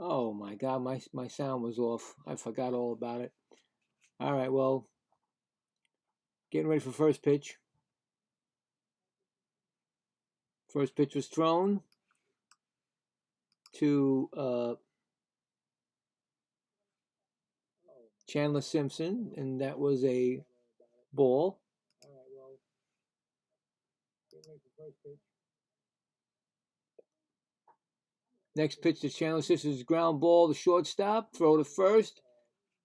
Oh my God, my sound was off. I forgot all about it. All right, well, getting ready for first pitch. First pitch was thrown to Chandler Simpson, and that was a ball. All right, well, getting ready for first pitch. Next pitch to Chandler Simpson's ground ball to shortstop. Throw to first.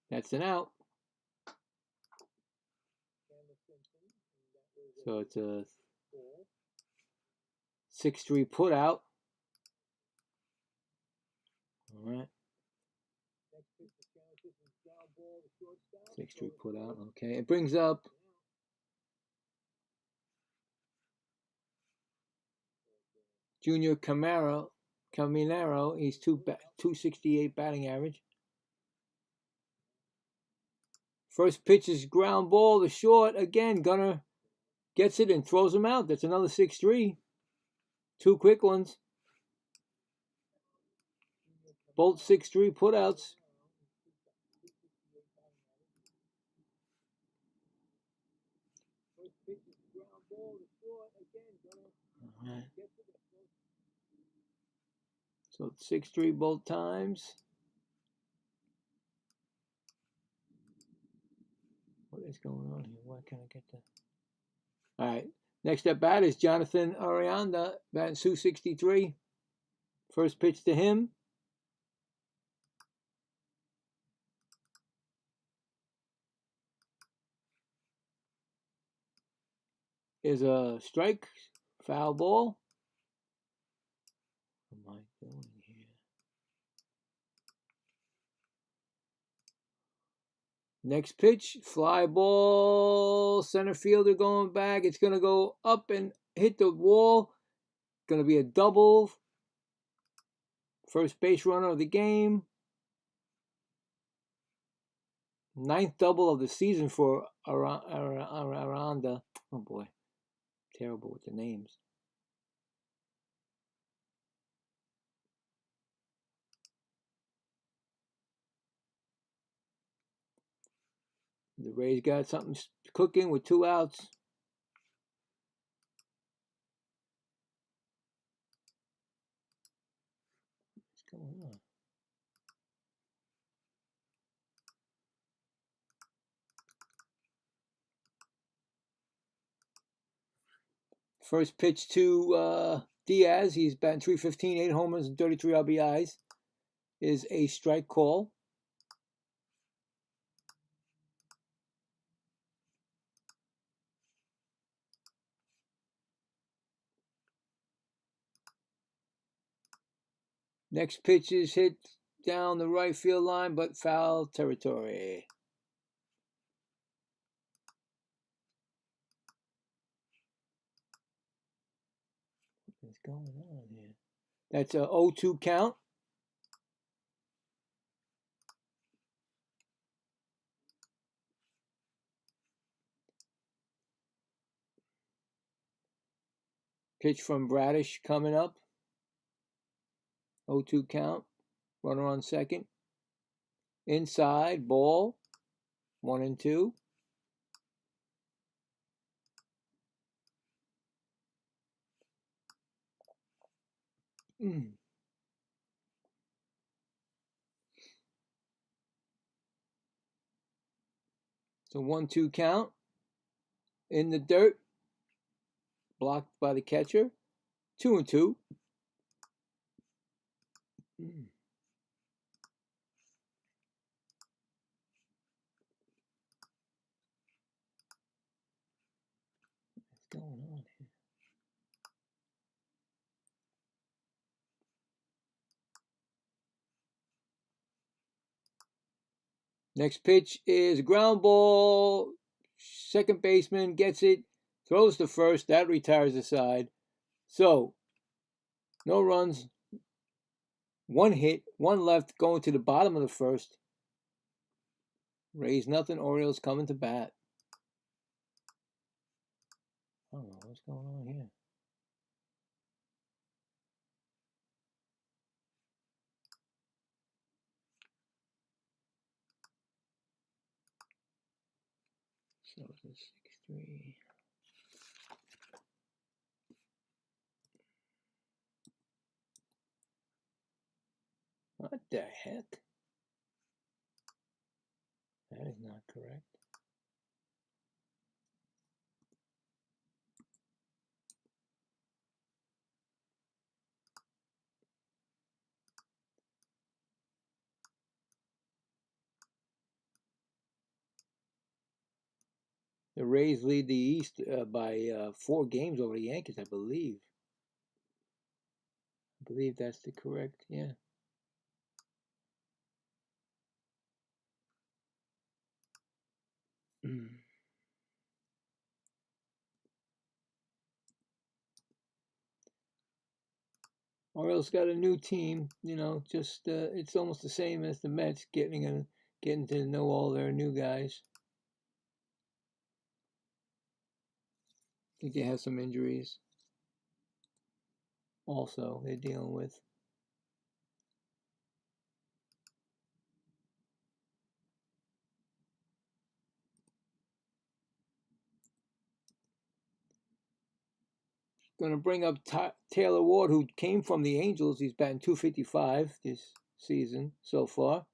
That's an out. So it's a 6-3 put out. All right. 6-3 put out. Okay. It brings up Junior Caminero. He's 268 batting average. First pitch is ground ball to short. Again, Gunnar gets it and throws him out. That's another 6-3. Two quick ones. Both 6-3 putouts. All right. So 6-3 both times. What is going on here? Why can't I get the... All right. Next at bat is Jonathan Arianda, batting 263. First pitch to him. Is a strike, foul ball. What am I doing here? Next pitch, fly ball, center fielder going back. It's going to go up and hit the wall. Going to be a double. First base runner of the game. Ninth double of the season for Aranda. Oh boy, terrible with the names. The Rays got something cooking with 2 outs. What's going on? First pitch to Diaz. He's batting .315, 8 homers and 33 RBIs. Is a strike call. Next pitch is hit down the right field line, but foul territory. What is going on here? That's a 0-2 count. Pitch from Bradish coming up. 0-2 count. Runner on second. Inside, ball. 1-2. So 1-2 count. In the dirt. Blocked by the catcher. 2-2. What's going on here? Next pitch is ground ball. Second baseman gets it. Throws to first. That retires the side. So, no runs. 1 hit. 1 left going to the bottom of the first. Rays nothing. Orioles coming to bat. I don't know what's going on here. So it's 6-3. What the heck? That is not correct. The Rays lead the East by 4 games over the Yankees, I believe. I believe that's the correct, yeah. Orioles got a new team, you know, just it's almost the same as the Mets, getting to know all their new guys. I think they have some injuries also they're dealing with. Going to bring up Taylor Ward, who came from the Angels. He's batting .255 this season so far.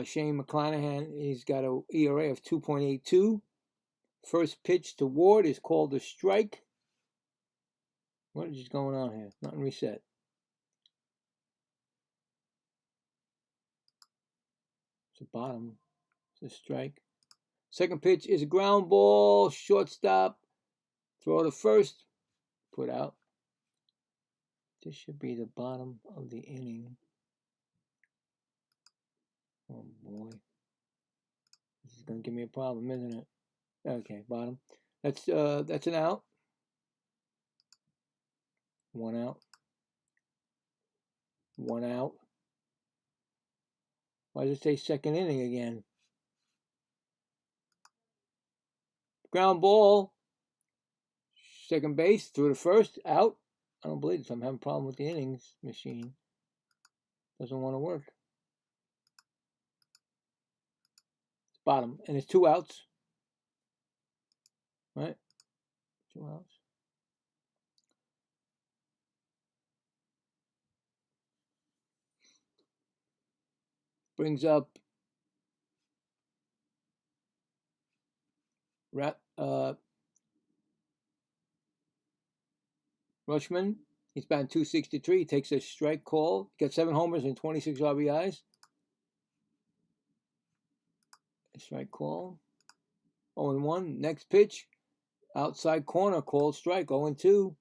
Shane McClanahan, he's got an ERA of 2.82. First pitch to Ward is called a strike. What is going on here? Nothing reset. It's a bottom. It's a strike. Second pitch is a ground ball. Shortstop. Throw to first. Put out. This should be the bottom of the inning. Oh boy. This is going to give me a problem, isn't it? Okay, bottom. That's an out. 1 out. 1 out. Why does it say second inning again? Ground ball. Second base. Through the first. Out. I don't believe this. I'm having a problem with the innings machine. Doesn't want to work. It's bottom. And it's 2 outs. Right? 2 outs. Brings up Rushman. He's batting .263. He takes a strike call. He got 7 homers and 26 RBIs. A strike call. 0-1. Next pitch. Outside corner. Called strike. 0-2.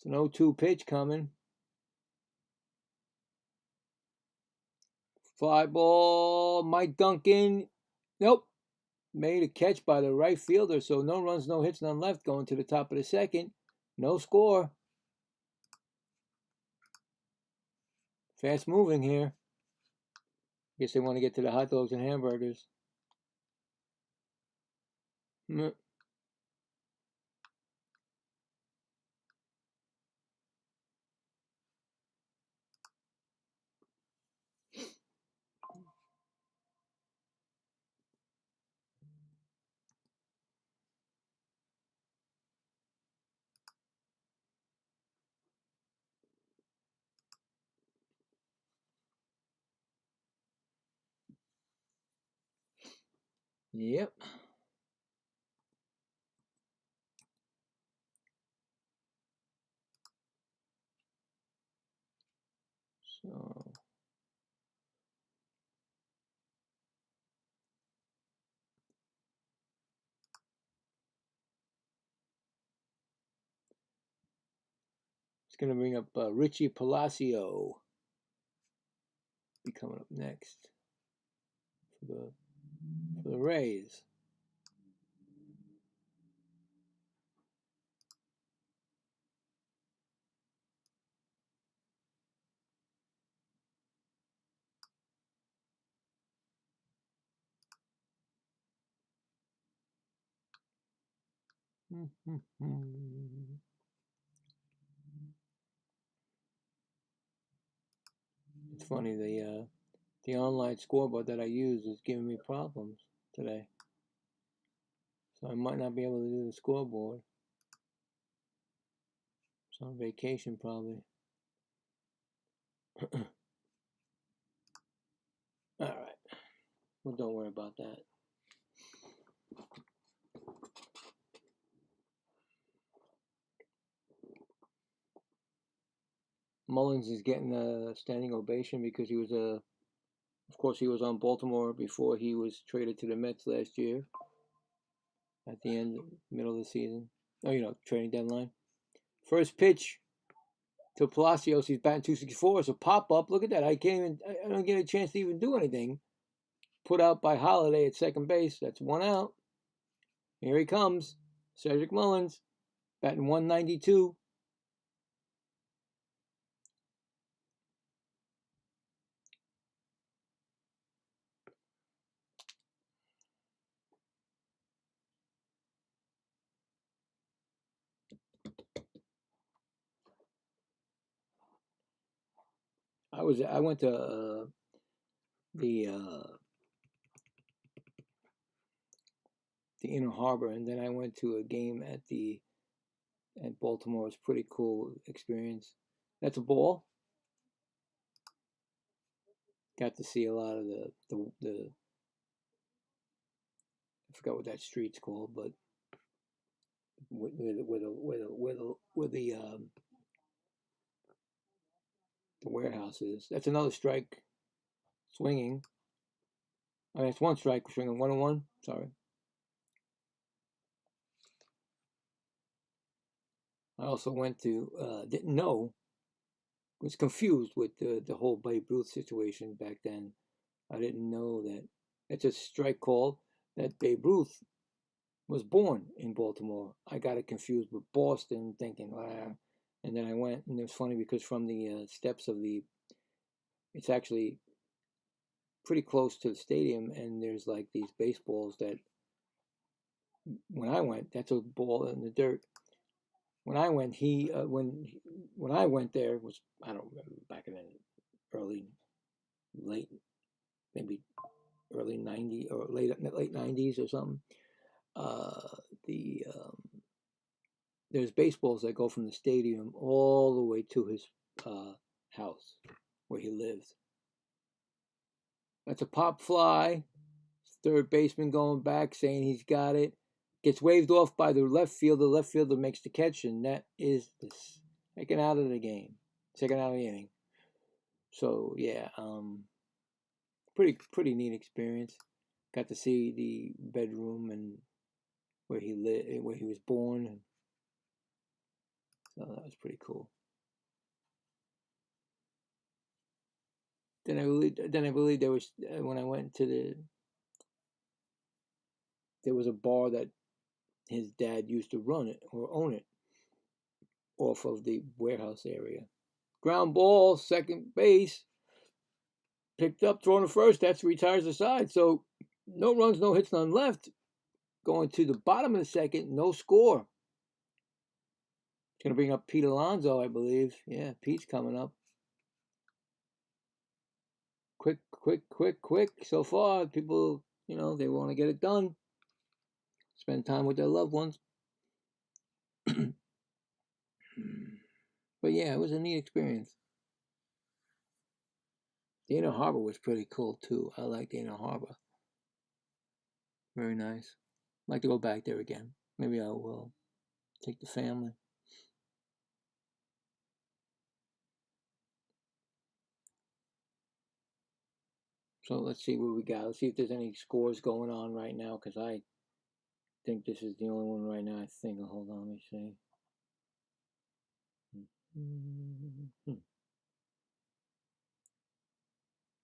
It's an 0-2 pitch coming. Fly ball. Mike Duncan. Nope. Made a catch by the right fielder, so no runs, no hits, none left, going to the top of the second. No score. Fast moving here. Guess they want to get to the hot dogs and hamburgers. Yep. So it's going to bring up Richie Palacio. Be coming up next for the Rays. It's funny, the online scoreboard that I use is giving me problems today. So I might not be able to do the scoreboard. It's on vacation probably. Alright. Well, don't worry about that. Mullins is getting a standing ovation because he was of course, he was on Baltimore before he was traded to the Mets last year. At the end, middle of the season. Oh, trading deadline. First pitch to Palacios. He's batting 264. It's a pop up. Look at that. I don't get a chance to even do anything. Put out by Holiday at second base. That's one out. Here he comes. Cedric Mullins batting 192. I went to the Inner Harbor, and then I went to a game at Baltimore. It was a pretty cool experience. That's a ball. Got to see a lot of the I forgot what that street's called, but where the warehouse is. That's another strike. Swinging. I mean, it's one strike. Swinging 1-1. Sorry. I also went to didn't know. Was confused with the whole Babe Ruth situation back then. I didn't know that it's a strike call that Babe Ruth was born in Baltimore. I got it confused with Boston, thinking, and then I went, and it was funny because from the steps of it's actually pretty close to the stadium, and there's like these baseballs that, when I went, that's a ball in the dirt. When I went, when I went there, it was, I don't remember, back in the late, maybe early 90s or late 90s or something. There's baseballs that go from the stadium all the way to his house where he lives. That's a pop fly. Third baseman going back saying he's got it. Gets waved off by the left fielder. Left fielder makes the catch, and that is the second out of the game. Second out of the inning. So yeah, pretty neat experience. Got to see the bedroom and where he lived, where he was born. So that was pretty cool. Then I believe there was, when I went to there was a bar that his dad used to run it or own it off of the warehouse area. Ground ball, second base, picked up, thrown to first. That's retires the side. So no runs, no hits, none left. Going to the bottom of the second, no score. It's going to bring up Pete Alonso, I believe. Yeah, Pete's coming up. Quick. So far, people, they want to get it done. Spend time with their loved ones. But yeah, it was a neat experience. The Inner Harbor was pretty cool too. I like the Inner Harbor. Very nice. I'd like to go back there again. Maybe I will take the family. So let's see what we got. Let's see if there's any scores going on right now, because I think this is the only one right now. I think. Hold on, let me see.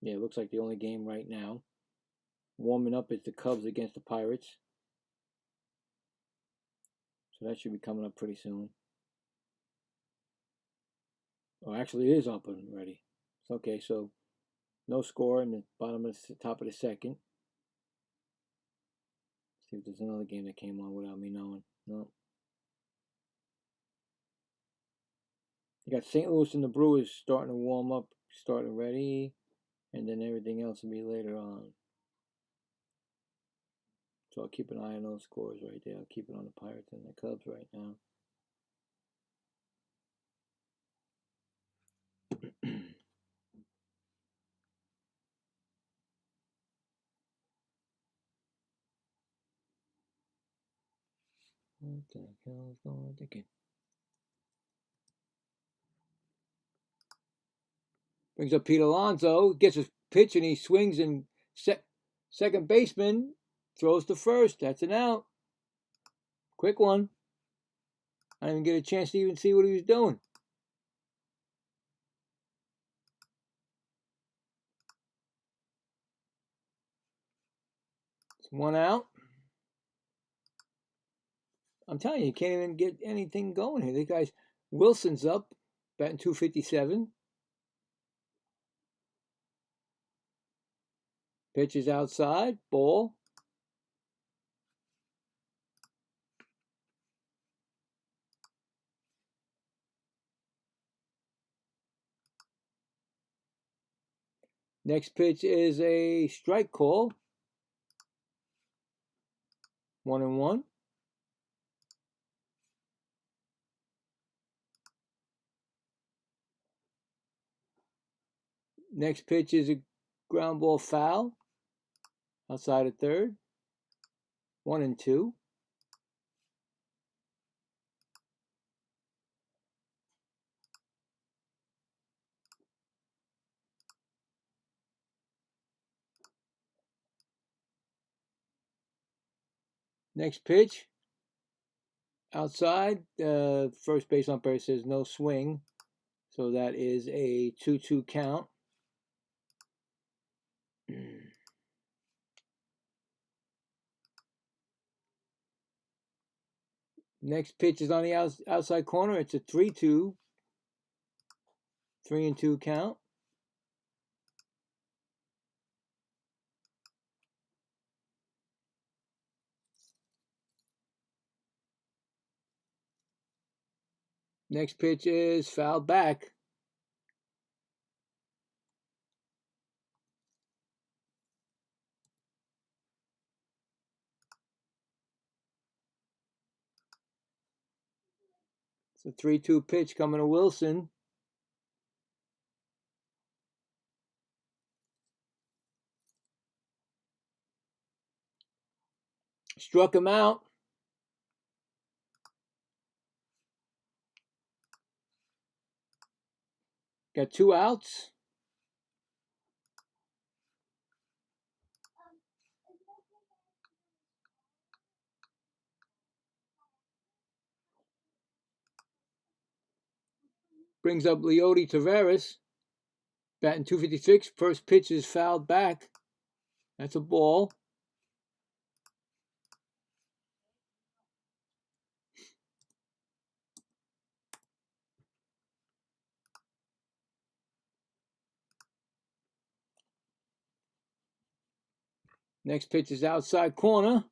Yeah, it looks like the only game right now. Warming up is the Cubs against the Pirates. So that should be coming up pretty soon. Oh, actually, it is up and ready. Okay, so no score in the top of the second. See if there's another game that came on without me knowing. No. You got St. Louis and the Brewers starting to warm up, starting ready, and then everything else will be later on. So I'll keep an eye on those scores right there. I'll keep it on the Pirates and the Cubs right now. What the hell is going on thinking? Brings up Pete Alonso, gets his pitch and he swings and second baseman throws to first. That's an out. Quick one. I didn't even get a chance to even see what he was doing. It's one out. I'm telling you can't even get anything going here. This guy's Wilson's up, batting .257. Pitch is outside, ball. Next pitch is a strike call. 1-1. Next pitch is a ground ball foul outside of third. 1-2. Next pitch outside. First base umpire says no swing, so that is a 2-2 count. Next pitch is on the outside corner. It's a 3-2. 3-2 count. Next pitch is fouled back. It's a 3-2 pitch coming to Wilson. Struck him out. Got 2 outs. Brings up Leody Taveras, batting .256. First pitch is fouled back. That's a ball. Next pitch is outside corner.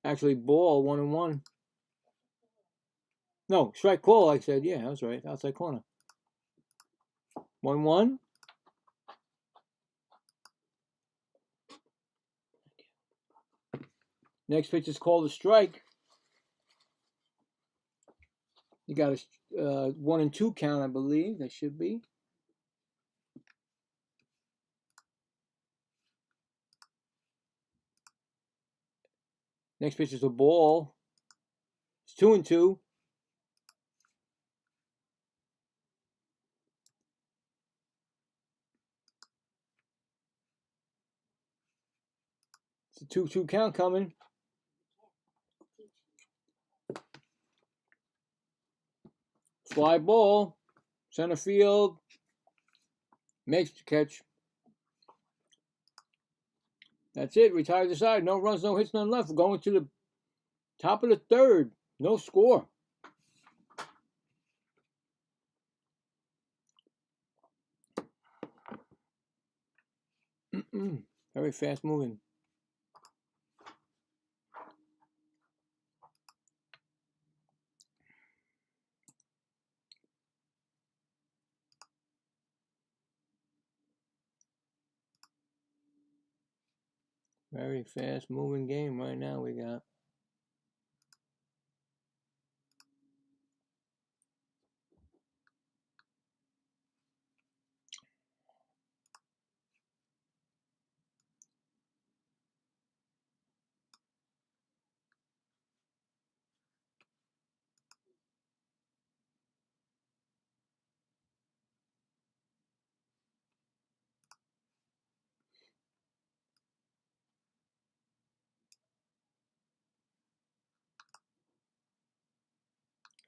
Actually, ball, 1-1. No, strike call, I said. Yeah, I was right. Outside corner. 1-1. Next pitch is called a strike. You got a 1-2 count, I believe. That should be. Next pitch is a ball. It's 2-2. It's a 2-2 count coming. Fly ball. Center field. Makes the catch. That's it. Retires the side. No runs, no hits, none left. We're going to the top of the third. No score. Very fast moving. Very fast moving game right now we got.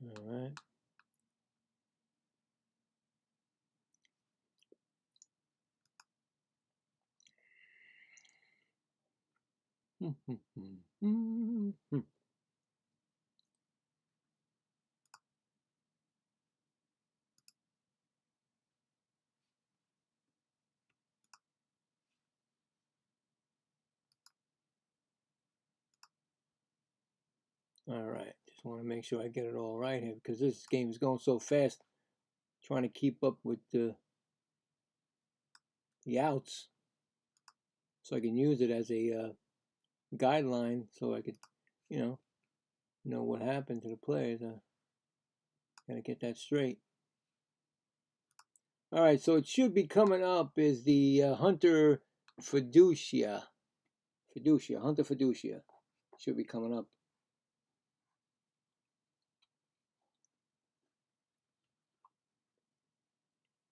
All right. All right. Just want to make sure I get it all right here because this game is going so fast. Trying to keep up with the outs so I can use it as a guideline so I could, know what happened to the players. Gotta get that straight. All right, so it should be coming up is the Hunter Fiducia. Hunter Fiducia should be coming up.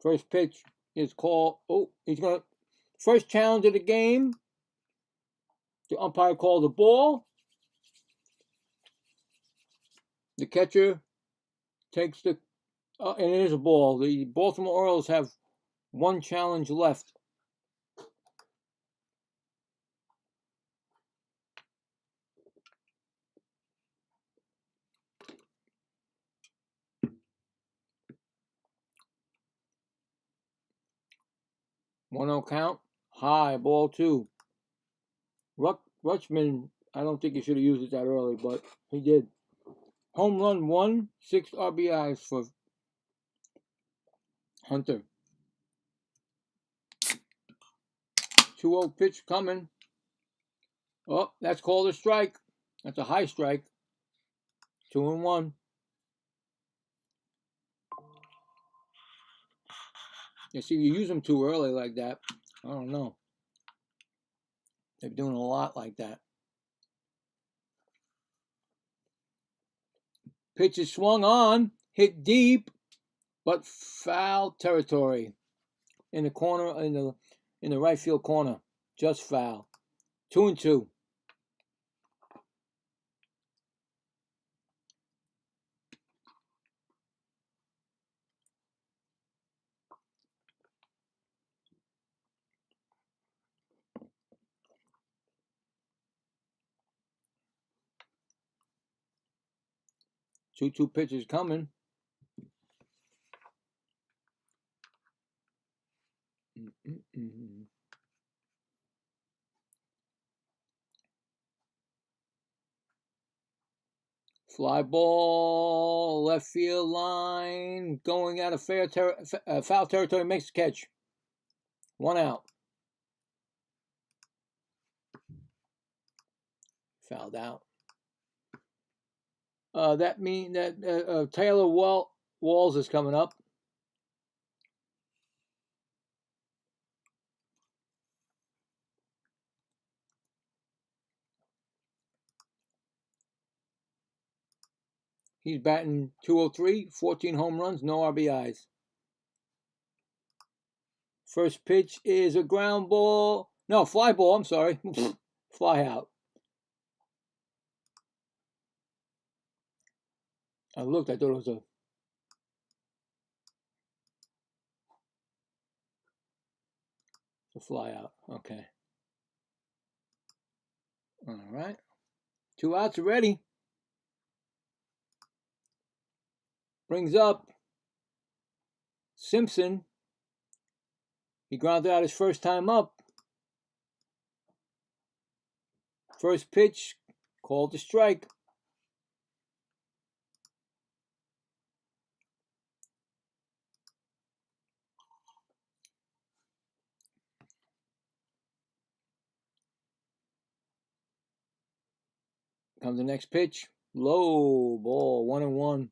First pitch is called. Oh, he's gonna first challenge of the game. The umpire called the ball. The catcher takes the and it is a ball. The Baltimore Orioles have one challenge left. One-0 count. High, ball two. Rutschman, I don't think he should have used it that early, but he did. Home run 1, 6 RBIs for Hunter. 2-0 pitch coming. Oh, that's called a strike. That's a high strike. 2-1. You see, you use them too early like that. I don't know. They're doing a lot like that. Pitch is swung on, hit deep, but foul territory in the corner, in the right field corner, just foul. 2-2. Two pitches coming. Fly ball, left field line, going out of foul territory, makes the catch. 1 out. Fouled out. That means that Taylor Walls is coming up. He's batting .203, 14 home runs, no RBIs. First pitch is a ground ball. No, fly ball, I'm sorry. Fly out. I looked, I thought it was a fly out. Okay. All right. 2 outs already. Brings up Simpson. He grounded out his first time up. First pitch, called a strike. Comes the next pitch. Low ball, 1-1.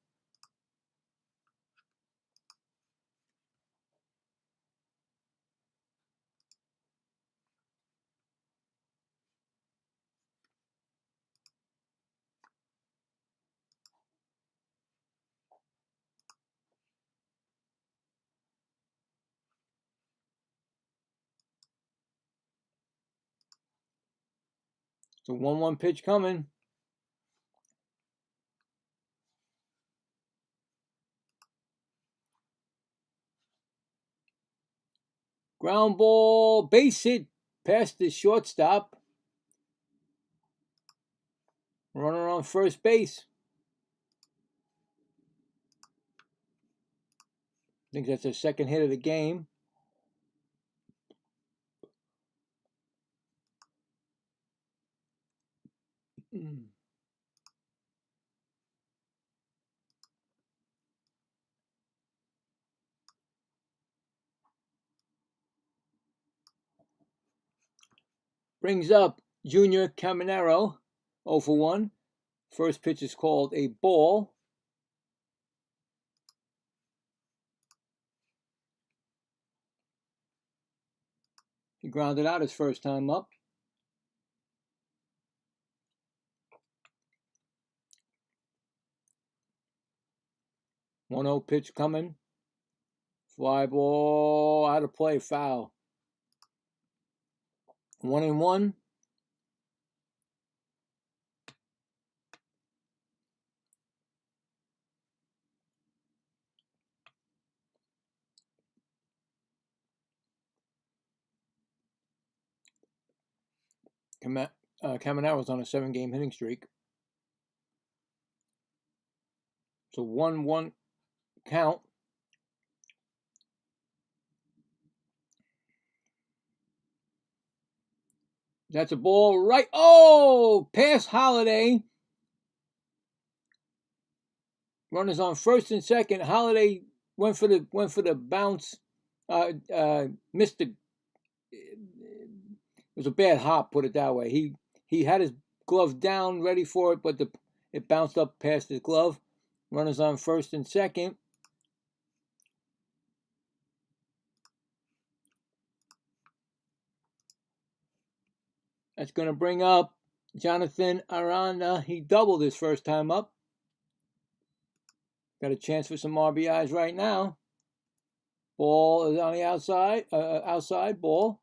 It's a 1-1 pitch coming. Ground ball, base hit, past the shortstop. Runner on first base. I think that's their second hit of the game. Brings up Junior Caminero, 0 for 1. First pitch is called a ball. He grounded out his first time up. One 0 pitch coming. Fly ball, out of play, foul. 1-1. Caminero's on a 7-game hitting streak. It's a 1-1 count. That's a ball right. Oh, past Holiday. Runners on first and second. Holiday went for the bounce. Missed the. It was a bad hop, put it that way. He had his glove down, ready for it, but it bounced up past his glove. Runners on first and second. That's going to bring up Jonathan Aranda. He doubled his first time up. Got a chance for some RBIs right now. Ball is on the outside. Outside ball.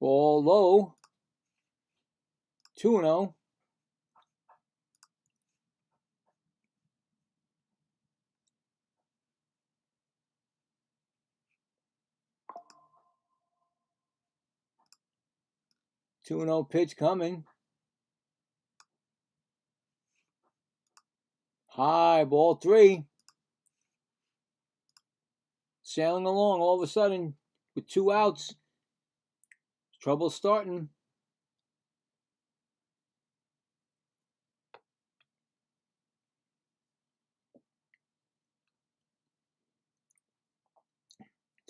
Ball low. 2-0. Two and 0 pitch coming. High, ball 3. Sailing along all of a sudden with 2 outs. Trouble starting.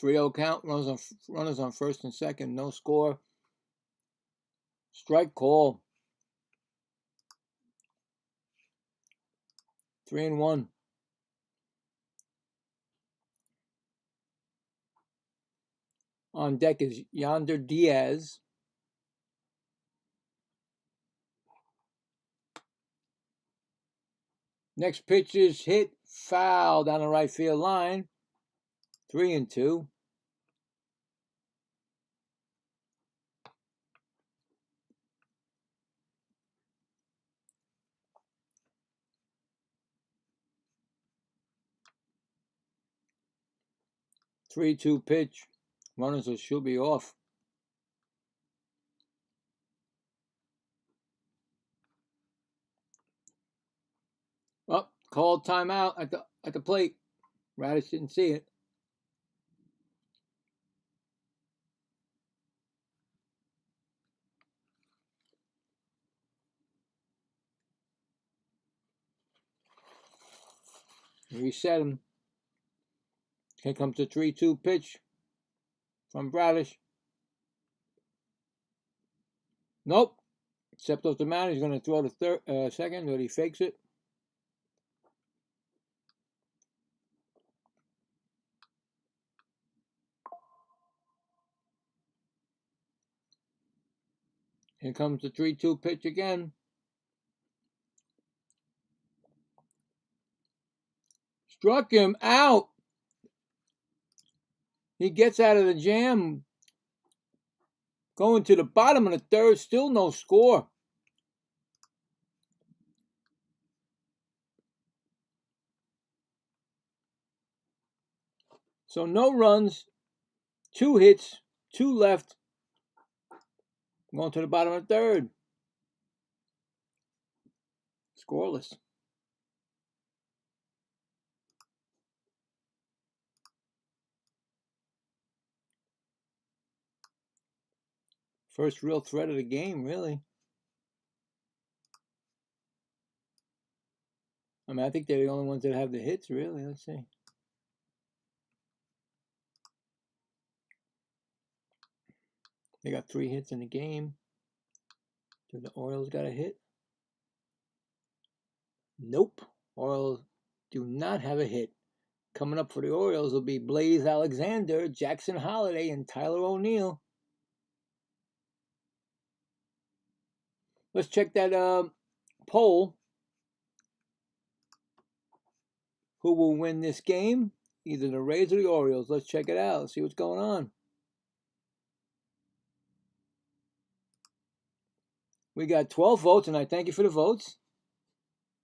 Three-0 count. Runners on first and second. No score. Strike call. 3-1. On deck is Yonder Diaz. Next pitch is hit, foul down the right field line. 3-2. Three-two pitch. Runners should be off. Oh, called timeout at the plate. Radish didn't see it. Reset him. Here comes the 3-2 pitch from Bradish. Nope. Stepped off the mound. He's going to throw to second, but he fakes it. Here comes the 3-2 pitch again. Struck him out. He gets out of the jam. Going to the bottom of the third. Still no score. So no runs. 2 hits. 2 left. Going to the bottom of the third. Scoreless. First real threat of the game, really. I mean, I think they're the only ones that have the hits, really. Let's see. They got 3 hits in the game. So the Orioles got a hit? Nope. Orioles do not have a hit. Coming up for the Orioles will be Blaze Alexander, Jackson Holliday, and Tyler O'Neill. Let's check that poll. Who will win this game? Either the Rays or the Orioles. Let's check it out. See what's going on. We got 12 votes, and I thank you for the votes.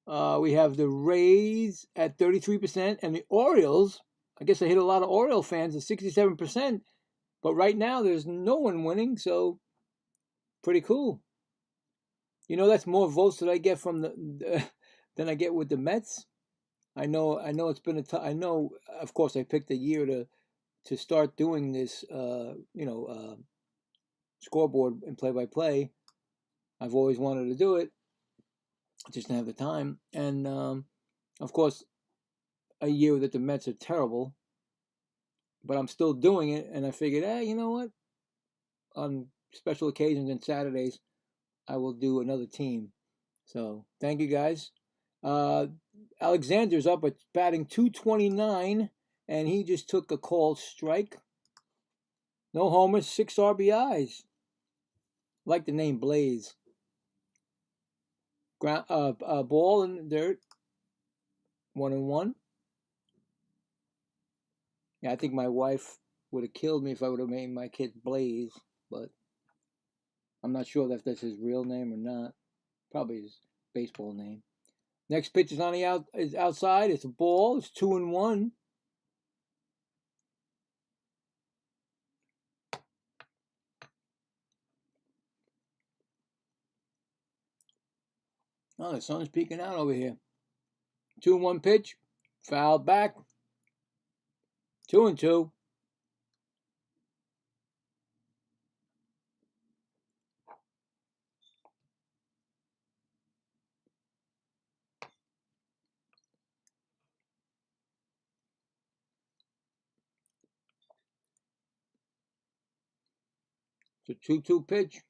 We have the Rays at 33%, and the Orioles, I guess I hit a lot of Oriole fans at 67%, but right now there's no one winning, so pretty cool. You know, that's more votes that I get from than I get with the Mets. I know it's been I know, of course, I picked a year to start doing this, scoreboard and play-by-play. I've always wanted to do it. I just didn't have the time. And, of course, a year that the Mets are terrible. But I'm still doing it. And I figured, you know what? On special occasions and Saturdays, I will do another team. So, thank you, guys. Alexander's up at batting .229. And he just took a called strike. No homers, 6 RBIs. I like the name Blaze. Ball in the dirt. 1-1. Yeah, I think my wife would have killed me if I would have named my kid Blaze, but I'm not sure if that's his real name or not. Probably his baseball name. Next pitch is on the is outside. It's a ball. It's 2-1. Oh, the sun's peeking out over here. 2-1 pitch. Foul back. 2-2. It's a 2-2 pitch.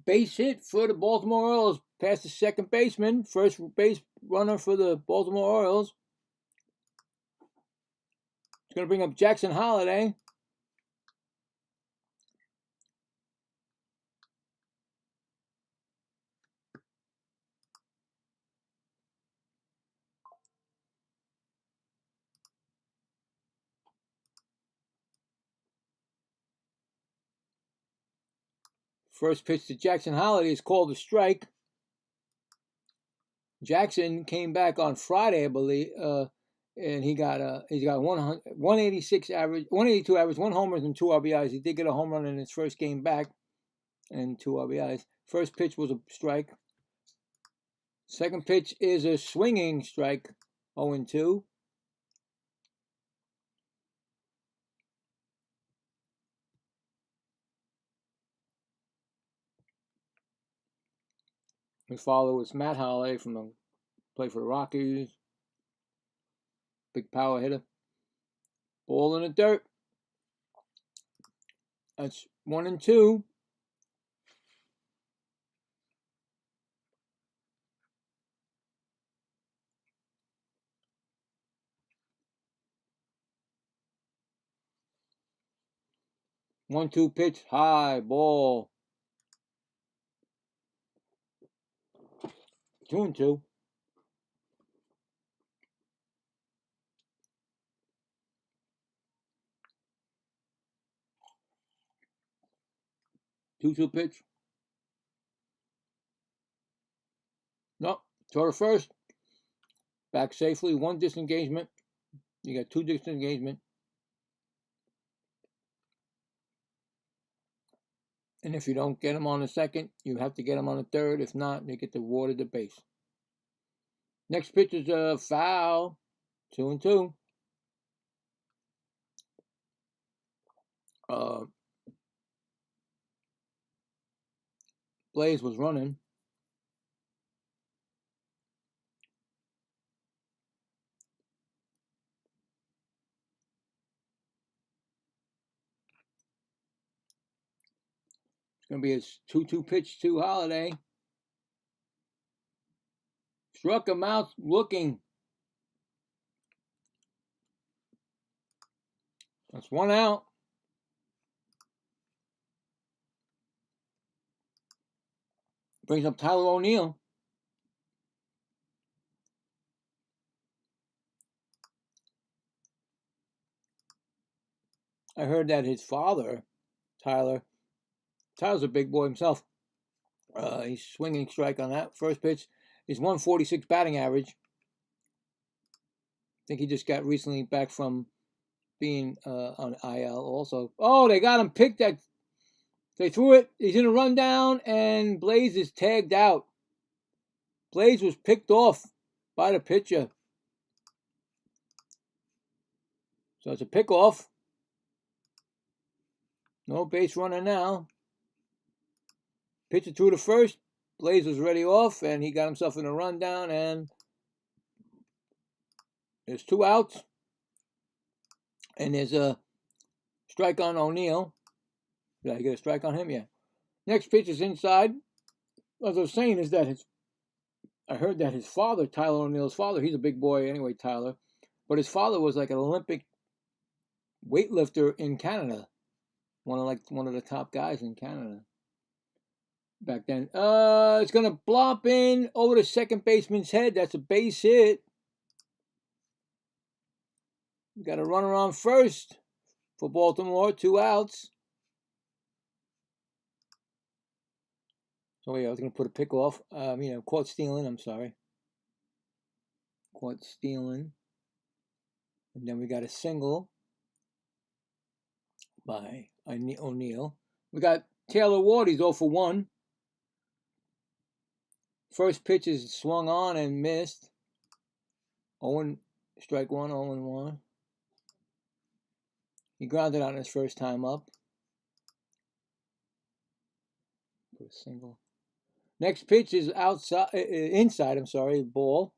Base hit for the Baltimore Orioles. Past the second baseman. First base runner for the Baltimore Orioles. It's going to bring up Jackson Holliday. First pitch to Jackson Holliday is called a strike. Jackson came back on Friday, I believe, and he's got 186 average, 182 average, 1 homer and 2 RBIs. He did get a home run in his first game back, and 2 RBIs. First pitch was a strike. Second pitch is a swinging strike, 0-2. His father was Matt Holliday from the play for the Rockies. Big power hitter. Ball in the dirt. That's 1-2. One-two pitch, high ball. 2-2. Two pitch. No, throw to first. Back safely. One disengagement. You got two disengagement. And if you don't get him on the second, you have to get him on the third. If not, they get awarded the base. Next pitch is a foul. 2-2. Blaze was running. It's going to be a 2-2 pitch to Holiday. Struck him out looking. That's one out. Brings up Tyler O'Neill. I heard that his father, Tyler's a big boy himself. He's swinging strike on that first pitch. He's 146 batting average. I think he just got recently back from being on IL also. Oh, they got him picked. They threw it. He's in a rundown, and Blaze is tagged out. Blaze was picked off by the pitcher. So it's a pickoff. No base runner now. Pitcher threw to first. Blaze was ready off, and he got himself in a rundown, and there's 2 outs. And there's a strike on O'Neill. Did I get a strike on him? Yeah. Next pitch is inside. What I was saying is that I heard that his father, Tyler O'Neill's father, he's a big boy anyway, Tyler, but his father was like an Olympic weightlifter in Canada. One of the top guys in Canada back then. It's gonna blop in over the second baseman's head. That's a base hit. We got a runner on first for Baltimore. 2 outs. So yeah, I was gonna put a pick off. Caught stealing. I'm sorry. Caught stealing. And then we got a single by O'Neill. We got Taylor Ward. He's 0 for 1. First pitch is swung on and missed. Strike 1, 0-1. He grounded out his first time up. Put a single. Next pitch is inside. Ball.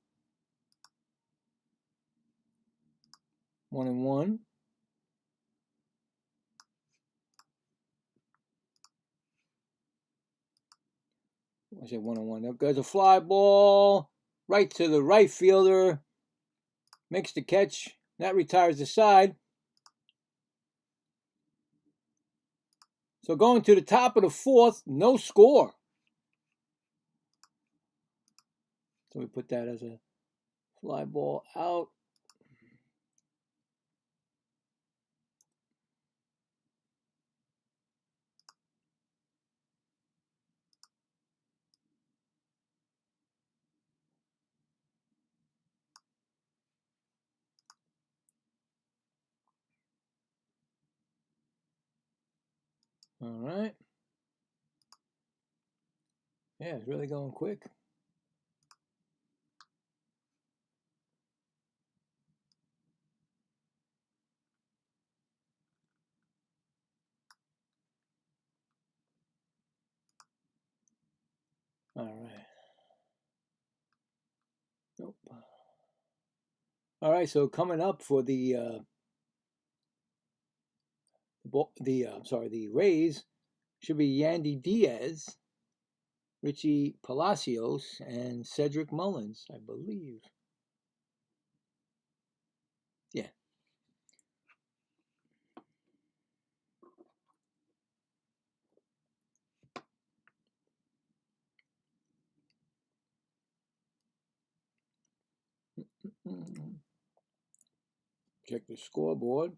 1-1. I said 1-1. There's a fly ball right to the right fielder. Makes the catch. That retires the side. So going to the top of the 4th, no score. So we put that as a fly ball out. All right. Yeah, it's really going quick. All right. Nope. All right, so coming up for the Rays should be Yandy Diaz, Richie Palacios, and Cedric Mullins, I believe. Yeah. Check the scoreboard.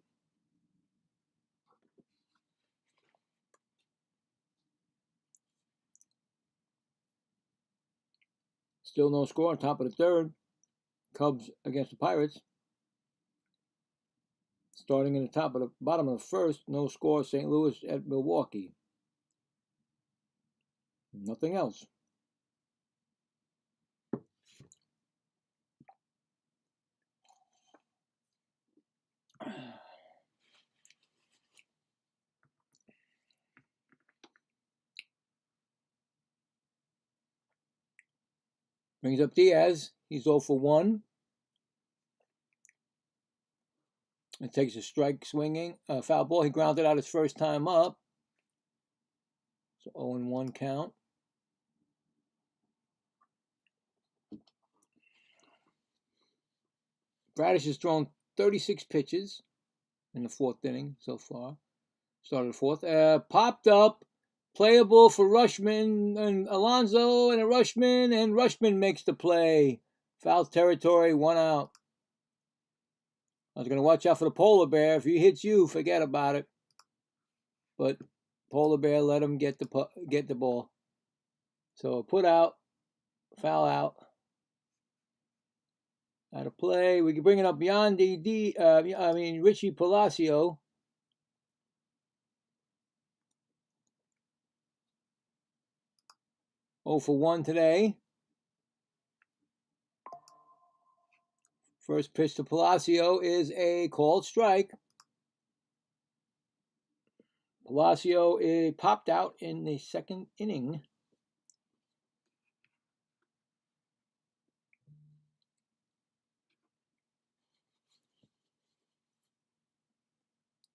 Still no score on top of the third. Cubs against the Pirates. Starting in the bottom of the first, no score. St. Louis at Milwaukee. Nothing else. Brings up Diaz. He's 0 for 1. It takes a strike swinging. Foul ball. He grounded out his first time up. So 0-1 count. Bradish has thrown 36 pitches in the fourth inning so far. Started the fourth. Popped up. Playable for Rushman and Alonso and a Rushman. And Rushman makes the play. Foul territory. 1 out. I was going to watch out for the polar bear. If he hits you, forget about it. But polar bear let him get the ball. So put out, foul out. Out of play. We can bring it up beyond Richie Palacio. Oh for 1 today. First pitch to Palacio is a called strike. Palacio popped out in the second inning.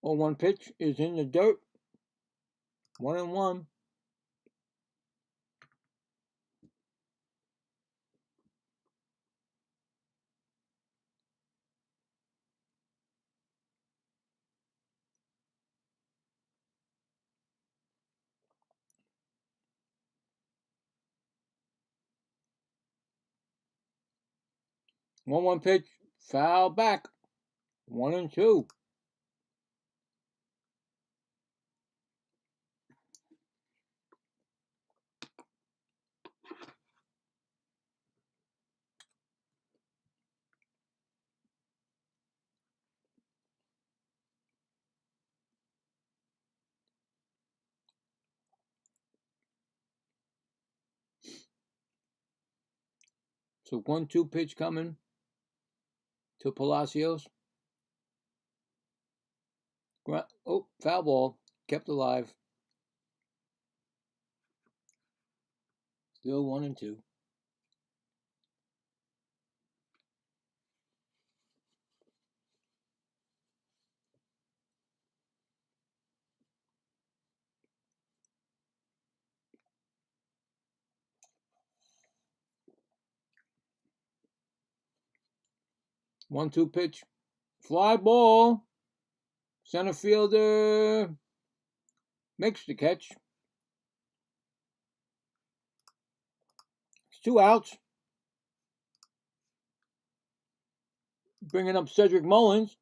Oh, 1 pitch is in the dirt. 1-1. One pitch, foul back. 1-2. So 1-2 pitch coming to Palacios. Oh, foul ball. Kept alive. Still 1-2. One-two pitch. Fly ball. Center fielder makes the catch. It's 2 outs. Bringing up Cedric Mullins.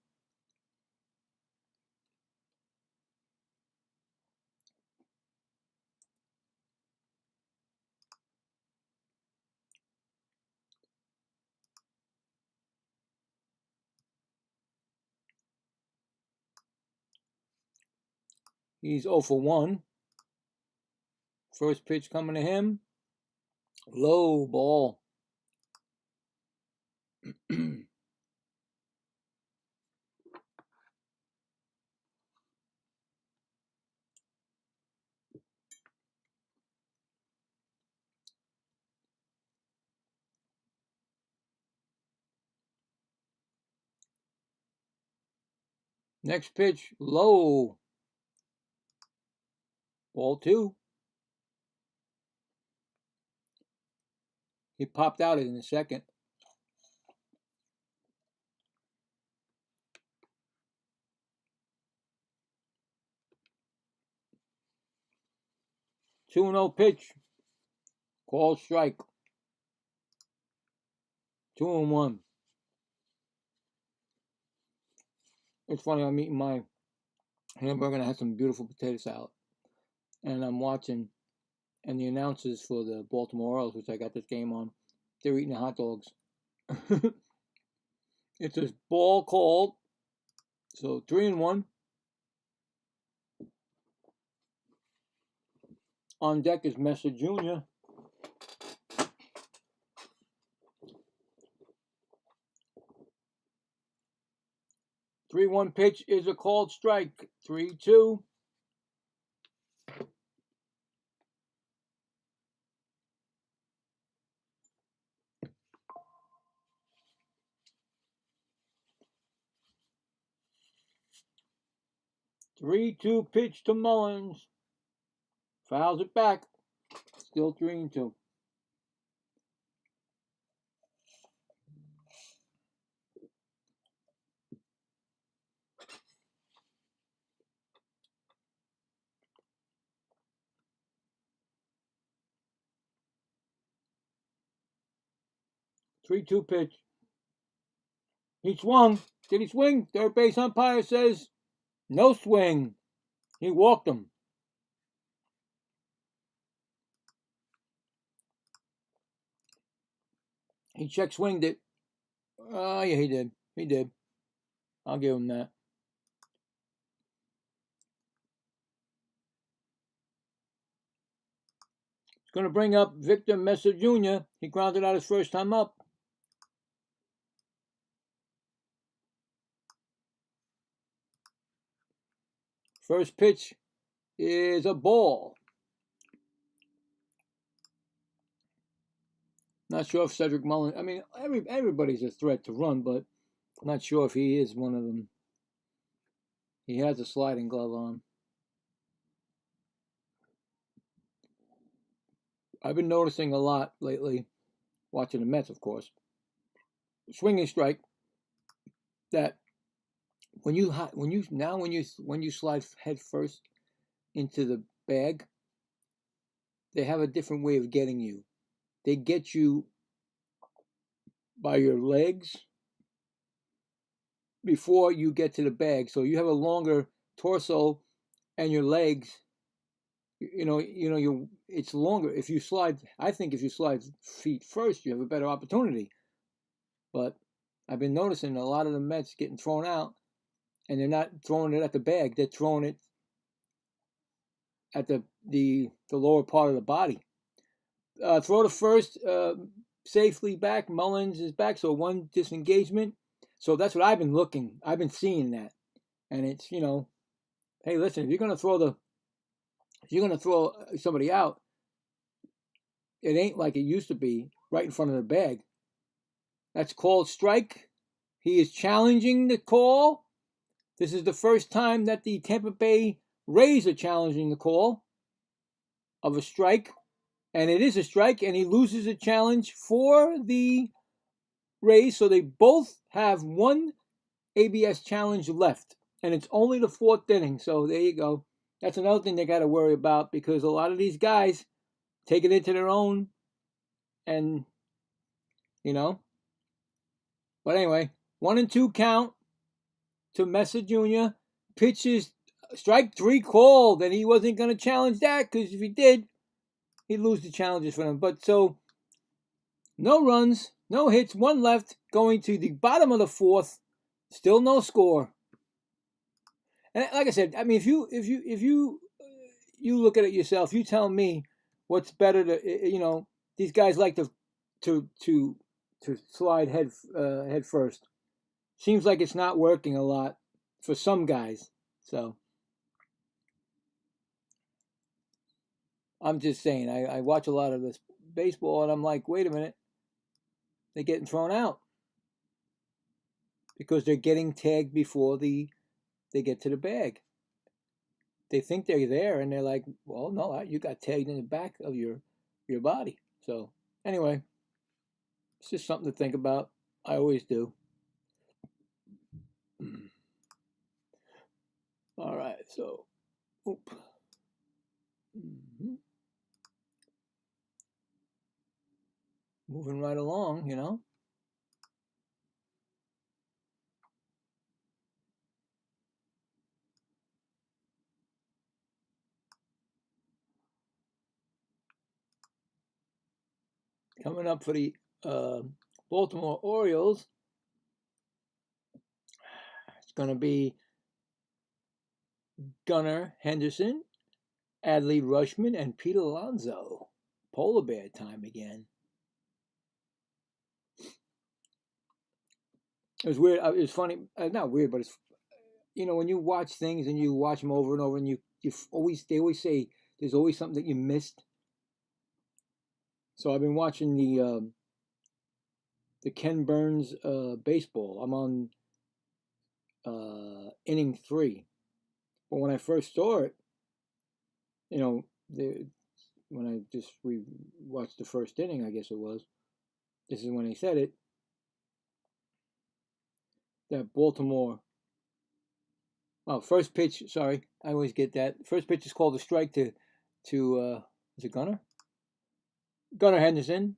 He's 0 for 1. First pitch coming to him. Low ball. Next pitch, low. Ball 2. He popped out in the second. Two and 0 pitch. Called strike. 2-1. It's funny, I'm eating my hamburger and I had some beautiful potato salad. And I'm watching, and the announcers for the Baltimore Orioles, which I got this game on, they're eating the hot dogs. It's a ball called. So 3-1. On deck is Messer Jr. Three-one pitch is a called strike. 3-2. Three-two pitch to Mullins. Fouls it back. Still 3-2. Three-two pitch. He swung. Did he swing? Third base umpire says no swing. He walked him. He check swinged it. Oh, yeah, he did. He did. I'll give him that. It's going to bring up Victor Messer Jr. He grounded out his first time up. First pitch is a ball. Not sure if Cedric Mullins, I mean, everybody's a threat to run, but I'm not sure if he is one of them. He has a sliding glove on. I've been noticing a lot lately, watching the Mets, of course, swinging strike, that when you slide head first into the bag, they have a different way of getting you. They get you by your legs before you get to the bag, so you have a longer torso, and your legs, it's longer. If you slide, I think if you slide feet first, you have a better opportunity. But I've been noticing a lot of the Mets getting thrown out, and they're not throwing it at the bag; they're throwing it at the lower part of the body. Throw to first, safely back. Mullins is back, so one disengagement. So that's what I've been seeing that, and it's hey, listen, if you're gonna throw somebody out, it ain't like it used to be right in front of the bag. That's called strike. He is challenging the call. This is the first time that the Tampa Bay Rays are challenging the call of a strike. And it is a strike, and he loses a challenge for the Rays. So they both have one ABS challenge left. And it's only the fourth inning. So there you go. That's another thing they got to worry about, because a lot of these guys take it into their own. And, But anyway, 1-2 count to Messer Jr. Pitches strike 3 called, and he wasn't going to challenge that, because if he did, he'd lose the challenges for them. But so, no runs, no hits, 1 left, going to the bottom of the 4th. Still no score. And like I said, I mean, if you look at it yourself, you tell me what's better to, these guys like to slide head first. Seems like it's not working a lot for some guys. So I'm just saying, I watch a lot of this baseball, and I'm like, wait a minute, they're getting thrown out because they're getting tagged before the they get to the bag. They think they're there, and they're like, well, no, you got tagged in the back of your body. So anyway, it's just something to think about. I always do. All right, so, oop. Moving right along, you know. Coming up for the Baltimore Orioles, it's going to be Gunnar Henderson, Adley Rutschman, and Pete Alonso. Polar bear time again. It was weird. It was funny. Not weird, but it's, you know, when you watch things and you watch them over and over, and they always say there's always something that you missed. So I've been watching the Ken Burns baseball. I'm on inning 3, but when I first saw it, you know, when I just watched the first inning, I guess it was. This is when they said it. That Baltimore. Oh, first pitch. Sorry, I always get that. First pitch is called a strike to is it Gunnar? Gunnar Henderson.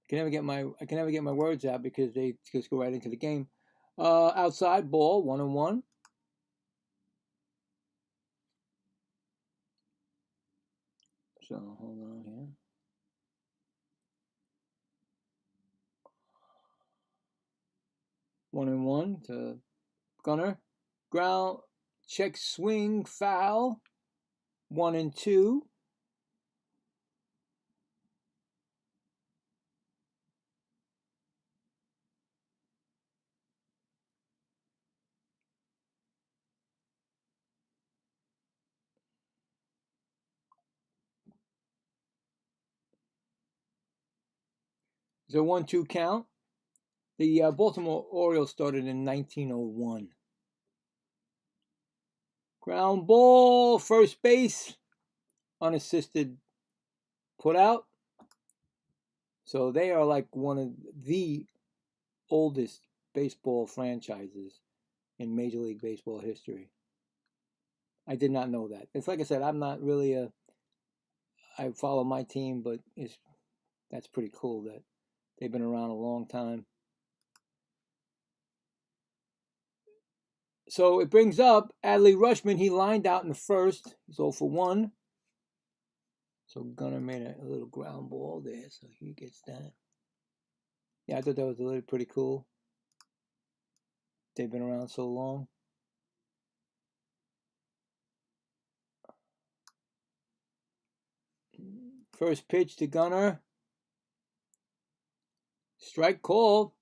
I can never get my words out because they just go right into the game. Outside ball, 1-1. So hold on here. One and one to Gunnar. Ground check swing foul. 1-2. It's a 1-2 count. The Baltimore Orioles started in 1901. Ground ball, first base, unassisted put out. So they are like one of the oldest baseball franchises in Major League Baseball history. I did not know that. It's like I said, I'm not really I follow my team, but that's pretty cool that they've been around a long time. So it brings up Adley Rutschman. He lined out in the first. He's 0 for 1. So Gunnar made a little ground ball there, so he gets that. Yeah, I thought that was really pretty cool. They've been around so long. First pitch to Gunnar. Strike call.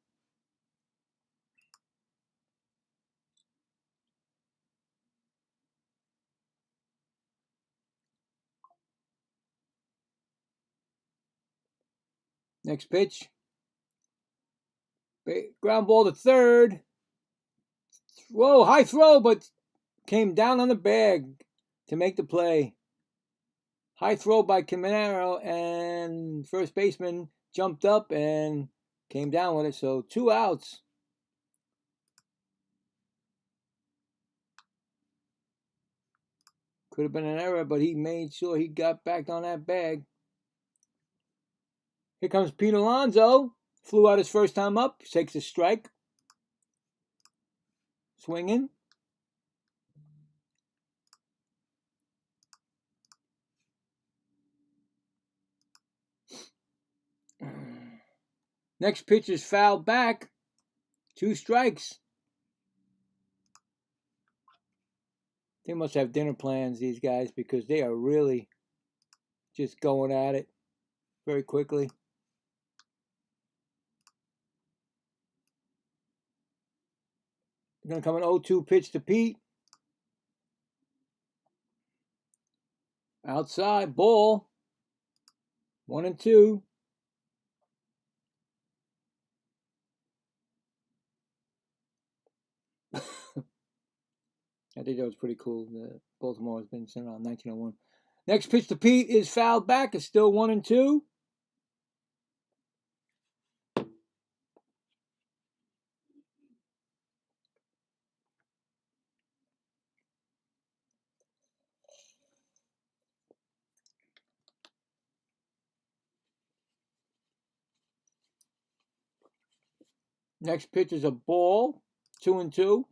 Next pitch. Ground ball to third. Whoa, high throw, but came down on the bag to make the play. High throw by Caminero, and first baseman jumped up and came down with it. So 2 outs. Could have been an error, but he made sure he got back on that bag. Here comes Pete Alonso. Flew out his first time up. Takes a strike. Swinging. Next pitch is fouled back. 2 strikes. They must have dinner plans, these guys, because they are really just going at it very quickly. They're going to come an 0-2 pitch to Pete. Outside, ball. 1-2. I think that was pretty cool. Baltimore has been sent around 1901. Next pitch to Pete is fouled back. It's still 1-2. Next pitch is a ball. 2-2.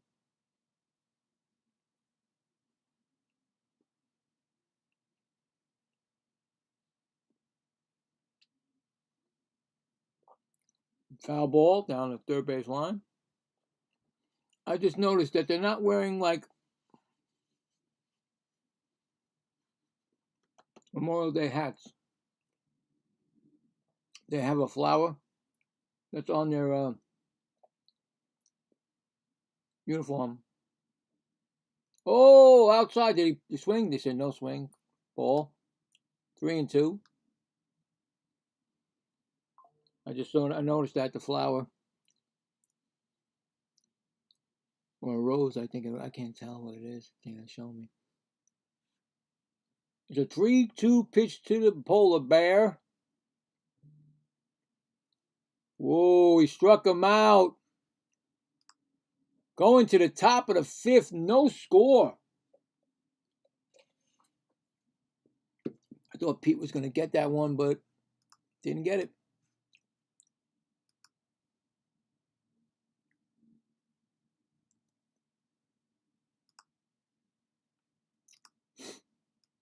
Foul ball down the third base line. I just noticed that they're not wearing like Memorial Day hats. They have a flower that's on their uniform. Oh, outside. Did he swing? They said no swing. Ball. 3-2. I noticed that the flower or a rose. I think I can't tell what it is. I think they show me. It's a 3-2 pitch to the polar bear. Whoa, he struck him out. Going to the top of the fifth, no score. I thought Pete was going to get that one, but didn't get it.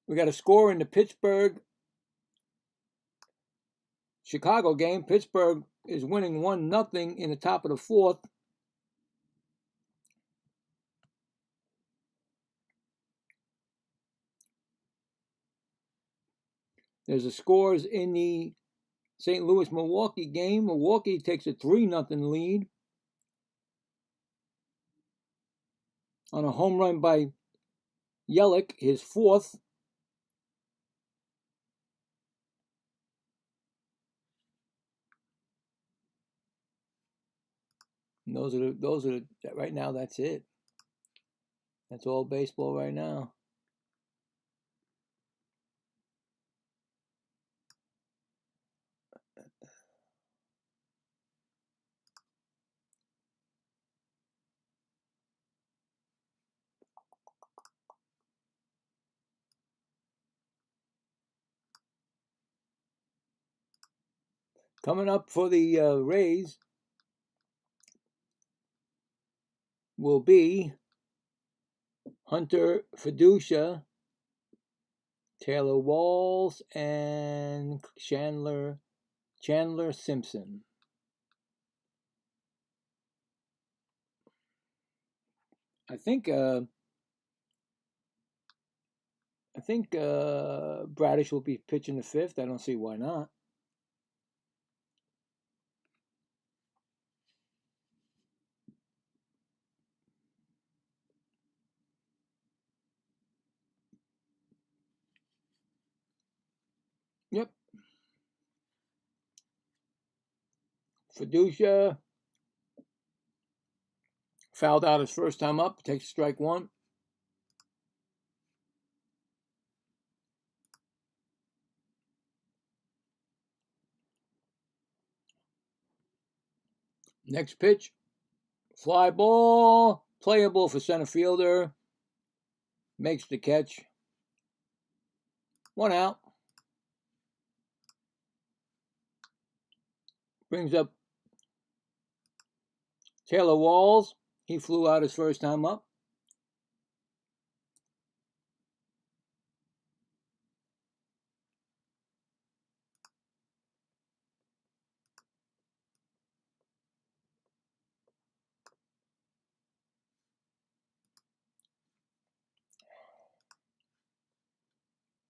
We got a score in the Pittsburgh-Chicago game. Pittsburgh is winning 1-0 in the top of the fourth. There's the scores in the St. Louis-Milwaukee game. Milwaukee takes a 3-0 lead on a home run by Yelich, his fourth. And those are right now. That's it. That's all baseball right now. Coming up for the Rays will be Hunter Fiducia, Taylor Walls, and Chandler Simpson. I think Bradish will be pitching the fifth. I don't see why not. Yep. Fiducia fouled out his first time up. Takes strike one. Next pitch, fly ball, playable for center fielder. Makes the catch. 1 out. Brings up Taylor Walls. He flew out his first time up.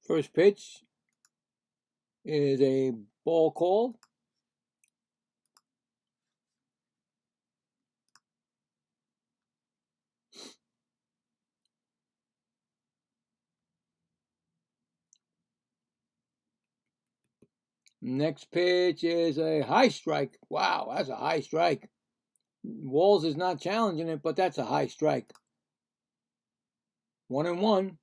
First pitch is a ball called. Next pitch is a high strike. Wow, that's a high strike. Walls is not challenging it, but that's a high strike. 1-1.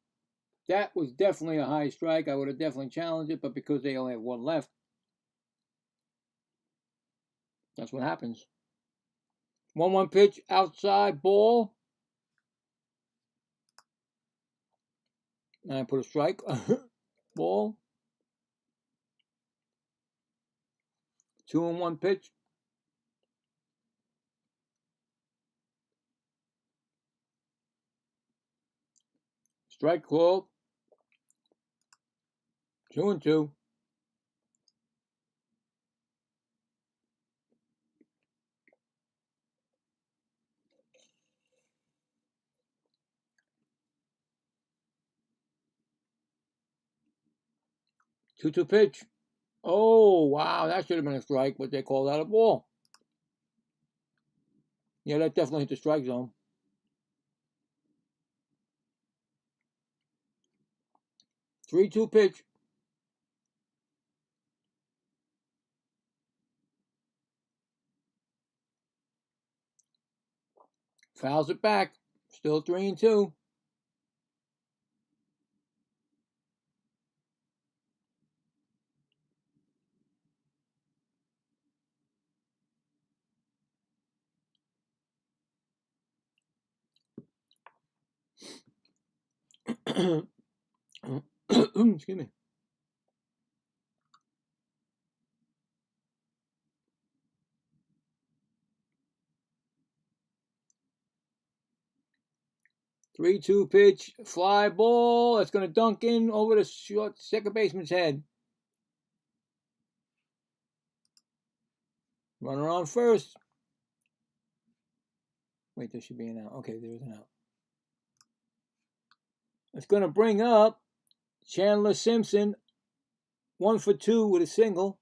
That was definitely a high strike. I would have definitely challenged it, but because they only have one left, that's what happens. 1-1 pitch, outside ball. And I put a strike. Ball. 2-1 pitch. Strike called. 2-2. Two pitch. Oh, wow, that should have been a strike, but they called out a ball. Yeah, that definitely hit the strike zone. 3-2 pitch. Fouls it back. Still 3-2. Excuse me. Three-two pitch, fly ball. That's going to dunk in over the short second baseman's head. Runner on first. Wait, there should be an out. Okay, there's an out. It's going to bring up Chandler Simpson, 1 for 2 with a single.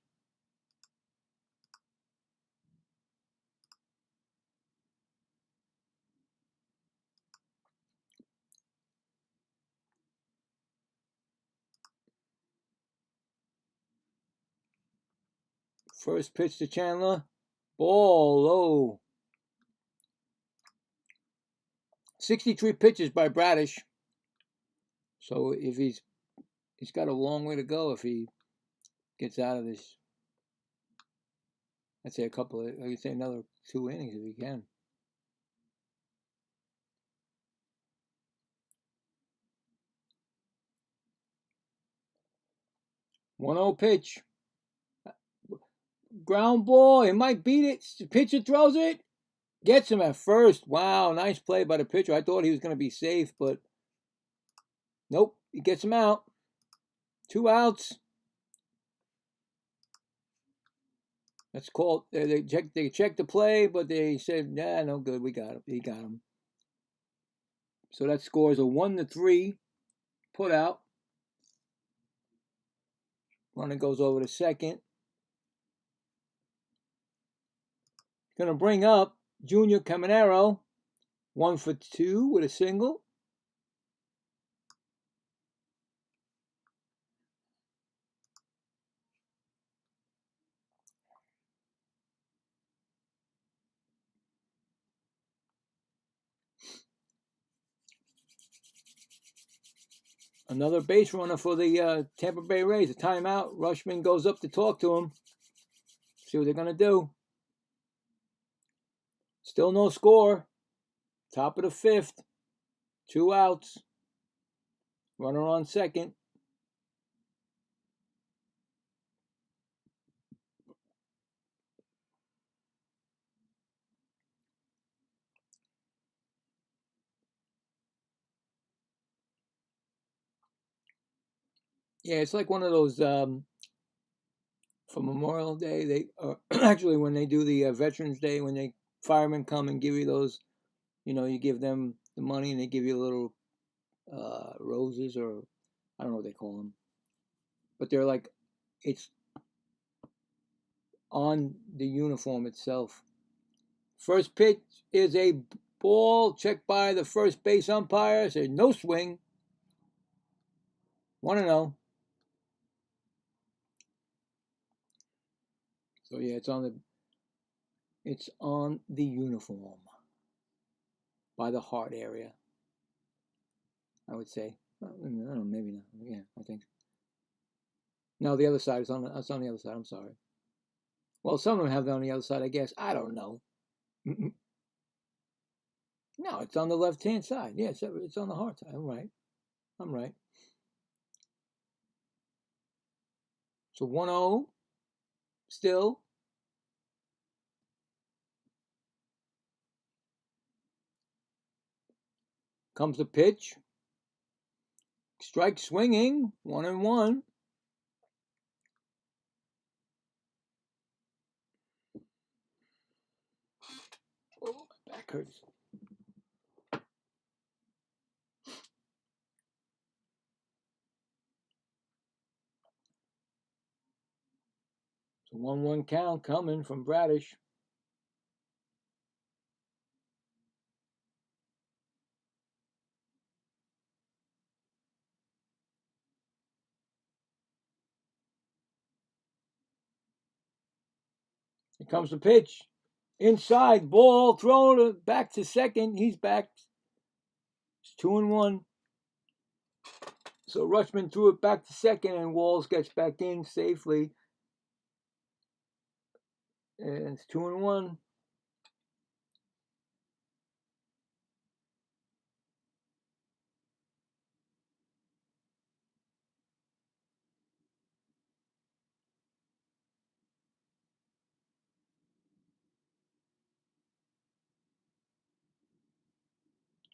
First pitch to Chandler. Ball low. 63 pitches by Bradish. So if he's got a long way to go if he gets out of this. I'd say I'd say another 2 innings if he can. 1-0 pitch. Ground ball. He might beat it. The pitcher throws it. Gets him at first. Wow, nice play by the pitcher. I thought he was going to be safe, but nope. He gets him out. 2 outs. That's called. They checked the play, but they said, "Nah, no good. We got him. He got him." So that scores a 1-3 put out. Runner goes over to second. Going to bring up Junior Caminero, 1 for 2 with a single. Another base runner for the Tampa Bay Rays. A timeout. Rushman goes up to talk to him. See what they're going to do. Still no score. Top of the 5th. 2 outs. Runner on second. Yeah, it's like one of those for Memorial Day. They actually when they do the Veterans Day, when they firemen come and give you those, you give them the money and they give you little roses, or I don't know what they call them, but they're like, it's on the uniform itself. First pitch is a ball checked by the first base umpire. Says no swing. 1-0. So yeah, It's on the uniform by the heart area, I would say. I don't know, maybe not. Yeah, I think. No, the other side. It's on the other side. I'm sorry. Well, some of them have it on the other side, I guess. I don't know. No, it's on the left-hand side. Yeah, it's on the heart side. I'm right. I'm right. So 1-0 still. Comes the pitch. Strike swinging. 1-1. Oh, my back hurts. So 1-1 count coming from Bradish. Here comes the pitch. Inside, ball thrown back to second. He's back. It's 2-1. So Rutschman threw it back to second, and Walls gets back in safely. And it's 2-1.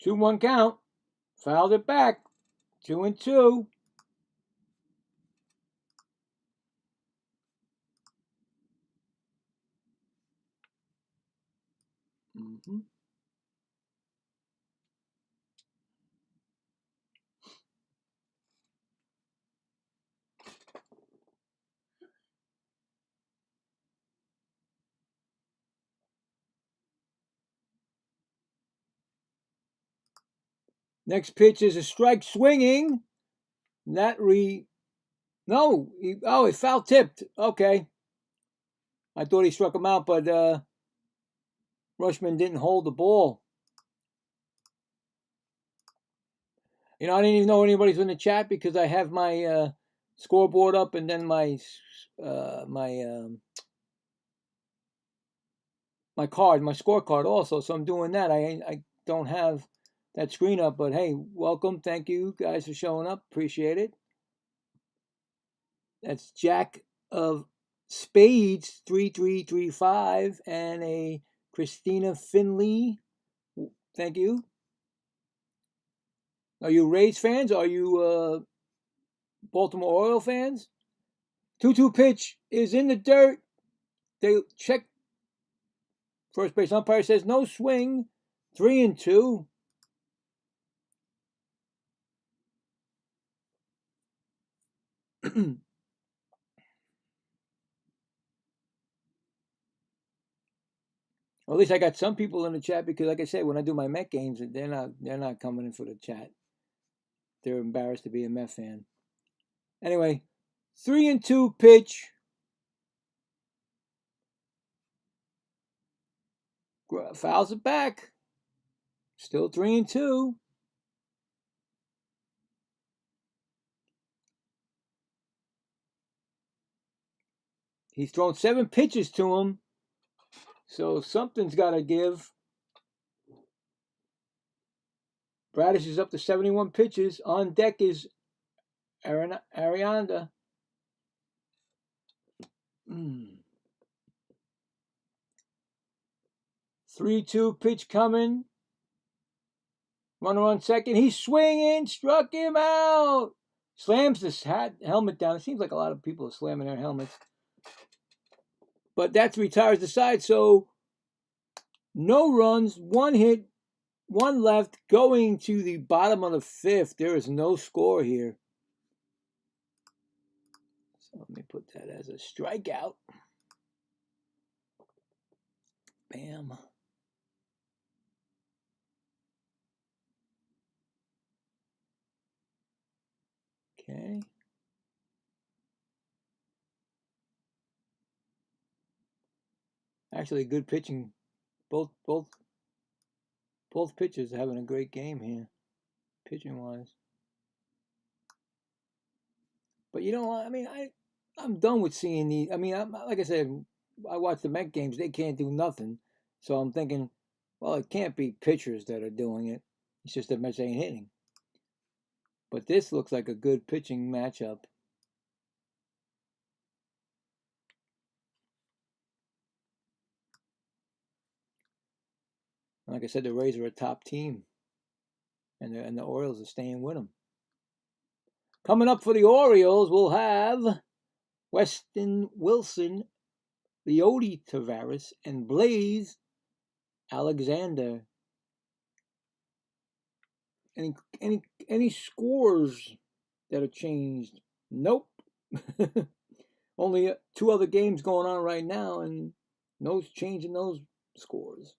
Two one count. Fouled it back. 2-2. Mm-hmm. Next pitch is a strike swinging. It foul tipped. Okay. I thought he struck him out, but Rutschman didn't hold the ball. I didn't even know anybody's in the chat because I have my scoreboard up and then my scorecard also. So I'm doing that. I don't have that screen up, but hey, welcome. Thank you guys for showing up. Appreciate it. That's Jack of Spades 3335 and a Christina Finley. Thank you. Are you Rays fans? Are you Baltimore Orioles fans? 2-2 pitch is in the dirt. They check. First base umpire says no swing. 3-2. At least I got some people in the chat because, like I said, when I do my Met games, they're not coming in for the chat. They're embarrassed to be a Met fan. Anyway, 3-2 pitch. Fouls it back. Still 3-2. He's thrown 7 pitches to him, so something's got to give. Bradish is up to 71 pitches. On deck is Arianda. 3-2 pitch coming. Runner on second. He's swinging. Struck him out. Slams this helmet down. It seems like a lot of people are slamming their helmets. But that retires the side. So no runs, 1 hit, 1 left, going to the bottom of the 5th. There is no score here. So let me put that as a strikeout. Bam. Okay. Actually, good pitching. Both pitchers are having a great game here, pitching wise. But you know what? I mean, I'm done with seeing these. I mean, like I said, I watch the Met games. They can't do nothing. So I'm thinking, well, it can't be pitchers that are doing it. It's just the Mets ain't hitting. But this looks like a good pitching matchup. Like I said, the Rays are a top team, and the Orioles are staying with them. Coming up for the Orioles, we'll have Weston Wilson, Leody Taveras, and Blaze Alexander. Any scores that are changed? Nope. Only 2 other games going on right now, and no change in those scores.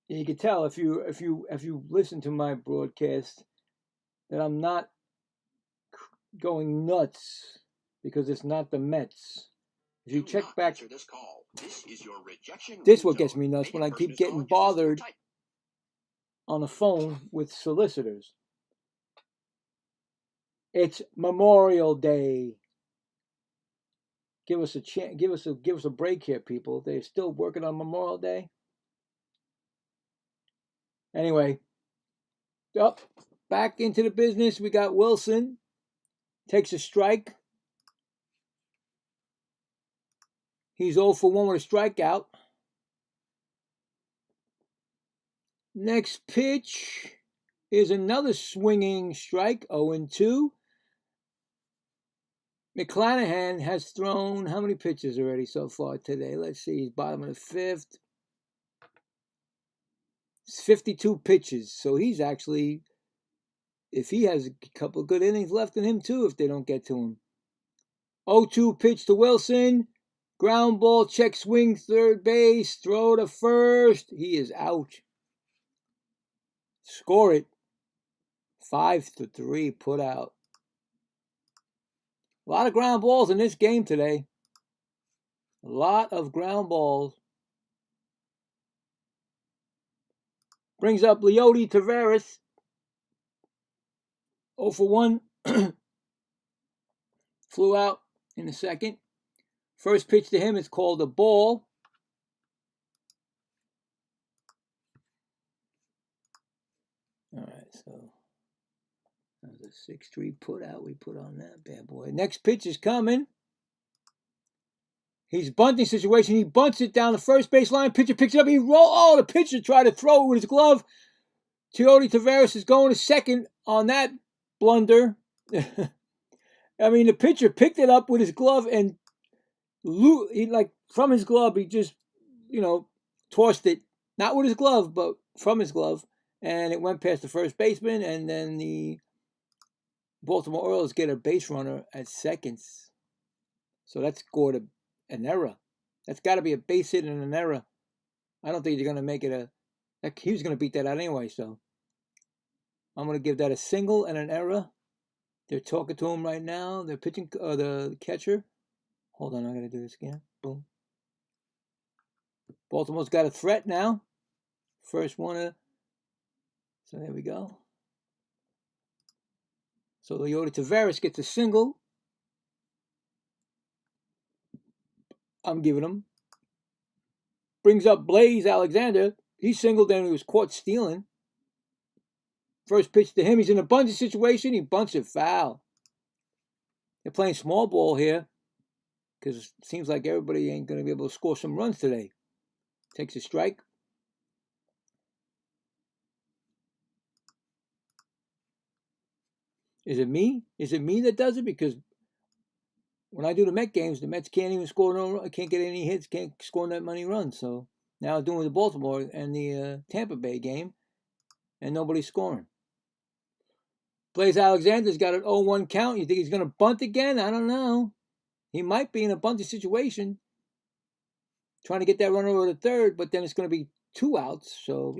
You can tell if you listen to my broadcast that I'm not going nuts because it's not the Mets. If you check back, this what gets me nuts when I keep getting bothered on the phone with solicitors. It's Memorial Day. Give us a chance. Give us a break here, people. They're still working on Memorial Day. Anyway, up back into the business. We got Wilson takes a strike. He's 0 for 1 with a strikeout. Next pitch is another swinging strike, 0-2. McClanahan has thrown how many pitches already so far today? Let's see. He's bottom of the 5th. It's 52 pitches. So he's actually, if he has a couple of good innings left in him too, if they don't get to him. 0-2 pitch to Wilson. Ground ball, check swing, third base, throw to first. He is out. Score it. 5-3, put out. A lot of ground balls in this game today. A lot of ground balls. Brings up Leody Taveras. 0 for 1. Flew out in the second. First pitch to him is called a ball. All right, so that was a 6-3 put out we put on that bad boy. Next pitch is coming. He's bunting situation. He bunts it down the first base line. Pitcher picks it up. He roll. Oh, the pitcher tried to throw it with his glove. Leody Taveras is going to second on that blunder. I mean, the pitcher picked it up with his glove and from his glove, he just, tossed it. Not with his glove, but from his glove. And it went past the first baseman. And then the Baltimore Orioles get a base runner at seconds. So that scored an error. That's got to be a base hit and an error. I don't think you're going to make it he was going to beat that out anyway, so I'm going to give that a single and an error. They're talking to him right now. They're pitching, the catcher. Hold on, I got to do this again. Boom. Baltimore's got a threat now. First one. So there we go. So Leody Taveras gets a single. I'm giving him. Brings up Blaze Alexander. He singled and he was caught stealing. First pitch to him. He's in a bunting situation. He bunts it foul. They're playing small ball here because it seems like everybody ain't going to be able to score some runs today. Takes a strike. Is it me? Is it me that does it? Because when I do the Met games, the Mets can't even score can't get any hits, can't score that many runs. So now I'm doing the Baltimore and the Tampa Bay game, and nobody's scoring. Blaze Alexander's got an 0-1 count. You think he's going to bunt again? I don't know. He might be in a bunting situation, trying to get that runner over to third, but then it's going to be 2 outs. So,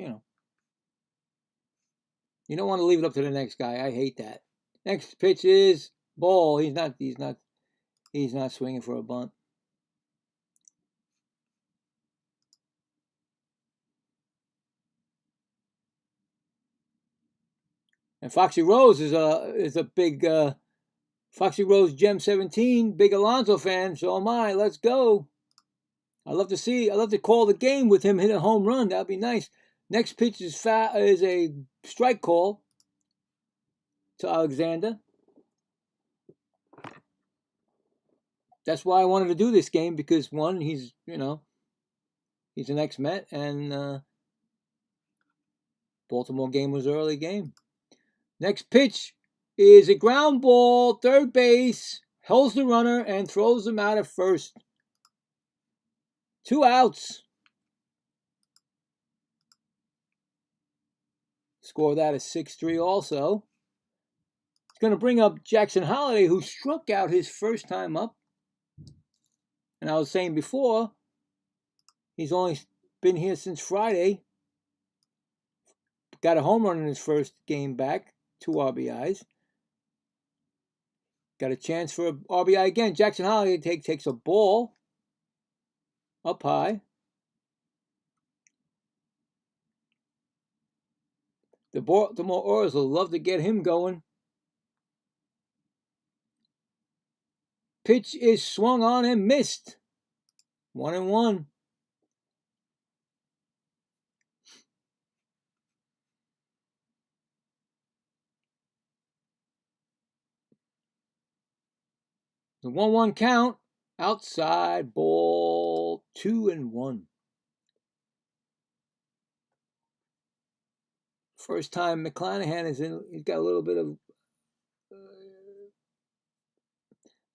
You don't want to leave it up to the next guy. I hate that. Next pitch is ball. He's not swinging for a bunt. And Foxy Rose is a big Foxy Rose Gem 17, big Alonso fan. So am I. Let's go. I love to call the game with him hitting a home run. That'd be nice. Next pitch is a strike call to Alexander. That's why I wanted to do this game, because one, he's an ex-Met, and Baltimore game was an early game. Next pitch is a ground ball, third base, holds the runner and throws him out at first. 2 outs. Score that is 6-3 also. It's going to bring up Jackson Holliday, who struck out his first time up. And I was saying before, he's only been here since Friday. Got a home run in his first game back, 2 RBIs. Got a chance for an RBI again. Jackson Holliday takes a ball up high. The Baltimore Orioles will love to get him going. Pitch is swung on and missed. 1-1. The 1-1 count. Outside ball. 2-1. First time McClanahan is in. He's got a little bit of.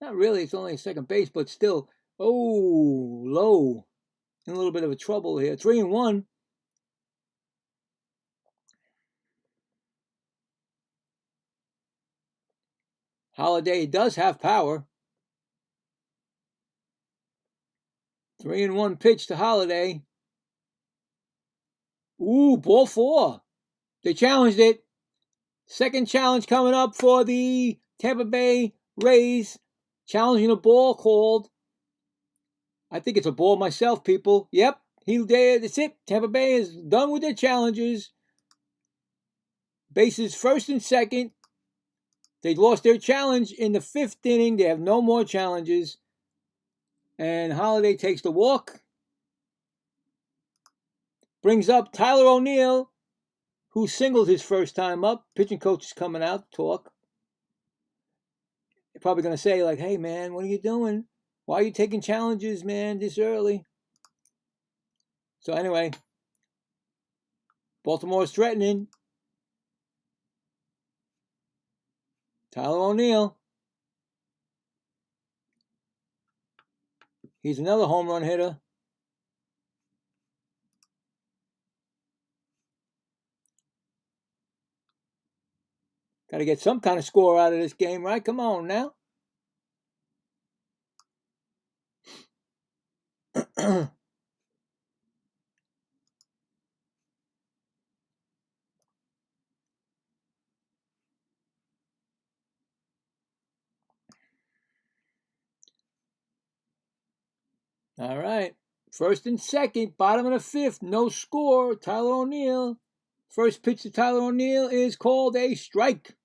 Not really. It's only second base, but still. Oh, low. In a little bit of a trouble here. 3-1. Holliday does have power. 3-1 pitch to Holliday. Ooh, ball 4. They challenged it. Second challenge coming up for the Tampa Bay Rays. Challenging a ball called. I think it's a ball myself, people. Yep, that's it. Tampa Bay is done with their challenges. Bases first and second. They lost their challenge in the 5th inning. They have no more challenges. And Holliday takes the walk. Brings up Tyler O'Neill, who singled his first time up. Pitching coach is coming out to talk. They're probably going to say, like, hey, man, what are you doing? Why are you taking challenges, man, this early? So anyway, Baltimore's threatening. Tyler O'Neill. He's another home run hitter. Got to get some kind of score out of this game, right? Come on now. All right. First and second, bottom of the 5th, no score. Tyler O'Neill. First pitch to Tyler O'Neill is called a strike.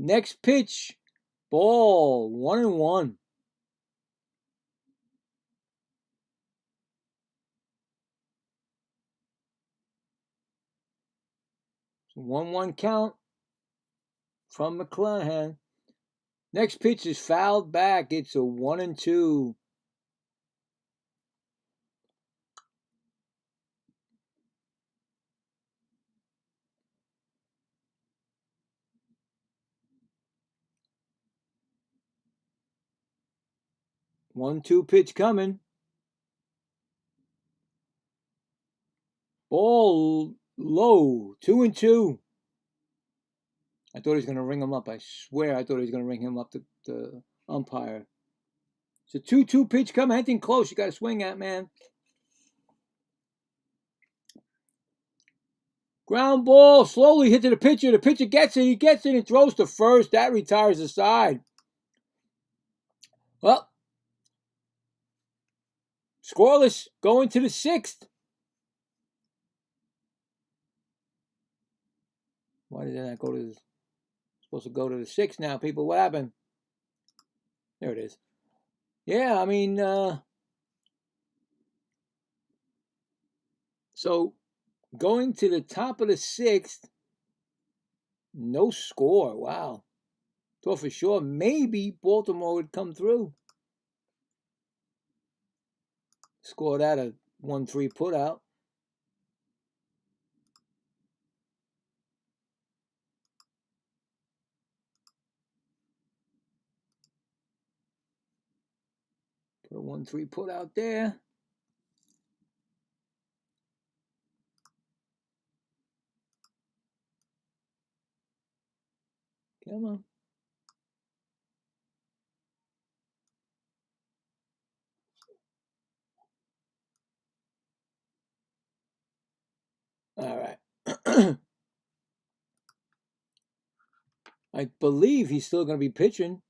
Next pitch, ball, 1-1. So 1-1 count from McClanahan. Next pitch is fouled back. It's a 1-2. One-two pitch coming. Ball low. 2-2. I thought he was going to ring him up. I swear I thought he was going to ring him up, the umpire. It's a 2-2 pitch coming. Anything close, you got to swing at, man. Ground ball, slowly hit to the pitcher. The pitcher gets it. He gets it and throws to first. That retires the side. Well, scoreless going to the 6th. Why did that go to the... Supposed to go to the 6th now, people. What happened? There it is. Yeah, I mean, so going to the top of the 6th, no score. Wow. Thought for sure maybe Baltimore would come through. Score that a 1-3 put out. Put a 1-3 put out there. Come on. All right. I believe he's still going to be pitching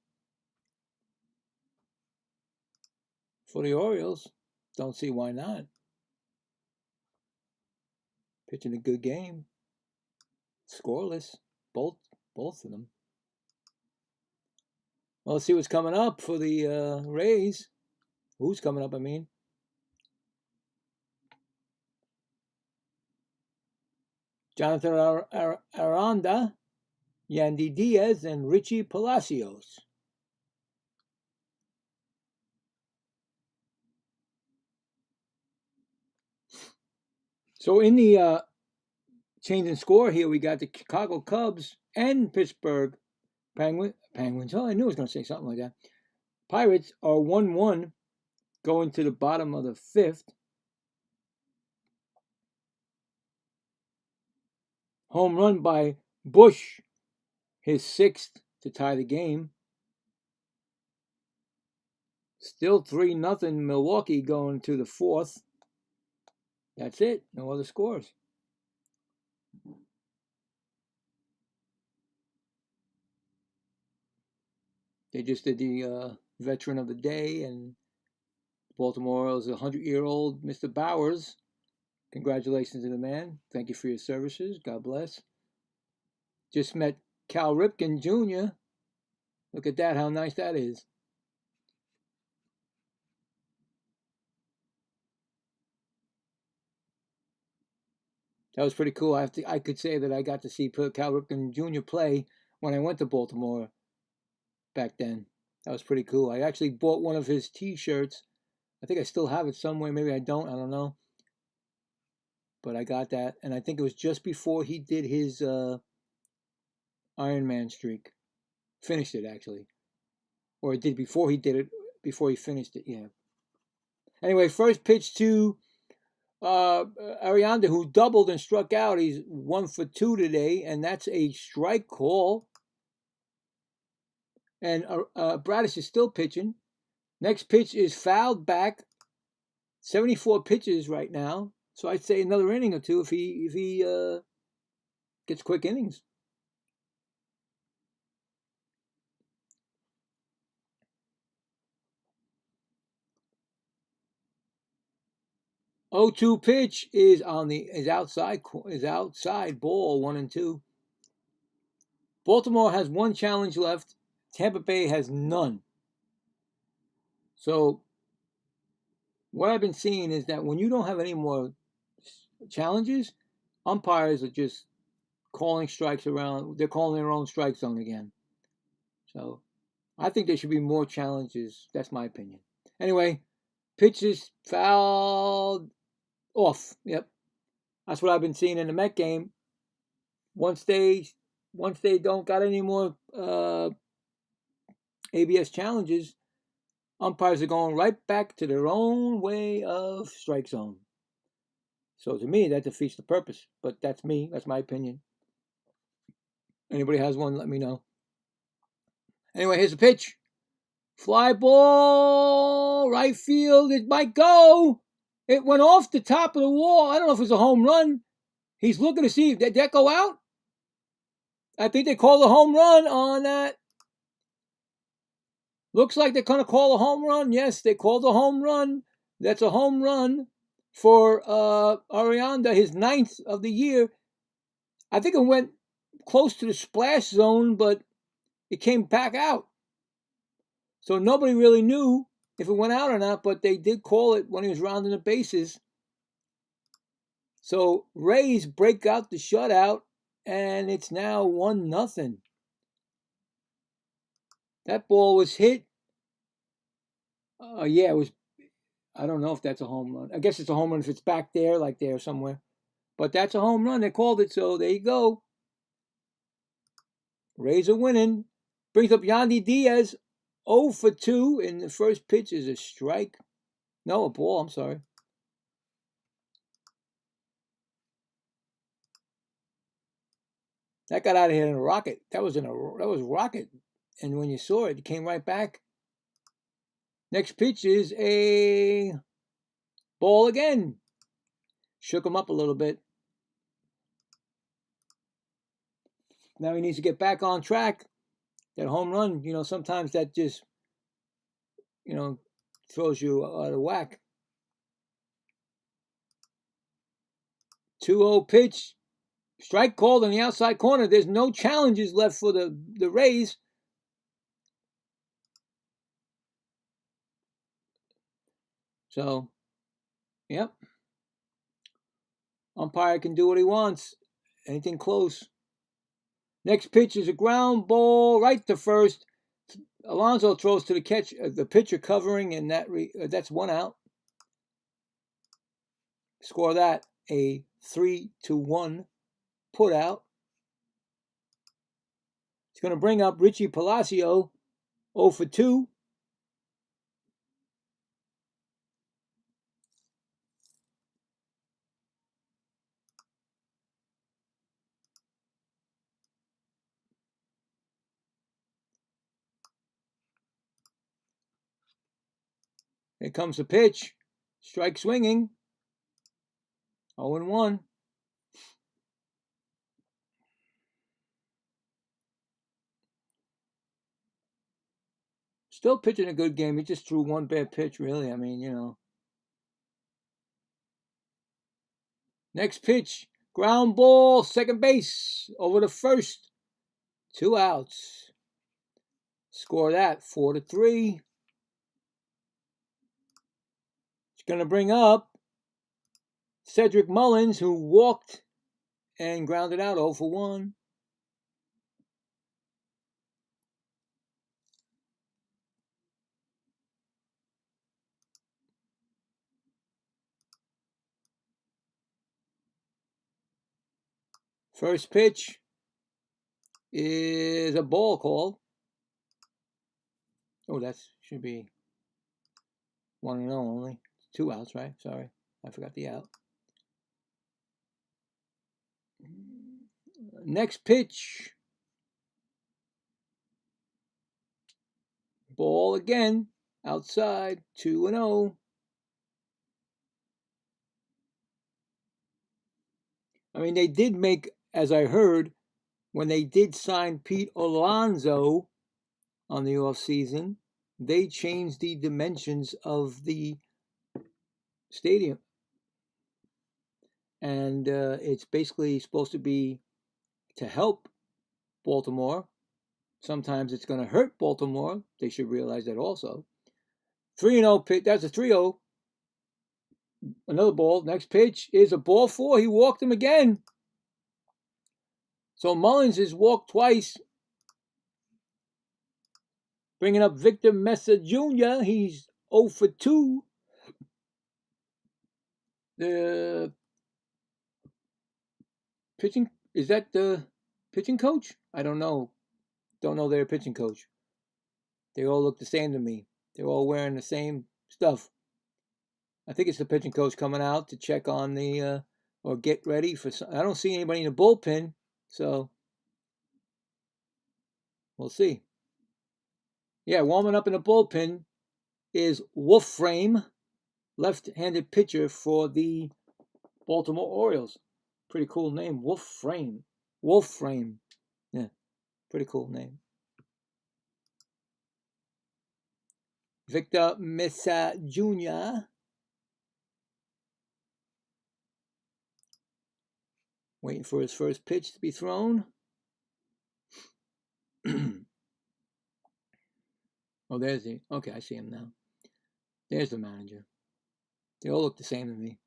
for the Orioles. Don't see why not. Pitching a good game. Scoreless. Both of them. Well, let's see what's coming up for the Rays. Who's coming up, I mean. Jonathan Aranda, Yandy Diaz, and Richie Palacios. So in the change in score here, we got the Chicago Cubs and Pittsburgh Penguins. Oh, I knew I was going to say something like that. Pirates are 1-1 going to the bottom of the 5th. Home run by Bush, his 6th to tie the game. Still 3-0 Milwaukee going to the 4th. That's it. No other scores. They just did the veteran of the day, and Baltimore Orioles, 100-year-old Mr. Bowers. Congratulations to the man. Thank you for your services. God bless. Just met Cal Ripken Jr. Look at that, how nice that is. That was pretty cool. I could say that I got to see Cal Ripken Jr. play when I went to Baltimore back then. That was pretty cool. I actually bought one of his T-shirts. I think I still have it somewhere. Maybe I don't. I don't know. But I got that. And I think it was just before he did his Iron Man streak. Finished it, actually. Or it did before he did it. Before he finished it, yeah. Anyway, first pitch to Arianda, who doubled and struck out. He's 1 for 2 today, and that's a strike call. And Bradish is still pitching. Next pitch is fouled back. 74 pitches right now. So I'd say another inning or two if he gets quick innings. (0-2) pitch is outside ball 1-2. Baltimore has one challenge left. Tampa Bay has none. So what I've been seeing is that when you don't have any more challenges, umpires are just calling strikes around. They're calling their own strike zone again. So I think there should be more challenges. That's my opinion. Anyway, pitches fouled off. Yep. That's what I've been seeing in the Met game. Once they don't got any more ABS challenges, umpires are going right back to their own way of strike zone. So to me, that defeats the purpose. But that's me. That's my opinion. Anybody has one, let me know. Anyway, here's the pitch. Fly ball, right field. It might go. It went off the top of the wall. I don't know if it was a home run. He's looking to see, did that go out? I think they called a home run on that. Looks like they're going to call a home run. Yes, they called a home run. That's a home run for Arianda, his 9th of the year. I think it went close to the splash zone, but it came back out. So nobody really knew if it went out or not, but they did call it when he was rounding the bases. So Rays break out the shutout, and it's now 1-0. That ball was hit. Yeah, it was. I don't know if that's a home run. I guess it's a home run if it's back there, like there somewhere. But that's a home run. They called it, so there you go. Rays are winning. Brings up Yandy Diaz, 0 for 2, and the first pitch is a strike. No, a ball, I'm sorry. That got out of here in a rocket. That was a rocket. And when you saw it, it came right back. Next pitch is a ball again. Shook him up a little bit. Now he needs to get back on track. That home run, sometimes that just, throws you out of whack. 2-0 pitch. Strike called on the outside corner. There's no challenges left for the Rays. So, yep. Umpire can do what he wants. Anything close. Next pitch is a ground ball right to first. Alonso throws to the catch, the pitcher covering, and that's 1 out. Score that a 3-1 put out. It's going to bring up Richie Palacio, 0 for 2. Here comes the pitch. Strike swinging. 0-1. Still pitching a good game. He just threw one bad pitch, really. I mean, Next pitch. Ground ball, second base, over the first. 2 outs. Score that 4-3. It's going to bring up Cedric Mullins, who walked and grounded out 0 for 1. First pitch is a ball called. Oh, that should be 1-0 only. 2 outs, right? Sorry, I forgot the out. Next pitch. Ball again. Outside. 2-0. I mean, they did make, as I heard, when they did sign Pete Alonso on the offseason, they changed the dimensions of the stadium. And it's basically supposed to be to help Baltimore. Sometimes it's going to hurt Baltimore. They should realize that also. 3-0 pitch. That's a 3-0. Another ball. Next pitch is a ball 4. He walked him again. So Mullins has walked twice. Bringing up Victor Mesa Jr. He's 0 for 2. The pitching, is that the pitching coach? I don't know. Don't know their pitching coach. They all look the same to me. They're all wearing the same stuff. I think it's the pitching coach coming out to check on the or get ready for some. I don't see anybody in the bullpen, so We'll see. Yeah, warming up in the bullpen is Wolfram, left-handed pitcher for the Baltimore Orioles. Pretty cool name, Wolfram. Wolfram. Yeah, pretty cool name. Victor Mesa Jr. Waiting for his first pitch to be thrown. Oh, there's he. Okay, I see him now. There's the manager. They all look the same to me.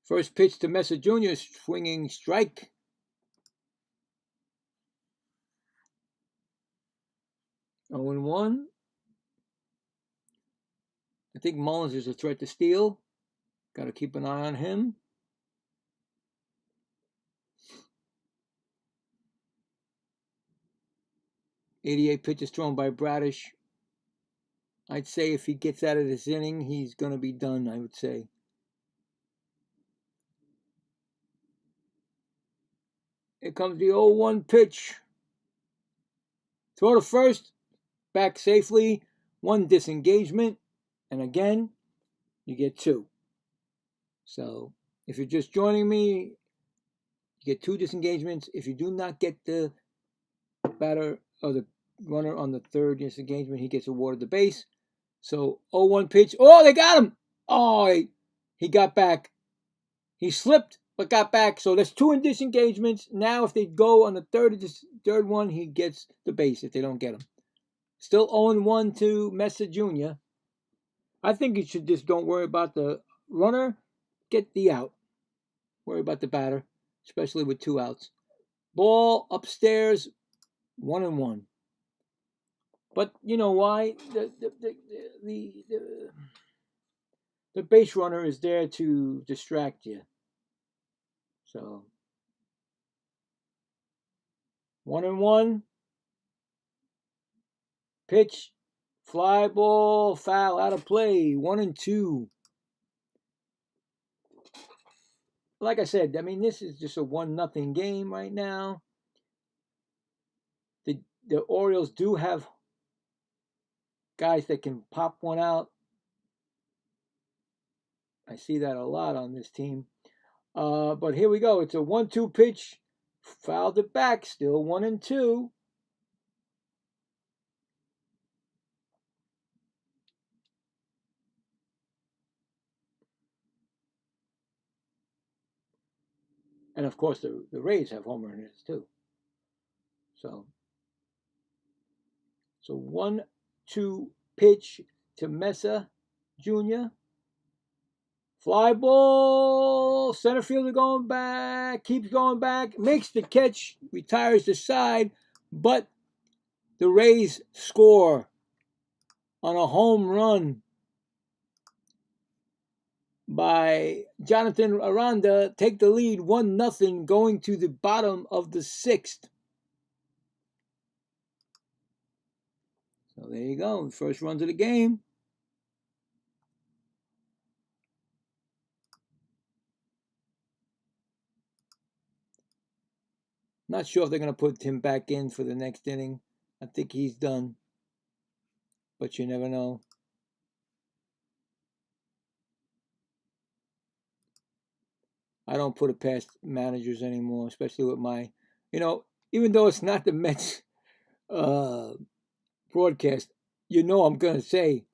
First pitch to Mesa Jr., swinging strike. Oh, 0-1. I think Mullins is a threat to steal. Got to keep an eye on him. .88 pitches thrown by Bradish. I'd say if he gets out of this inning, he's going to be done, I would say. Here comes the 0-1 pitch. Throw to first. Back safely. 1 disengagement. And again, you get 2. So if you're just joining me, you get 2 disengagements. If you do not get the batter or the runner on the 3rd disengagement, he gets awarded the base. So 0-1 pitch. Oh, they got him. Oh, he got back. He slipped but got back. So there's 2 in disengagements. Now if they go on the third one, he gets the base if they don't get him. Still 0-1 to Mesa Jr. I think you should just don't worry about the runner. Get the out. Worry about the batter, especially with 2 outs. Ball upstairs, 1-1. But you know why? The base runner is there to distract you. So 1-1. Pitch, fly ball, foul, out of play. 1-2. Like I said, I mean, this is just a 1-0 game right now. The Orioles do have guys that can pop one out. I see that a lot on this team. But here we go. It's a 1-2 pitch. Fouled it back. Still 1-2. And of course, the Rays have home runners too. So 1-2 pitch to Mesa Jr. Fly ball. Center fielder going back. Keeps going back. Makes the catch. Retires the side. But the Rays score on a home run by Jonathan Aranda. Take the lead 1-0 going to the bottom of the 6th. So there you go. First runs of the game. Not sure if they're going to put him back in for the next inning. I think he's done. But you never know. I don't put it past managers anymore, especially with my, even though it's not the Mets broadcast, I'm going to say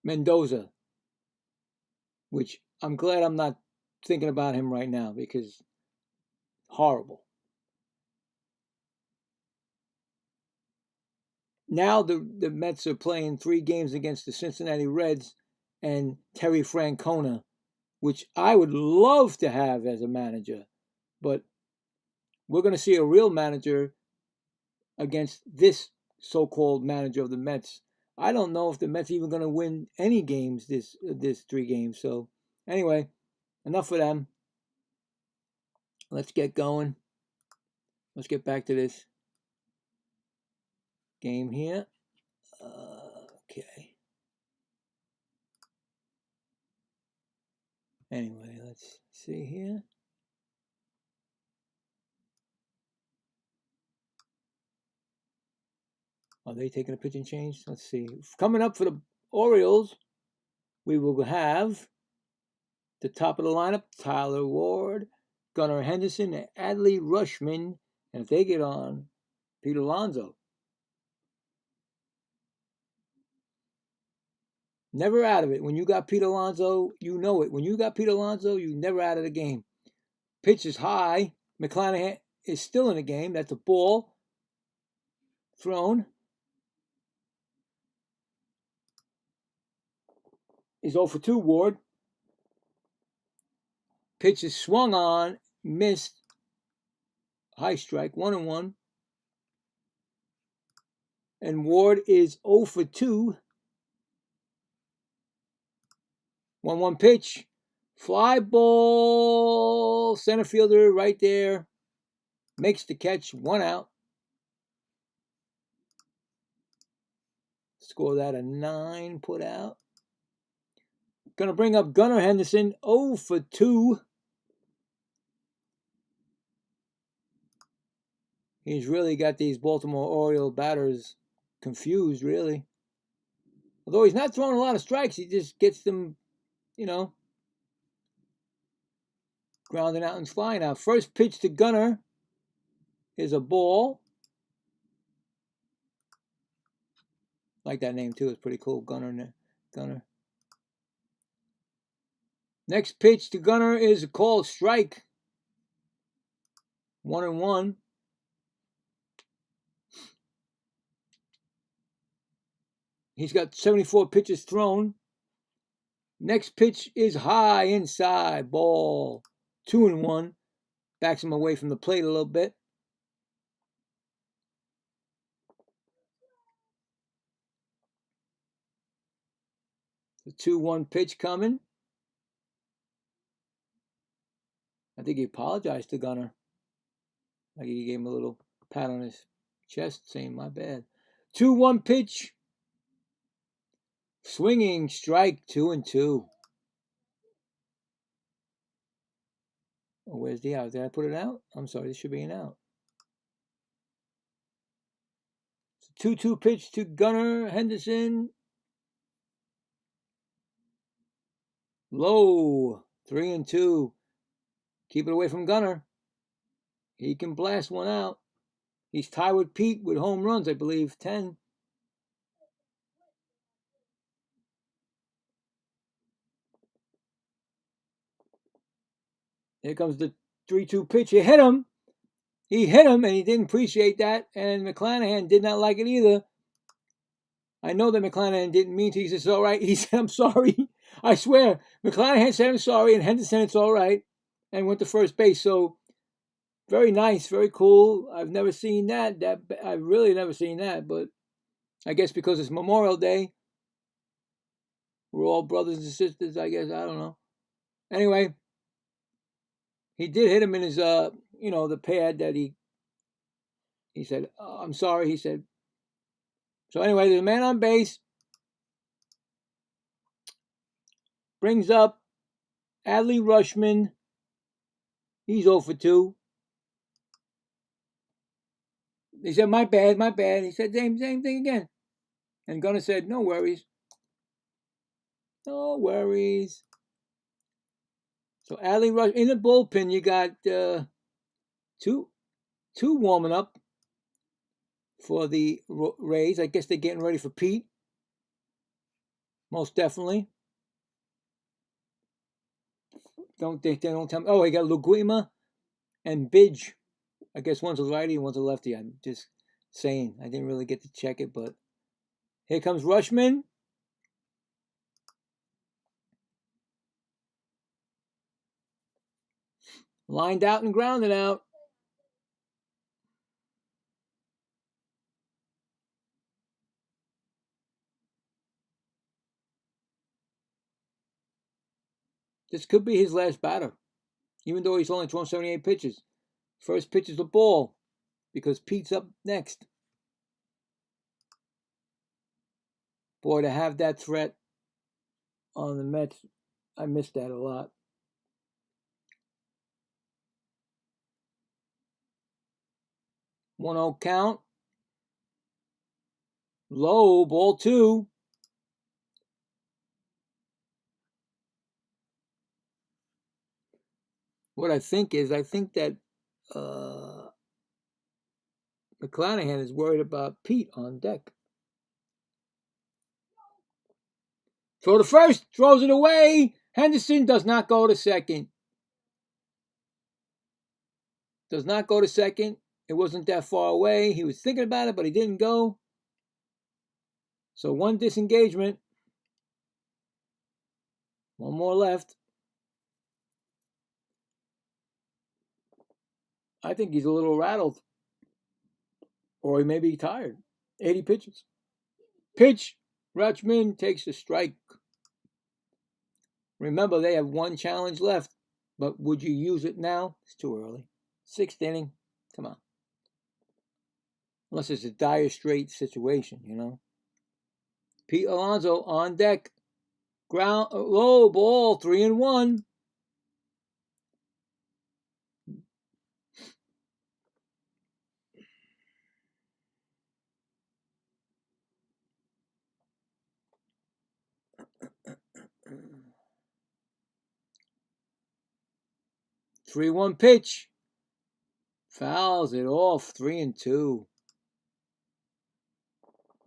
Mendoza, which I'm glad I'm not thinking about him right now because horrible. Now the Mets are playing 3 games against the Cincinnati Reds and Terry Francona, which I would love to have as a manager. But we're going to see a real manager against this so-called manager of the Mets. I don't know if the Mets even going to win any games this 3 games. So anyway, enough of them. Let's get going. Let's get back to this game here. Okay. Anyway, let's see here. Are they taking a pitching change? Let's see. Coming up for the Orioles, we will have the top of the lineup, Tyler Ward, Gunnar Henderson, and Adley Rutschman. And if they get on, Pete Alonso. Never out of it. When you got Pete Alonso, you know it. When you got Pete Alonso, you never out of the game. Pitch is high. McClanahan is still in the game. That's a ball thrown. He's 0 for 2, Ward. Pitch is swung on, missed. High strike, 1-1. And Ward is 0 for 2. 1-1 pitch. Fly ball. Center fielder right there. Makes the catch. 1 out. Score that a 9 put out. Going to bring up Gunnar Henderson. 0 for 2. He's really got these Baltimore Orioles batters confused, really. Although he's not throwing a lot of strikes, he just gets them, grounding out and flying out. First pitch to Gunnar is a ball. Like that name too. It's pretty cool. Gunnar. Next pitch to Gunnar is a called strike. 1-1. He's got 74 pitches thrown. Next pitch is high inside. Ball. 2-1. Backs him away from the plate a little bit. The 2-1 pitch coming. I think he apologized to Gunnar. Like he gave him a little pat on his chest saying, my bad. 2-1 pitch. Swinging strike, 2-2. Oh, where's the out? Did I put it out? I'm sorry, this should be an out. 2-2 pitch to Gunnar Henderson. Low, 3-2. Keep it away from Gunnar. He can blast one out. He's tied with Pete with home runs, I believe, 10. Here comes the 3-2 pitch. He hit him. And he didn't appreciate that. And McClanahan did not like it either. I know that McClanahan didn't mean to. He said, it's all right. He said, I'm sorry. I swear. McClanahan said, I'm sorry. And Henderson, it's all right. And went to first base. So, very nice. Very cool. I've never seen that. I've really never seen that. But I guess because it's Memorial Day, we're all brothers and sisters, I guess. I don't know. Anyway, he did hit him in his, the pad that he said, I'm sorry, he said. So anyway, there's a man on base. Brings up Adley Rutschman. He's 0 for 2. He said, my bad. He said, same thing again. And Gunnar said, no worries. No worries. So Adley Rutschman, in the bullpen, you got two warming up for the Rays. I guess they're getting ready for Pete. Most definitely. Don't tell me. Oh, I got Luguima and Bidge. I guess one's a righty and one's a lefty. I'm just saying. I didn't really get to check it, but here comes Rutschman. Lined out and grounded out. This could be his last batter, even though he's only thrown 78 pitches. First pitch is the ball because Pete's up next. Boy, to have that threat on the Mets, I missed that a lot. 1-0 count. Low, ball 2. What I think that McClanahan is worried about Pete on deck. Throw to first, throws it away. Henderson does not go to second. Does not go to second. It wasn't that far away. He was thinking about it, but he didn't go. So one disengagement. One more left. I think he's a little rattled. Or he may be tired. 80 pitches. Pitch. Rutschman takes a strike. Remember, they have one challenge left. But would you use it now? It's too early. 6th inning. Come on. Unless it's a dire straight situation, you know. Pete Alonso on deck. Ground low ball, 3-1. Three-one pitch. Fouls it off. 3-2.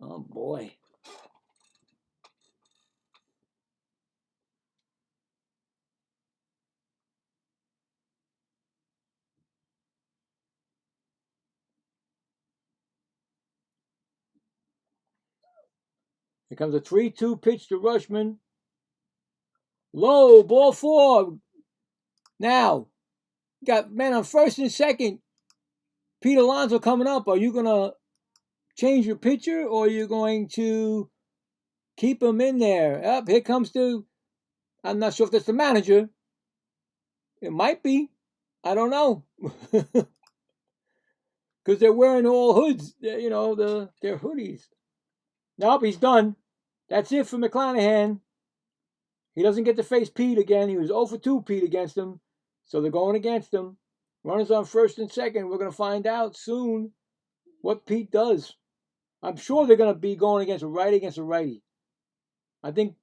Oh boy. Here comes a 3-2 pitch to Rutschman. Low, ball 4. Now, got men on first and second. Pete Alonso coming up. Are you going to change your pitcher or are you going to keep him in there? Up, here comes I'm not sure if that's the manager. It might be. I don't know. Because they're wearing all hoods, you know, their hoodies. Nope, he's done. That's it for McClanahan. He doesn't get to face Pete again. He was 0 for 2 Pete against him. So they're going against him. Runners on first and second. We're going to find out soon what Pete does. I'm sure they're going to be going against a righty. I think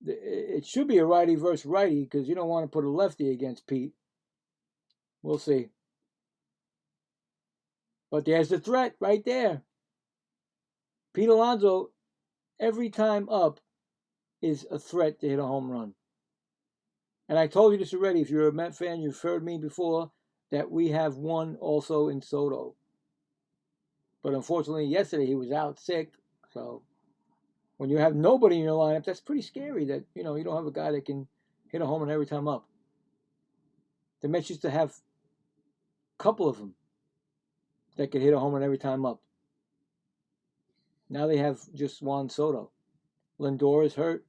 it should be a righty versus righty because you don't want to put a lefty against Pete. We'll see. But there's the threat right there. Pete Alonso, every time up, is a threat to hit a home run. And I told you this already. If you're a Met fan, you've heard me before, that we have one also in Soto. But unfortunately, yesterday he was out sick. So when you have nobody in your lineup, that's pretty scary that, you know, you don't have a guy that can hit a home run every time up. The Mets used to have a couple of them that could hit a home run every time up. Now they have just Juan Soto. Lindor is hurt.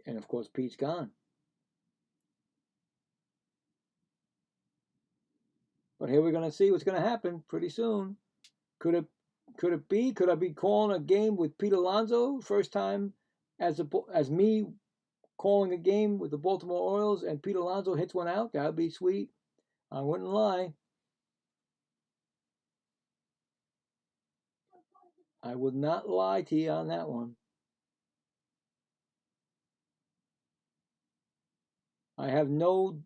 And of course, Pete's gone. But here we're going to see what's going to happen pretty soon. Could I be calling a game with Pete Alonso? First time as me calling a game with the Baltimore Orioles and Pete Alonso hits one out? That would be sweet. I wouldn't lie. I would not lie to you on that one. I have no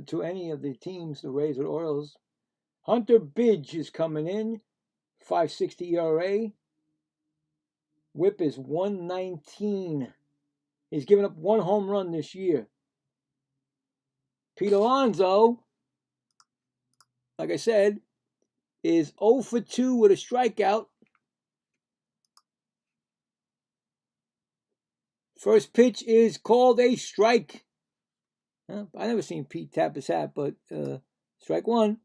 to any of the teams, the Rays or Orioles. Hunter Bidge is coming in, 5.60 ERA. WHIP is 119. He's given up one home run this year. Pete Alonso, like I said, is 0 for 2 with a strikeout. First pitch is called a strike. I never seen Pete tap his hat, but strike one.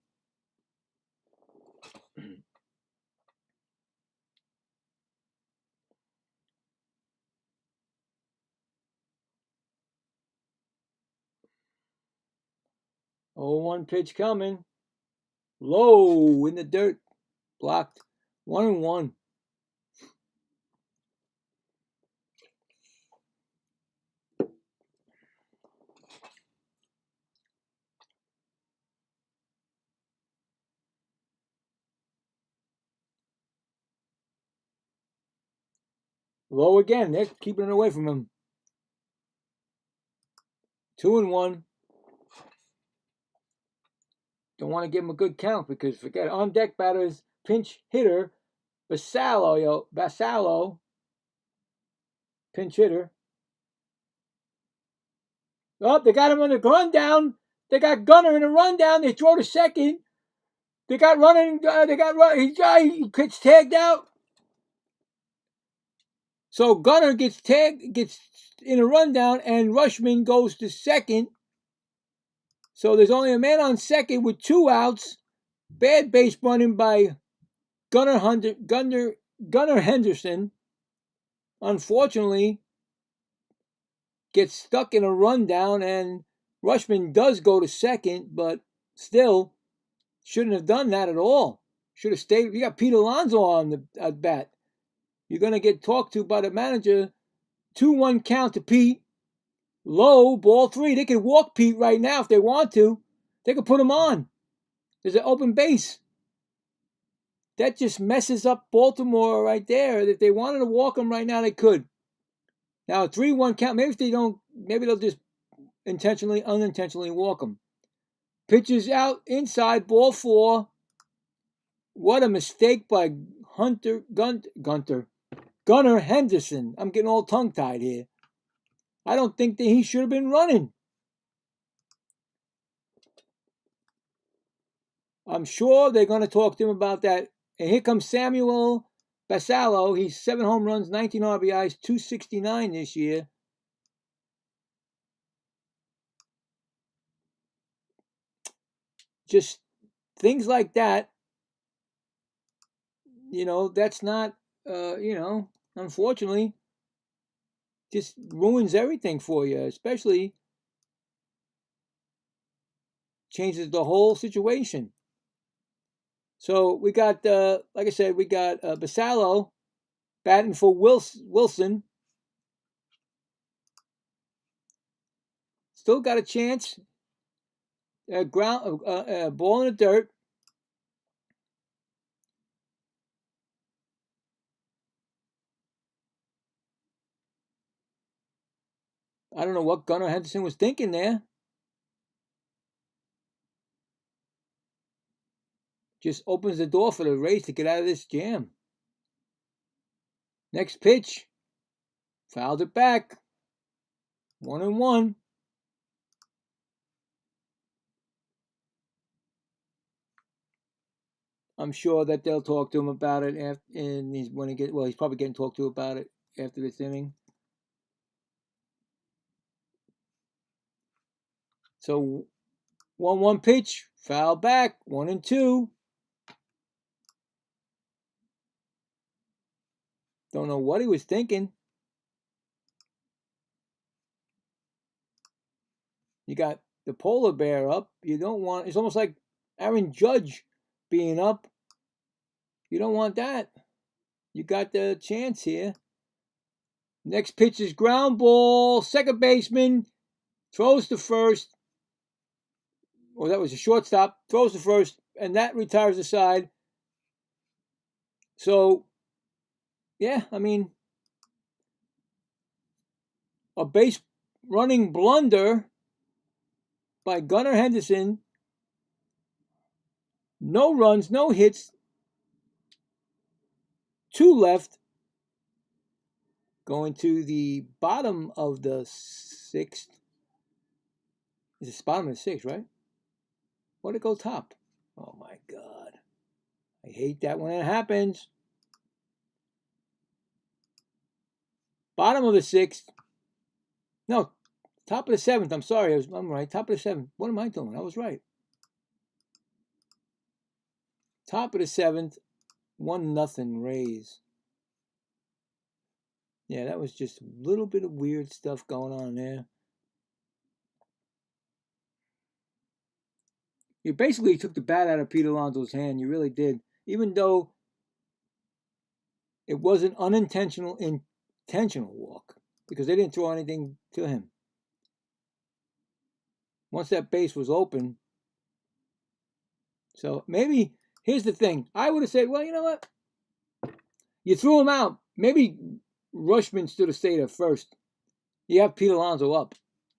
Oh, 1 pitch coming. Low in the dirt. Blocked. 1-1. Low again. They're keeping it away from him. 2-1. Don't want to give him a good count because forget on deck batters, pinch hitter, Basallo, pinch hitter. Oh, they got him on the rundown. They got Gunnar in a rundown. They throw to second. They got running. He gets tagged out. So Gunnar gets in a rundown, and Rushman goes to second. So there's only a man on second with 2 outs. Bad base running by Gunnar Henderson. Unfortunately, gets stuck in a rundown, and Rushman does go to second, but still shouldn't have done that at all. Should have stayed. You got Pete Alonso on the at bat. You're going to get talked to by the manager. 2-1 count to Pete. Low, ball 3. They could walk Pete right now if they want to. They could put him on. There's an open base. That just messes up Baltimore right there. If they wanted to walk him right now, they could. Now, a 3-1 count. Maybe if they don't, maybe they'll just unintentionally walk him. Pitches out inside, ball 4. What a mistake by Gunnar Henderson. I'm getting all tongue-tied here. I don't think that he should have been running. I'm sure they're going to talk to him about that. And here comes Samuel Basallo. He's 7 home runs, 19 RBIs, 269 this year. Just things like that. That's not, unfortunately, just ruins everything for you, especially changes the whole situation. So we got, like I said, we got Basallo batting for Wilson. Still got a chance. Ball in the dirt. I don't know what Gunnar Henderson was thinking there. Just opens the door for the Rays to get out of this jam. Next pitch. Fouled it back. 1-1. I'm sure that they'll talk to him about it he's probably getting talked to about it after this inning. So 1-1 pitch, foul back, 1-2. Don't know what he was thinking. You got the polar bear up. It's almost like Aaron Judge being up. You don't want that. You got the chance here. Next pitch is ground ball. Second baseman throws to first. Well, that was a shortstop. Throws to first, and that retires the side. So, yeah, I mean, a base running blunder by Gunnar Henderson. No runs, no hits. 2 left. Going to the bottom of the 6th. It's the bottom of the 6th, right? Why'd it go top? Oh my God. I hate that when it happens. Bottom of the 6th. No, top of the 7th. I'm sorry. I'm right. Top of the 7th. What am I doing? I was right. Top of the 7th. 1-0 Rays. Yeah, that was just a little bit of weird stuff going on there. You basically took the bat out of Pete Alonso's hand. You really did. Even though it was an intentional walk because they didn't throw anything to him. Once that base was open. So maybe, here's the thing. I would have said, well, you know what? You threw him out. Maybe Rushman stood a stayed at first. You have Pete Alonso up.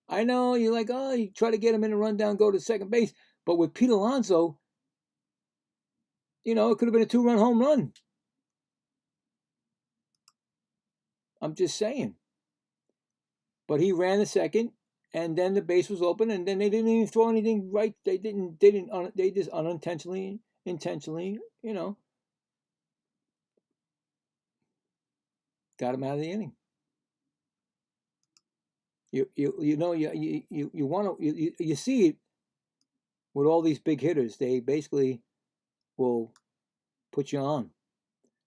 I know you're like, oh, you try to get him in a rundown, go to second base. But with Pete Alonso, it could have been a 2-run home run. I'm just saying. But he ran the second, and then the base was open, and then they didn't even throw anything right. They just intentionally, got him out of the inning. You see it with all these big hitters. They basically will put you on.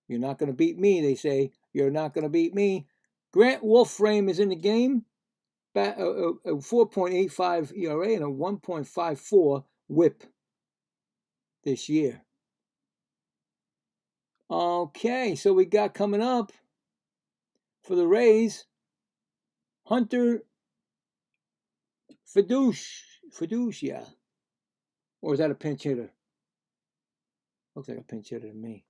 You're not going to beat me, they say. You're not going to beat me. Grant Wolfram is in the game. A 4.85 ERA and a 1.54 WHIP this year. Okay, so we got coming up for the Rays, Hunter Fiducia. Or is that a pinch hitter? Looks like a pinch hitter to me.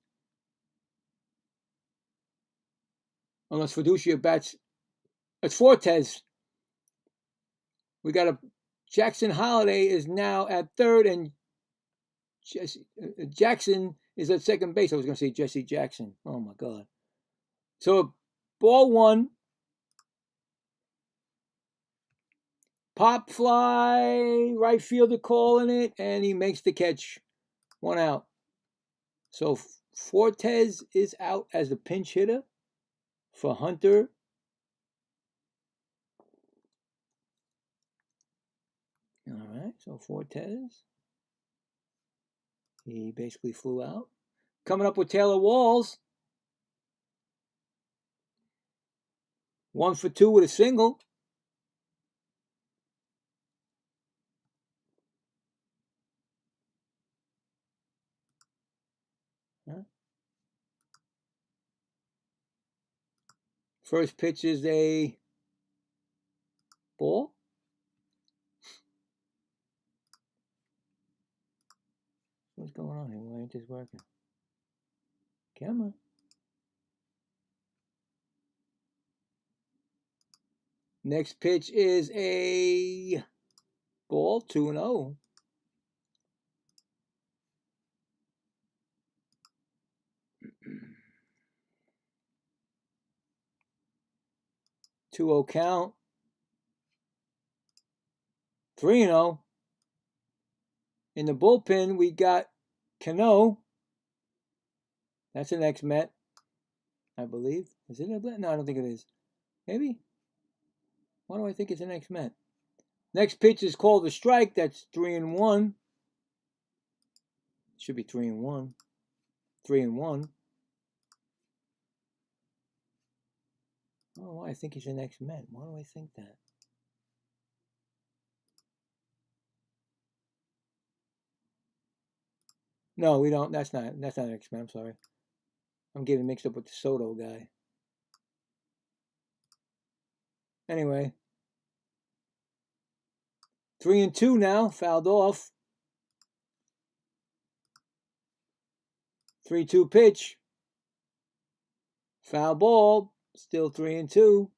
Unless Fiducia bats. It's Fortes. We got a Jackson Holiday is now at third, and Jackson is at second base. I was going to say Jesse Jackson. Oh, my God. So, ball one. Pop fly, right fielder calling it, and he makes the catch. 1 out. So, Fortes is out as the pinch hitter for Hunter. All right, so Fortes. He basically flew out. Coming up with Taylor Walls. 1 for 2 with a single. First pitch is a ball. What's going on here? Why ain't this working? Come on. Next pitch is a ball, 2-0. Two-0 count. 3-0. In the bullpen, we got Cano. That's an ex-Met, I believe. Is it a Met? No, I don't think it is. Maybe? Why do I think it's an ex-Met? Next pitch is called a strike. That's 3-1. Should be 3-1. 3-1. I don't know why I think he's an ex-Met. Why do I think that? No, we don't. That's not an X-Men. I'm sorry. I'm getting mixed up with the Soto guy. Anyway. 3-2 now. Fouled off. 3-2 pitch. Foul ball. Still 3-2.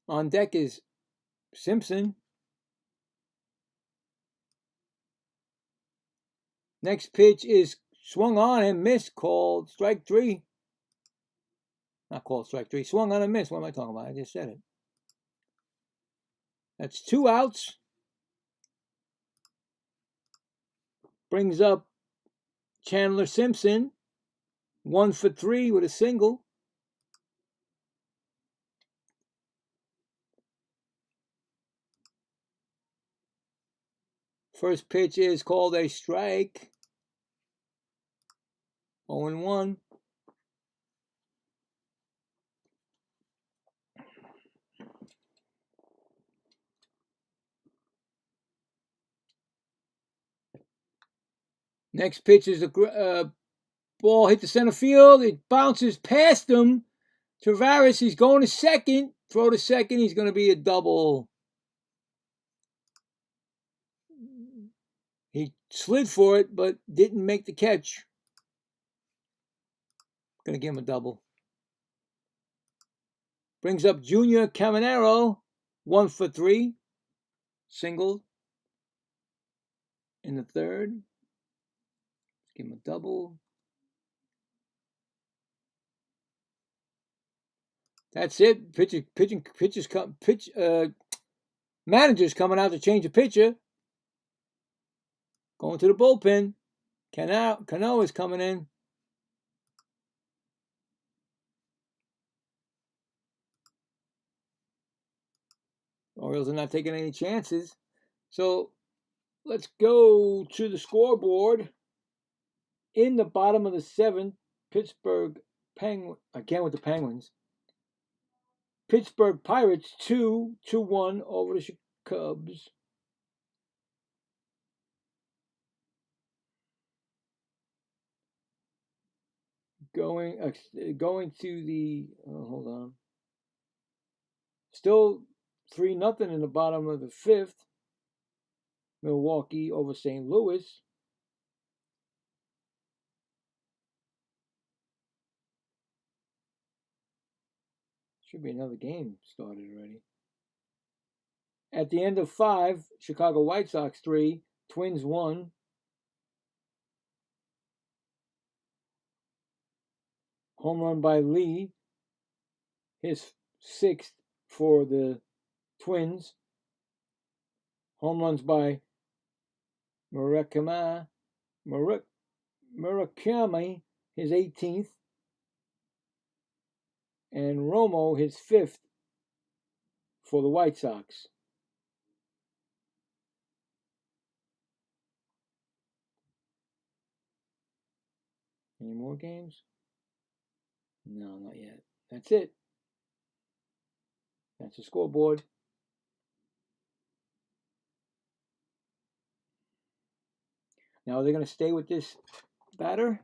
On deck is Simpson. Next pitch is swung on and missed, called strike 3. Not called strike 3. Swung on and missed. What am I talking about? I just said it. That's 2 outs. Brings up Chandler Simpson. 1 for 3 with a single. First pitch is called a strike. 0-1. Next pitch is a ball hit the center field. It bounces past him. Tavares, he's going to second. Throw to second. He's going to be a double. He slid for it, but didn't make the catch. Gonna give him a double. Brings up Junior Caminero, 1 for 3. Single in the third. Let's give him a double. That's it. Managers coming out to change a pitcher. Going to the bullpen. Cano is coming in. Orioles are not taking any chances. So let's go to the scoreboard. In the bottom of the 7th, Pittsburgh Penguins, again with the Penguins. Pittsburgh Pirates 2-1 over the Cubs. Going to the hold on. Still 3-0 in the bottom of the 5th. Milwaukee over St. Louis. Should be another game started already. At the end of 5, Chicago White Sox 3, Twins 1. Home run by Lee, his 6th for the Twins. Home runs by Murakami, his 18th. And Romo, his 5th for the White Sox. Any more games? No, not yet. That's it. That's the scoreboard. Now, are they going to stay with this batter?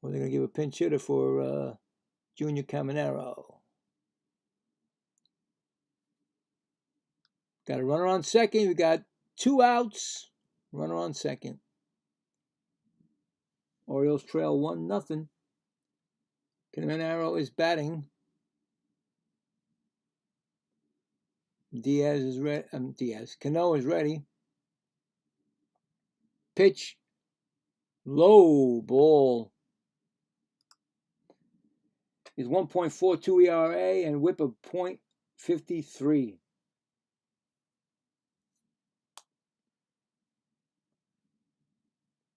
Or are they going to give a pinch hitter for Junior Caminero? Got a runner on second. We got 2 outs. Runner on second. Orioles trail 1-0. Caminero is batting. Diaz is ready. Cano is ready. Pitch. Low ball. Is 1.42 ERA and whip of .53.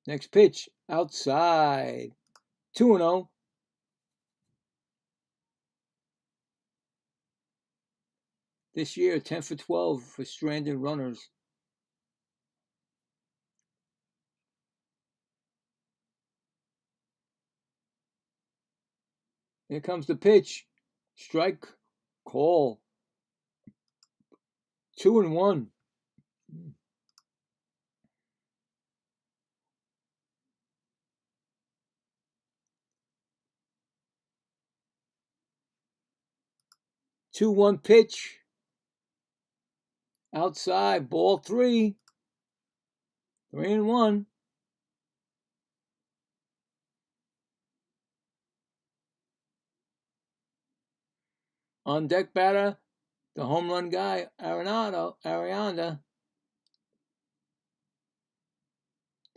Next pitch. Outside. 2-0. This year, 10 for 12 for stranded runners. Here comes the pitch. Strike. Call. 2-1. Two-one pitch. Outside. Ball 3. 3-1. On deck batter, the home run guy, Arianda.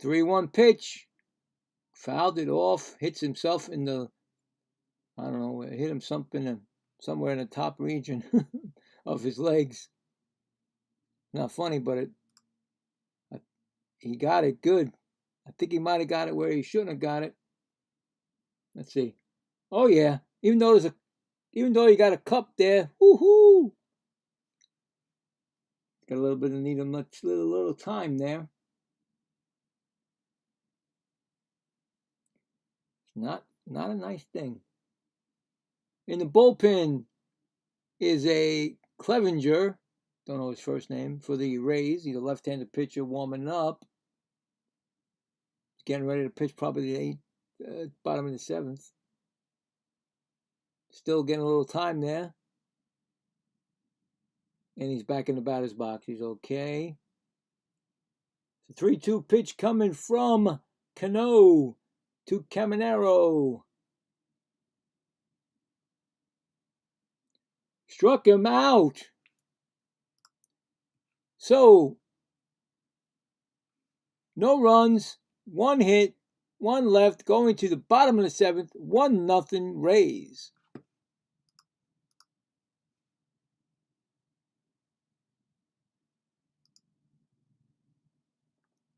3-1 pitch. Fouled it off. Hits himself in the, I don't know, hit him somewhere in the top region of his legs. Not funny, but he got it good. I think he might have got it where he shouldn't have got it. Let's see. Oh yeah, even though you got a cup there, woohoo! Got a little bit of little time there. Not a nice thing. In the bullpen is a Clevenger, don't know his first name, for the Rays. He's a left-handed pitcher warming up. Getting ready to pitch probably the bottom of the 7th. Still getting a little time there. And he's back in the batter's box. He's okay. The 3-2 pitch coming from Cano to Caminero. Struck him out. So, no runs, 1 hit, 1 left, going to the bottom of the 7th, 1-0 Rays.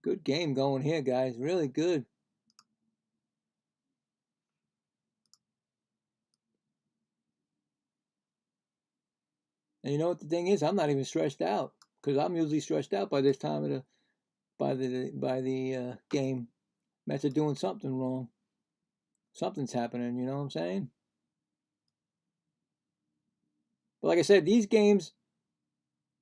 Good game going here, guys. Really good. And you know what the thing is? I'm not even stressed out because I'm usually stressed out by this time of the game. Mets are doing something wrong. Something's happening. You know what I'm saying? But like I said, these games.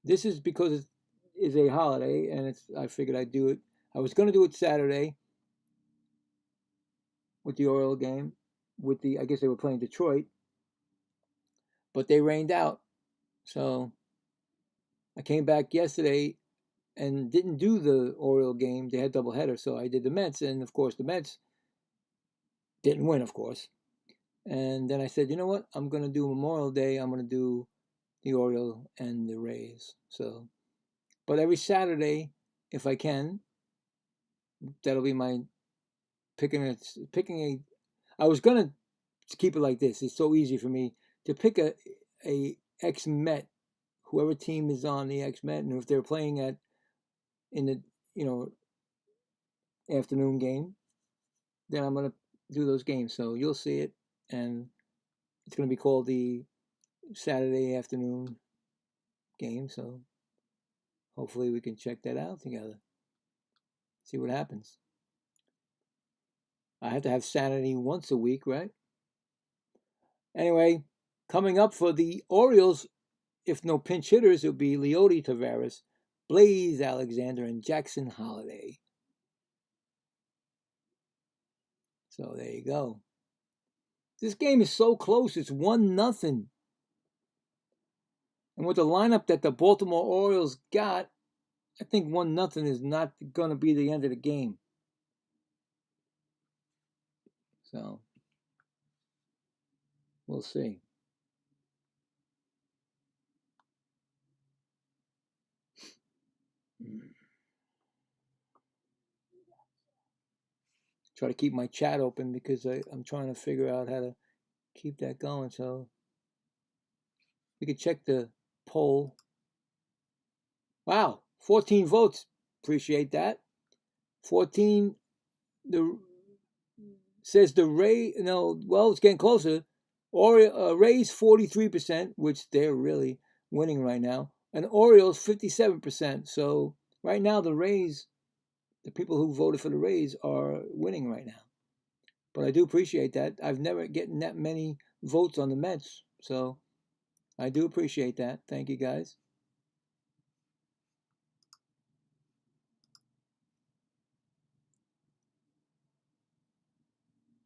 This is because it's a holiday, and I figured I'd do it. I was going to do it Saturday with the Orioles game. I guess they were playing Detroit, but they rained out. So I came back yesterday and didn't do the Oriole game. They had doubleheader, so I did the Mets, and of course the Mets didn't win, of course. And then I said, you know what? I'm going to do Memorial Day. I'm going to do the Orioles and the Rays. So, but every Saturday, if I can, that'll be my picking a. I was going to keep it like this. It's so easy for me to pick a ex-Met, whoever team is on the ex-Met, and if they're playing in the afternoon game, then I'm going to do those games. So you'll see it, and it's going to be called the Saturday afternoon game. So hopefully we can check that out together. See what happens. I have to have sanity once a week, right? Anyway, coming up for the Orioles, if no pinch hitters, it'll be Leody Taveras, Blaze Alexander, and Jackson Holliday. So there you go. This game is so close. It's 1-0. And with the lineup that the Baltimore Orioles got, I think 1-0 is not going to be the end of the game. So we'll see. Try to keep my chat open because I'm trying to figure out how to keep that going. So we could check the poll. Wow, 14 votes. Appreciate that. 14. Says the Rays. No, well, it's getting closer. Rays 43%, which they're really winning right now, and Orioles 57%. So right now the Rays, the people who voted for the Rays are winning right now. But I do appreciate that. I've never gotten that many votes on the Mets, so I do appreciate that. Thank you, guys.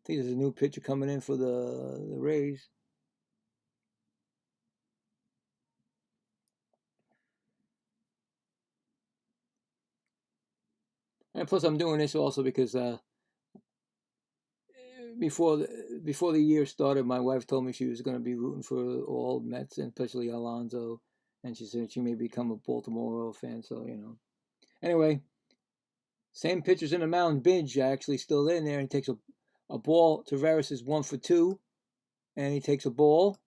I think there's a new pitcher coming in for the Rays. And plus, I'm doing this also because before the year started, my wife told me she was going to be rooting for all Mets, and especially Alonso, and she said she may become a Baltimore Orioles fan. So Anyway, same pitchers in the mound. Binge actually still in there. He takes a ball. Taveras is 1 for 2, and he takes a ball.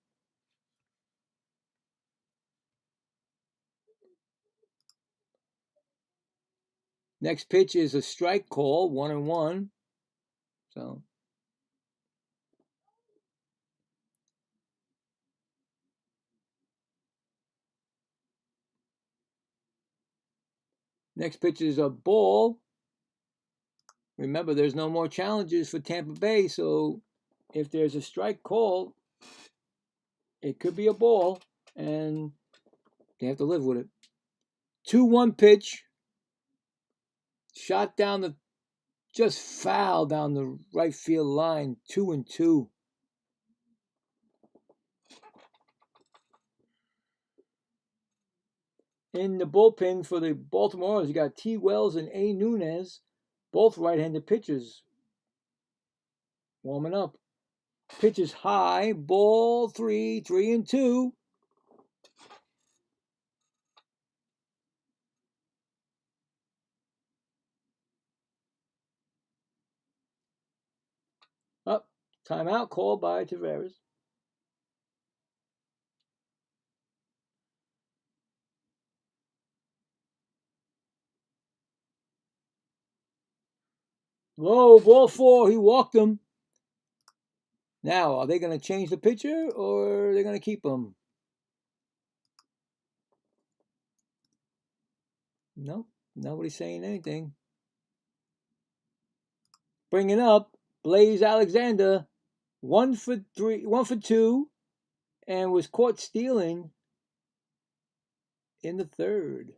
Next pitch is a strike call, 1-1. So next pitch is a ball. Remember, there's no more challenges for Tampa Bay, so if there's a strike call, it could be a ball, and they have to live with it. 2-1 pitch. Shot down just foul down the right field line. 2-2. In the bullpen for the Baltimore Orioles, you got T. Wells and A. Nunez, both right-handed pitchers. Warming up. Pitches high, ball 3, 3-2. Up, timeout called by Tavares. Low, ball 4. He walked him. Now, are they going to change the pitcher or are they going to keep him? No, nobody's saying anything. Bringing up Blaze Alexander, 1 for 2, and was caught stealing in the third.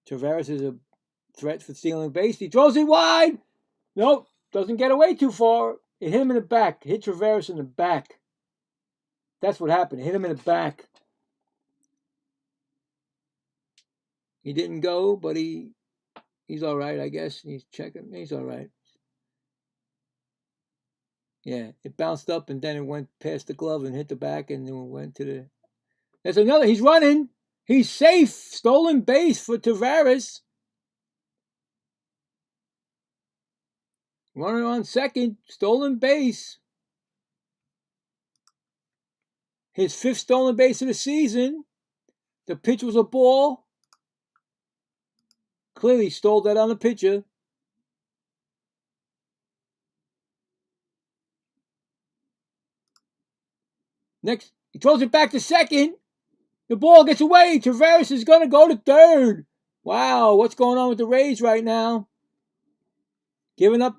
Tavares is a threat for stealing base. He throws it wide. Nope, doesn't get away too far. It hit him in the back. Hit Tavares in the back. That's what happened. It hit him in the back. He didn't go, but he's all right, I guess. He's checking. He's all right. Yeah, it bounced up and then it went past the glove and hit the back and then went to the... There's another. He's running. He's safe. Stolen base for Tavares. Runner on second. Stolen base. His 5th stolen base of the season. The pitch was a ball. Clearly stole that on the pitcher. Next, he throws it back to second. The ball gets away. Tavares is going to go to third. Wow, what's going on with the Rays right now? Giving up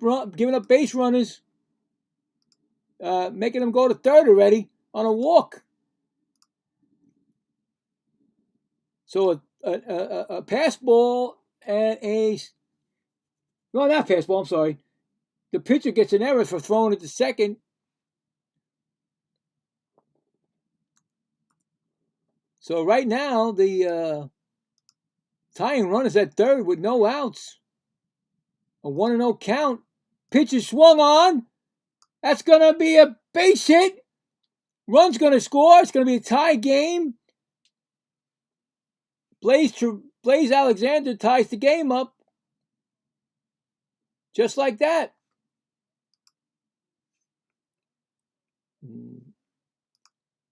base runners. Making them go to third already on a walk. So a pass ball and no, not pass ball, I'm sorry. The pitcher gets an error for throwing it to second. So right now, the tying run is at third with no outs. A 1-0 count. Pitch is swung on. That's going to be a base hit. Run's going to score. It's going to be a tie game. Blaze Alexander ties the game up. Just like that.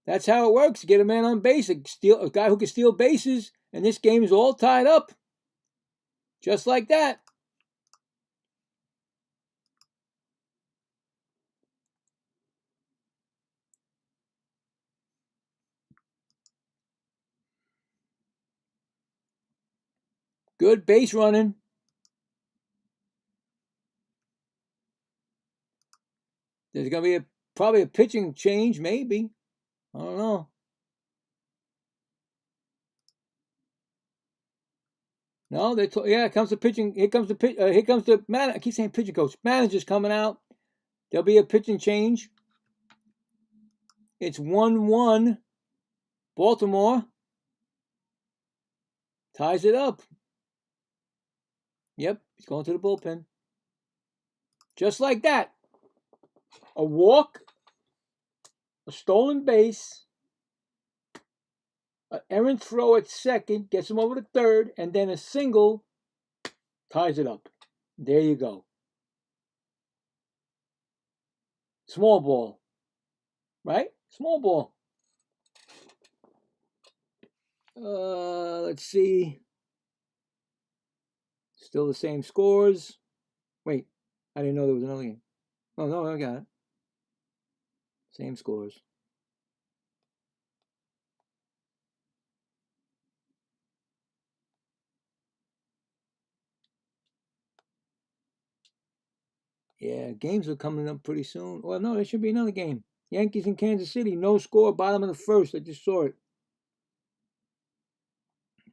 That's how it works. Get a man on base, a guy who can steal bases, and this game is all tied up. Just like that. Good base running. There's going to be probably a pitching change, maybe. I don't know. No, here comes the pitching. Here comes the man. I keep saying pitching coach. Manager's coming out. There'll be a pitching change. It's 1-1. Baltimore ties it up. Yep, he's going to the bullpen. Just like that. A walk, a stolen base, an errant throw at second, gets him over to third, and then a single ties it up. There you go. Small ball. Right? Small ball. Let's see. Still the same scores. Wait, I didn't know there was another game. Oh, no, I got it. Same scores. Yeah, games are coming up pretty soon. Well, no, there should be another game. Yankees in Kansas City, no score, bottom of the first. I just saw it. I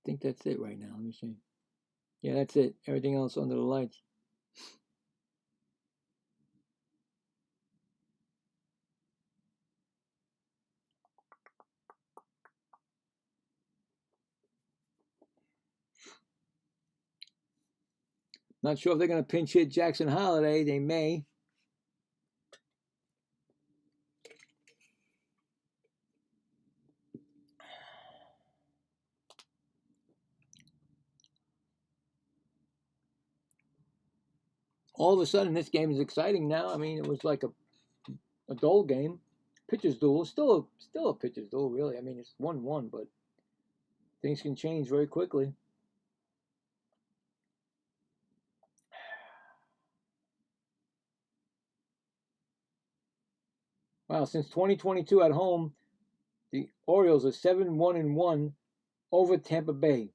think that's it right now. Let me see. Yeah, that's it. Everything else under the lights. Not sure if they're going to pinch hit Jackson Holliday. They may. All of a sudden, this game is exciting now. I mean, it was like a dull game. Pitcher's duel. Still a pitcher's duel, really. I mean, it's 1-1, but things can change very quickly. Wow, since 2022 at home, the Orioles are 7-1-1 over Tampa Bay.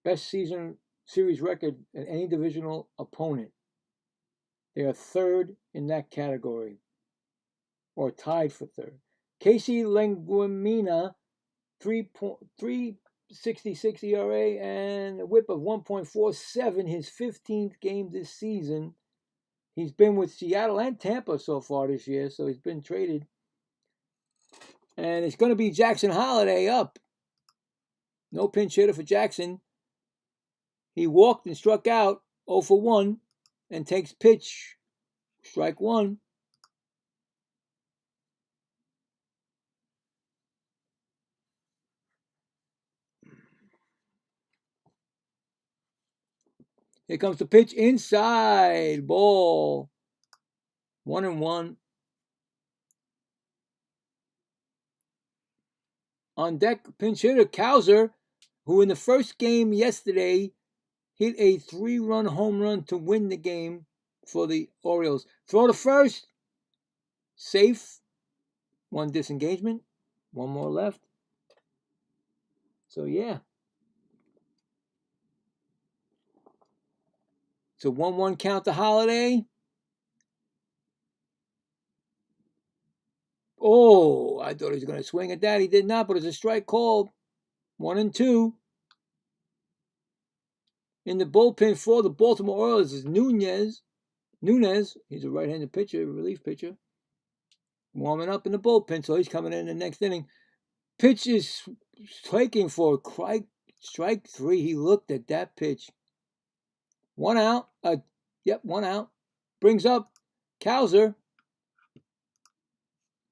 Best season series record at any divisional opponent. They are third in that category, or tied for third. Casey Lenguamina, 3.366 ERA and a whip of 1.47, his 15th game this season. He's been with Seattle and Tampa so far this year, so he's been traded. And it's going to be Jackson Holliday up. No pinch hitter for Jackson. He walked and struck out 0 for 1 and takes pitch. Strike 1. Here comes the pitch inside. Ball. 1-1. On deck, pinch hitter Cowser, who in the first game yesterday hit a 3-run home run to win the game for the Orioles. Throw to first. Safe. 1 disengagement. 1 more left. So, yeah. It's a 1-1 count to Holliday. Oh, I thought he was going to swing at that. He did not, but it's a strike called. 1-2. In the bullpen for the Baltimore Orioles is Nunez. He's a right-handed pitcher, relief pitcher. Warming up in the bullpen, so he's coming in the next inning. Pitch is taking for strike 3. He looked at that pitch. 1 out. 1 out. Brings up Cowser.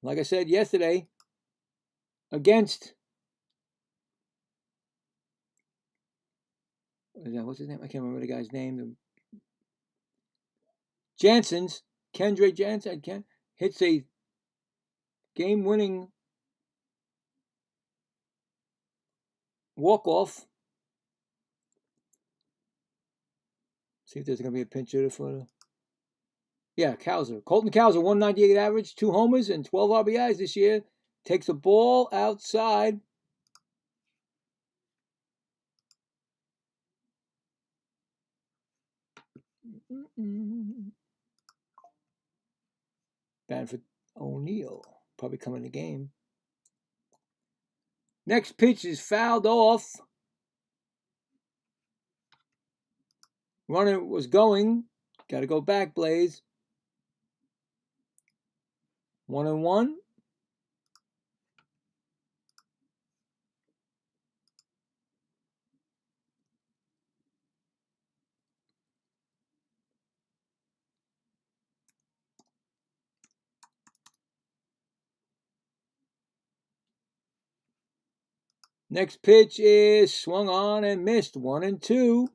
Like I said yesterday, against, what's his name? I can't remember the guy's name. Jansen's, Kendra Jansen, hits a game-winning walk-off. See if there's going to be a pinch hitter for the... Yeah, Cowser. Colton Cowser, 198 average, 2 homers and 12 RBIs this year. Takes the ball outside. Banford O'Neill probably coming in the game. Next pitch is fouled off. Runner was going. Got to go back, Blaze. 1-1. Next pitch is swung on and missed. 1-2.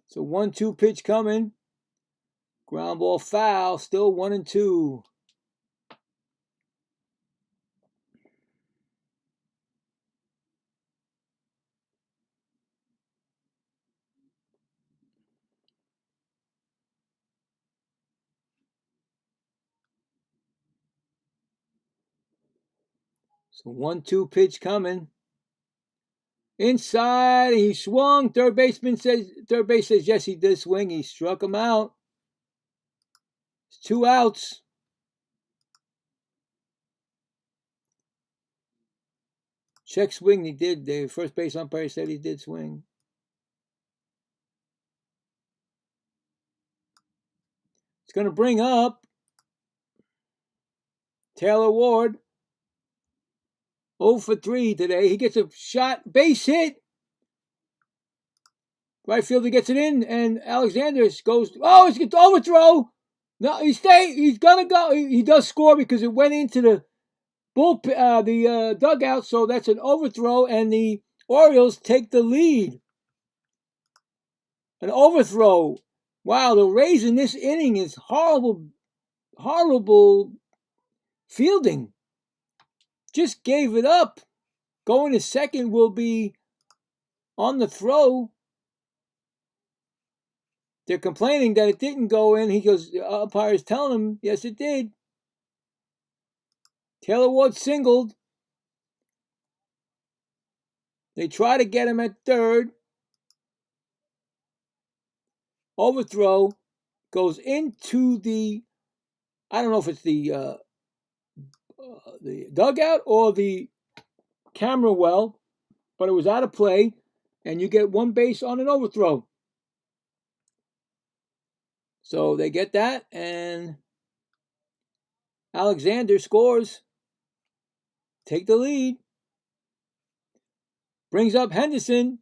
So 1-2 pitch coming. Ground ball foul. Still 1-2. So 1-2 pitch coming. Inside, he swung. Third base says yes, he did swing. He struck him out. It's 2 outs. Check swing. He did. The first base umpire said he did swing. It's going to bring up Taylor Ward. 0 for 3 today. He gets a shot, base hit. Right fielder gets it in, and Alexander goes, oh, it's going to overthrow. No, he's going to go. He does score because it went into the dugout, so that's an overthrow, and the Orioles take the lead. An overthrow. Wow, the Rays in this inning is horrible fielding. Just gave it up. Going to second will be on the throw. They're complaining that it didn't go in. He goes, the umpire's telling him, yes, it did. Taylor Ward singled. They try to get him at third. Overthrow goes into the, I don't know if it's the dugout or the camera well, but it was out of play, and you get one base on an overthrow. So they get that, and Alexander scores. Take the lead. Brings up Henderson.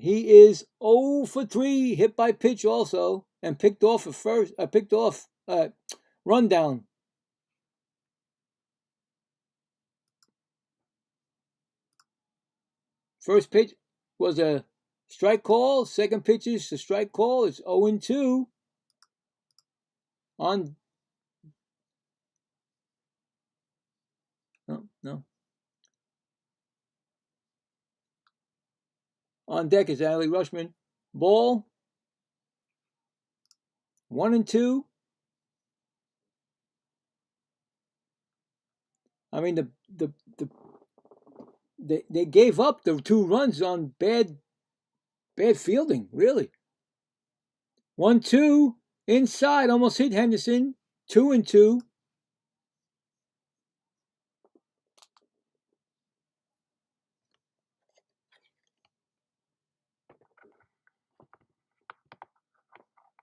He is 0 for 3, hit by pitch also, and picked off rundown. First pitch was a strike call. Second pitch is a strike call. It's 0-2 on. No. On deck is Adley Rushman. Ball. 1-2. I mean, they gave up the 2 runs on bad fielding, really. 1-2 inside, almost hit Henderson. 2-2.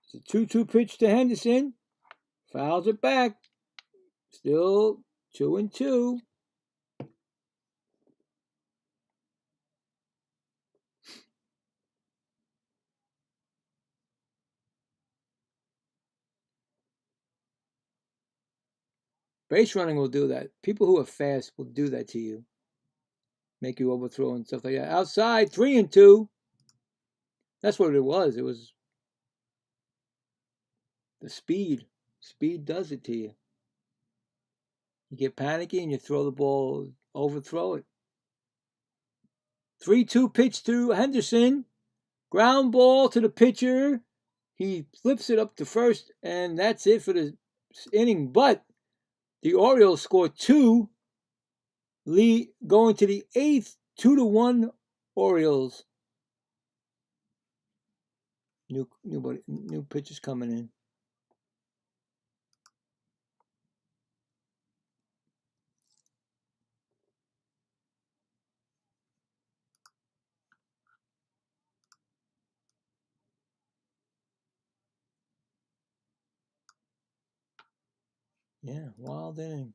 It's a 2-2 pitch to Henderson. Fouls it back. Still 2-2. Base running will do that. People who are fast will do that to you. Make you overthrow and stuff like that. Outside, 3-2. That's what it was. It was the speed. Speed does it to you. You get panicky and you throw the ball, overthrow it. 3-2 pitch to Henderson. Ground ball to the pitcher. He flips it up to first, and that's it for the inning. But the Orioles score 2, lead going to the 8th, 2-1 Orioles. New pitchers coming in. Yeah, wild inning.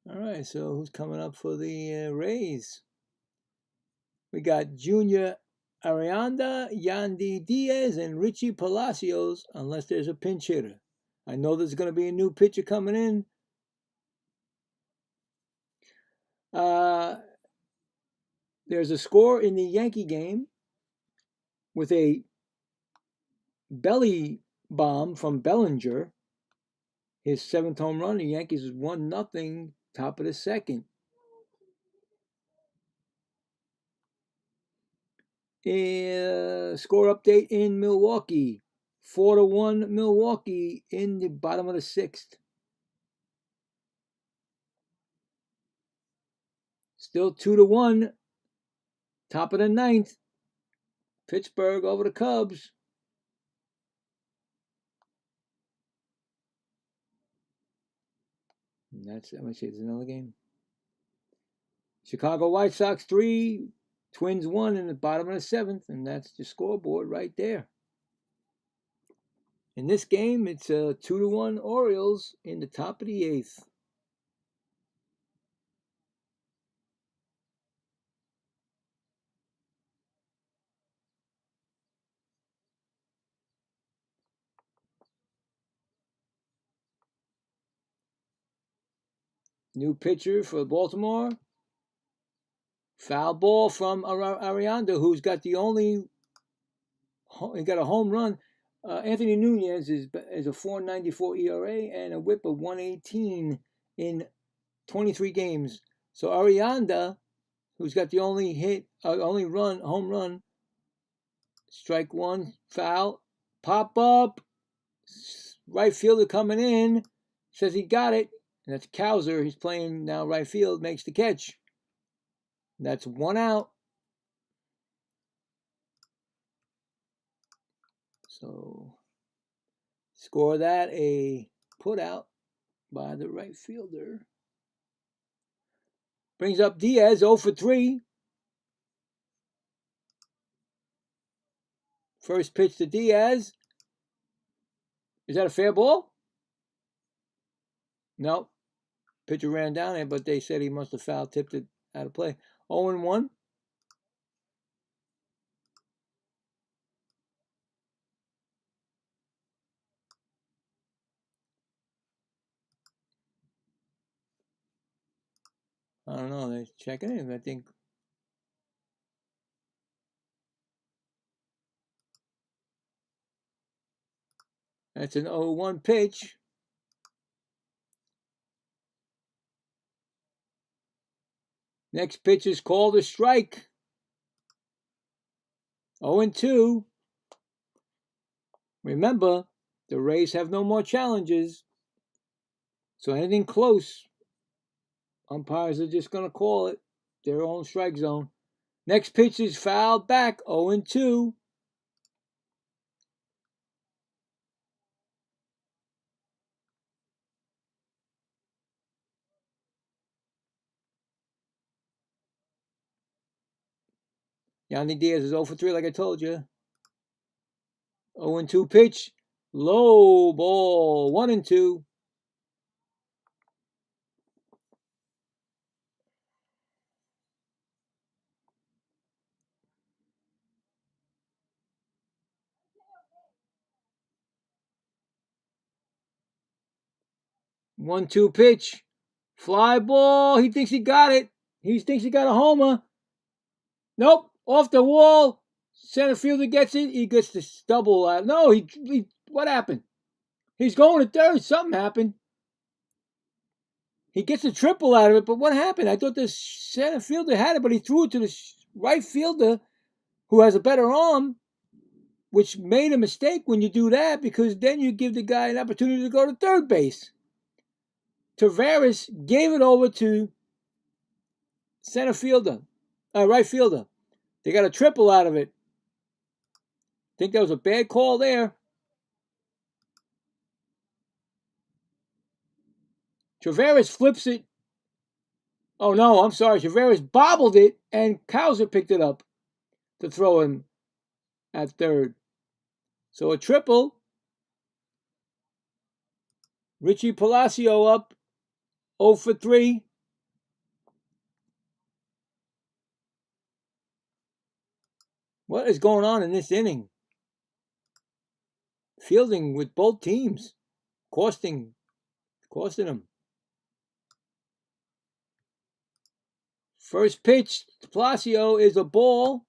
All right, so who's coming up for the Rays? We got Junior Arianda, Yandy Diaz, and Richie Palacios, unless there's a pinch hitter. I know there's going to be a new pitcher coming in. There's a score in the Yankee game with a belly bomb from Bellinger. His 7th home run. The Yankees is 1-0, top of the second. Score update in Milwaukee. 4-1 Milwaukee in the bottom of the 6th. Still 2-1. Top of the 9th. Pittsburgh over the Cubs. And that's, let me see, there's another game. Chicago White Sox 3, Twins 1 in the bottom of the 7th, and that's the scoreboard right there. In this game, it's a 2-1 Orioles in the top of the 8th. New pitcher for Baltimore. Foul ball from Arianda, who's got the only, he got a home run. Anthony Nunez is a 4.94 ERA and a WHIP of 118 in 23 games. So Arianda, who's got the only hit, home run, strike one, foul, pop up, right fielder coming in, says he got it, and that's Cowser. He's playing now right field, makes the catch. That's 1 out. So score that a put out by the right fielder. Brings up Diaz, 0 for 3. First pitch to Diaz. Is that a fair ball? No. Pitcher ran down there, but they said he must have foul tipped it out of play. 0-1. I don't know. They're checking in. I think. That's an 0-1 pitch. Next pitch is called a strike. 0-2. Remember, the Rays have no more challenges. So anything close, umpires are just going to call it their own strike zone. Next pitch is fouled back, 0-2. Yandy Diaz is 0 for 3, like I told you. 0-2 pitch. Low ball. 1-2. One, two pitch. Fly ball. He thinks he got it. He thinks he got a homer. Nope. Off the wall. Center fielder gets it. He gets this double out. No, he what happened? He's going to third. Something happened. He gets a triple out of it, but what happened? I thought the center fielder had it, but he threw it to the right fielder who has a better arm, which made a mistake when you do that because then you give the guy an opportunity to go to third base. Tavares gave it over to center fielder, right fielder. They got a triple out of it. I think that was a bad call there. Tavares flips it. Oh, no, I'm sorry. Tavares bobbled it, and Cowser picked it up to throw him at third. So a triple. Richie Palacio up 0 for 3. What is going on in this inning? Fielding with both teams. Costing them. First pitch to Palacio is a ball.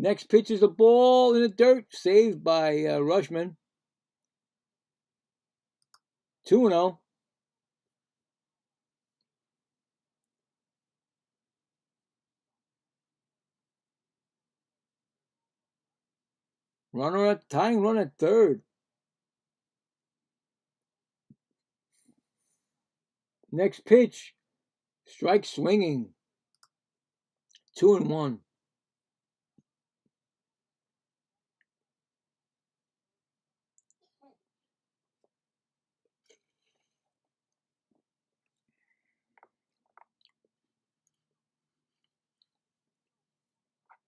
Next pitch is a ball in the dirt, saved by Rushman. 2-0. Tying run at third. Next pitch. Strike swinging. 2-1.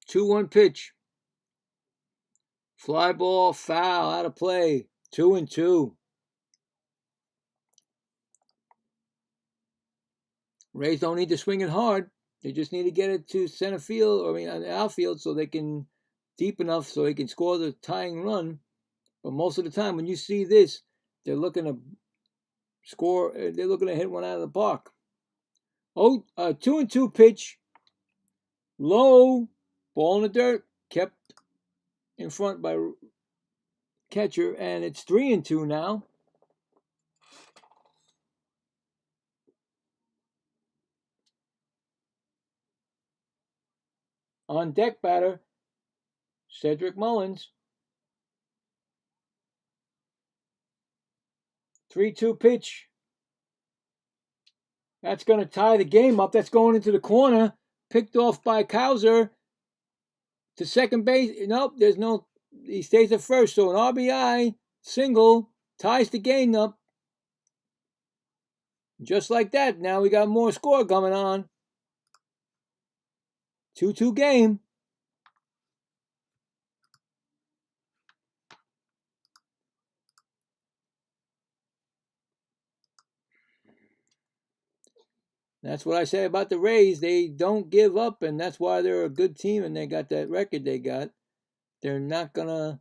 Two one pitch. Fly ball, foul, out of play. 2-2. Rays don't need to swing it hard. They just need to get it to center field, or outfield, so they can deep enough so they can score the tying run. But most of the time, when you see this, they're looking to score. They're looking to hit one out of the park. 2-2 pitch. Low, ball in the dirt, kept in front by catcher, and it's 3-2 now. On deck batter, Cedric Mullins. 3-2 pitch. That's going to tie the game up. That's going into the corner. Picked off by Cowser to second base. Nope, there's no. He stays at first. So an RBI single ties the game up. Just like that. Now we got more score coming on. 2-2 game. That's what I say about the Rays. They don't give up, and that's why they're a good team, and they got that record they got. They're not going to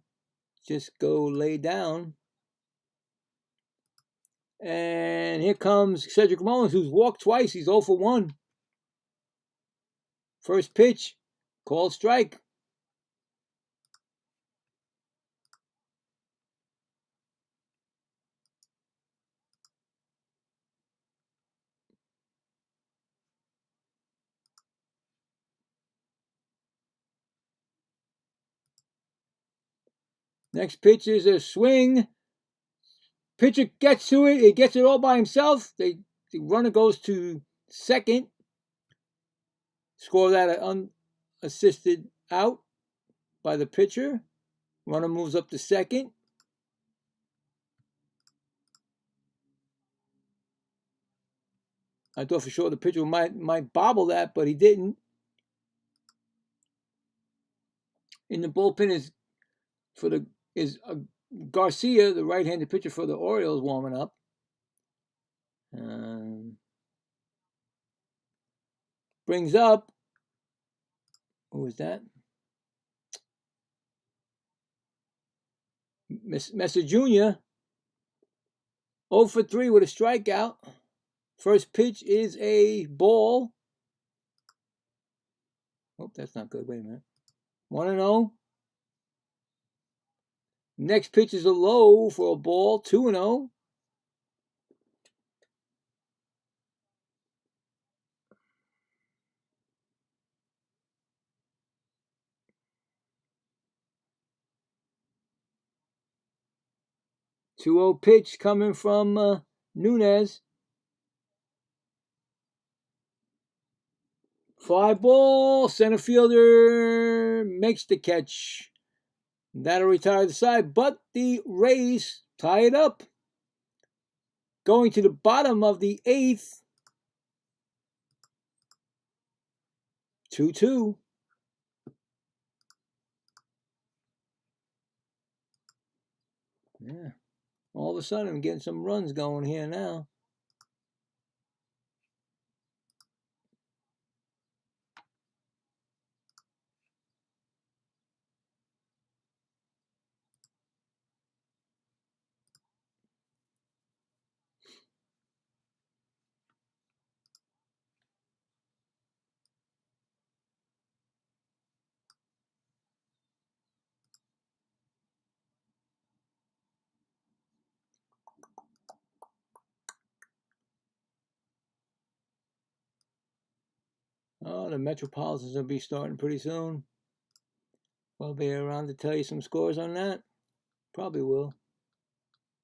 just go lay down. And here comes Cedric Mullins, who's walked twice. He's 0 for 1. First pitch, called strike. Next pitch is a swing. Pitcher gets to it. He gets it all by himself. The runner goes to second. Score that unassisted out by the pitcher. Runner moves up to second. I thought for sure the pitcher might bobble that, but he didn't. In the bullpen is Garcia, the right-handed pitcher for the Orioles, warming up. Brings up, who is that? Messer Jr. 0 for 3 with a strikeout. First pitch is a ball. Oh, that's not good. Wait a minute. 1-0. Next pitch is a low for a ball. 2-0. Two-0 pitch coming from Nunez. Fly ball. Center fielder makes the catch. That'll retire the side, but the Rays tie it up. Going to the bottom of the 8th. 2-2. Yeah. All of a sudden, I'm getting some runs going here now. Oh, the Metropolitans will be starting pretty soon. I'll be around to tell you some scores on that. Probably will.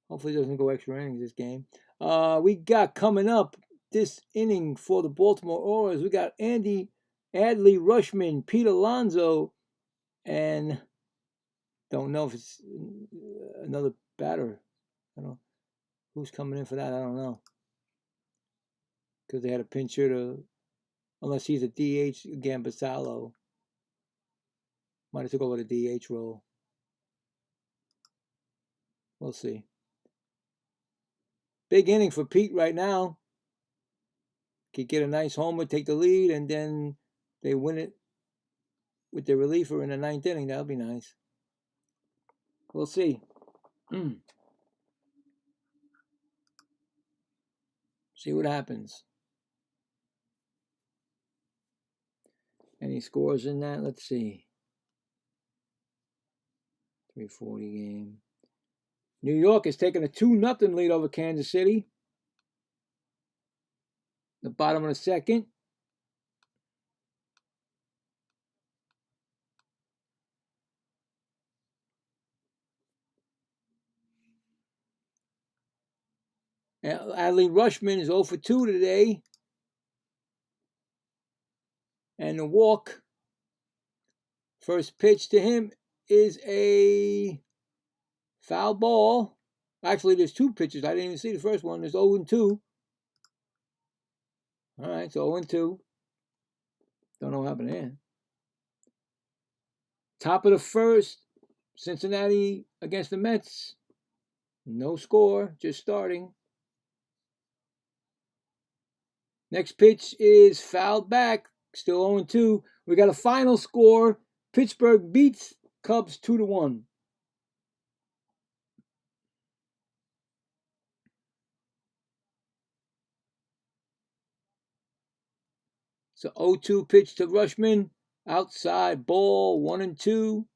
Hopefully it doesn't go extra innings this game. We got coming up this inning for the Baltimore Orioles. We got Adley Rutschman, Pete Alonso, and don't know if it's another batter. I don't know who's coming in for that. I don't know, because they had a pinch hitter, unless he's a DH again. Basallo might have took over the DH role. We'll see. Big inning for Pete right now. Could get a nice homer, take the lead, and then they win it with the reliever in the 9th inning. That'll be nice. We'll see. See what happens. Any scores in that? Let's see. 3:40 game. New York is taking a 2-0 lead over Kansas City. The bottom of the 2nd. Adley Rutschman is 0 for 2 today. And the walk. First pitch to him is a foul ball. Actually, there's 2 pitches. I didn't even see the first one. There's 0 and 2. All right, so 0 and 2. Don't know what happened there. Top of the 1st, Cincinnati against the Mets. No score, just starting. Next pitch is fouled back. Still 0 and 2. We got a final score. Pittsburgh beats Cubs 2-1. So 0-2 pitch to Rutschman. Outside ball, 1 and 2.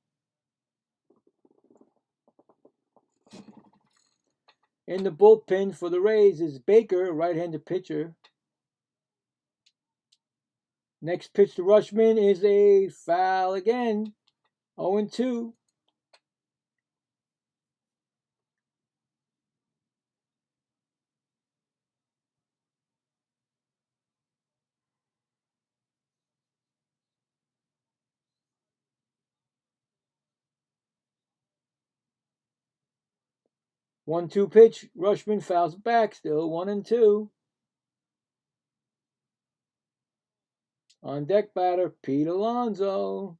In the bullpen for the Rays is Baker, right-handed pitcher. Next pitch to Rutschman is a foul again. 0 and 2. One-two pitch. Rutschman fouls back. Still 1 and 2. On deck batter, Pete Alonso.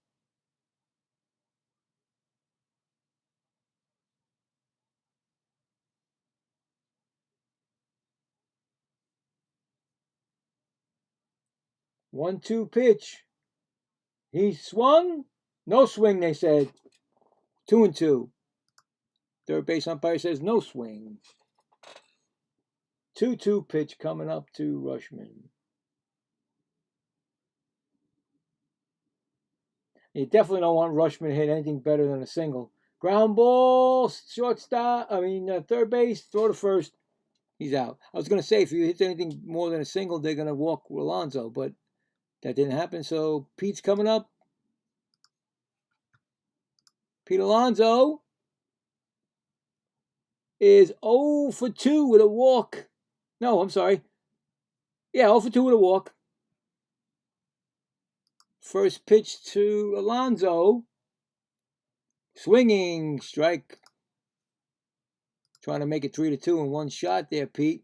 One-two pitch. He swung. No swing, they said. 2 and 2. Third base umpire says no swing. 2-2 pitch coming up to Rutschman. You definitely don't want Rutschman to hit anything better than a single. Ground ball, third base, throw to first. He's out. I was going to say, if he hits anything more than a single, they're going to walk Alonso, but that didn't happen. So Pete's coming up. Pete Alonso is 0 for 2 with a walk. No, I'm sorry. Yeah, 0 for 2 with a walk. First pitch to Alonso. Swinging strike. Trying to make it 3-2 in one shot there, Pete.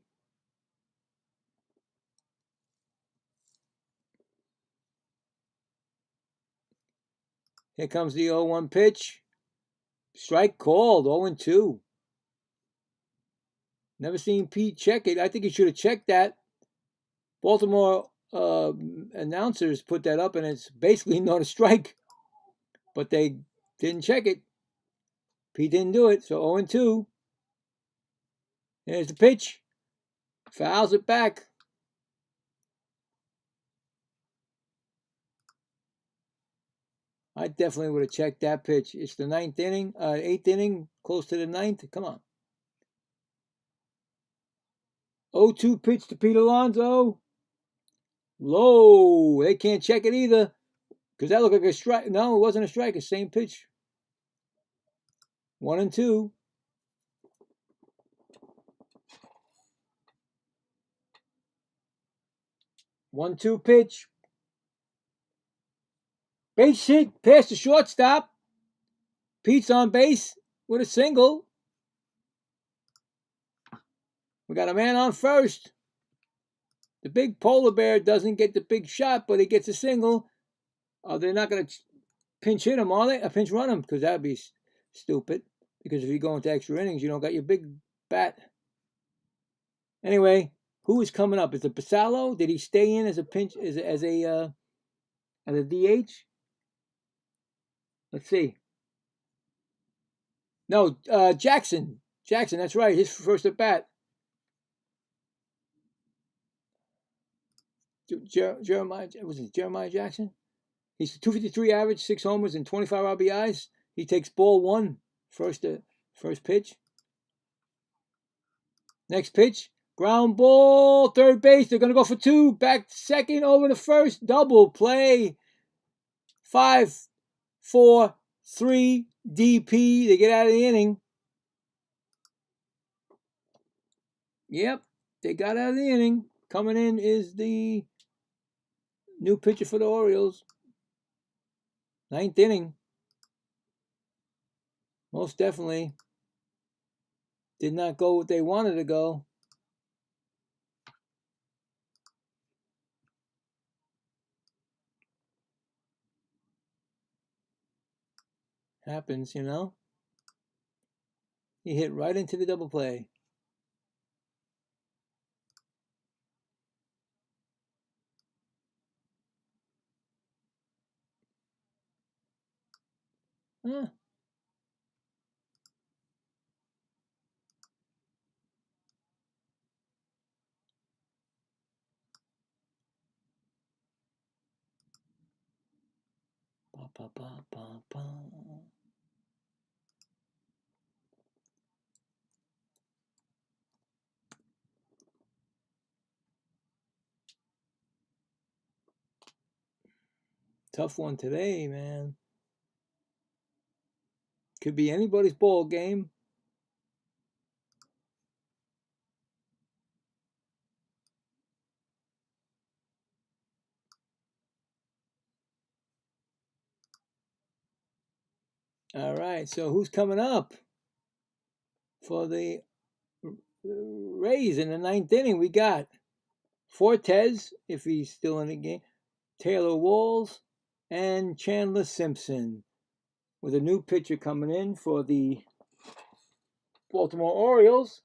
Here comes the 0-1 pitch. Strike called, 0-2. Never seen Pete check it. I think he should have checked that. Baltimore announcers put that up, and it's basically not a strike. But they didn't check it. Pete didn't do it, so 0-2. Here's the pitch. Fouls it back. I definitely would have checked that pitch. It's the 8th inning, close to the 9th. Come on. 0-2 pitch to Pete Alonso. Low. They can't check it either. Because that looked like a strike. No, it wasn't a strike. It's same pitch. 1-2. 1-2 pitch. Base hit. Past the shortstop. Pete's on base with a single. We got a man on first. The big polar bear doesn't get the big shot, but he gets a single. They're not going to pinch hit him, are they? Pinch run him, because that would be stupid. Because if you go into extra innings, you don't got your big bat. Anyway, who is coming up? Is it Basallo? Did he stay in as a pinch as a DH? Let's see. No, Jackson. Jackson, that's right. His first at bat. Jeremiah Jackson? He's 253 average, 6 homers, and 25 RBIs. He takes ball 1, first pitch. Next pitch, ground ball, third base. They're going to go for 2. Back to second, over to first. Double play. 5, 4, 3, DP. They get out of the inning. Yep, they got out of the inning. Coming in is the new pitcher for the Orioles. 9th inning. Most definitely did not go what they wanted to go. Happens, you know. He hit right into the double play. Huh. Ba, ba, ba, ba. Tough one today, man. Could be anybody's ball game. All right, so who's coming up for the Rays in the 9th inning? We got Fortes, if he's still in the game, Taylor Walls, and Chandler Simpson, with a new pitcher coming in for the Baltimore Orioles.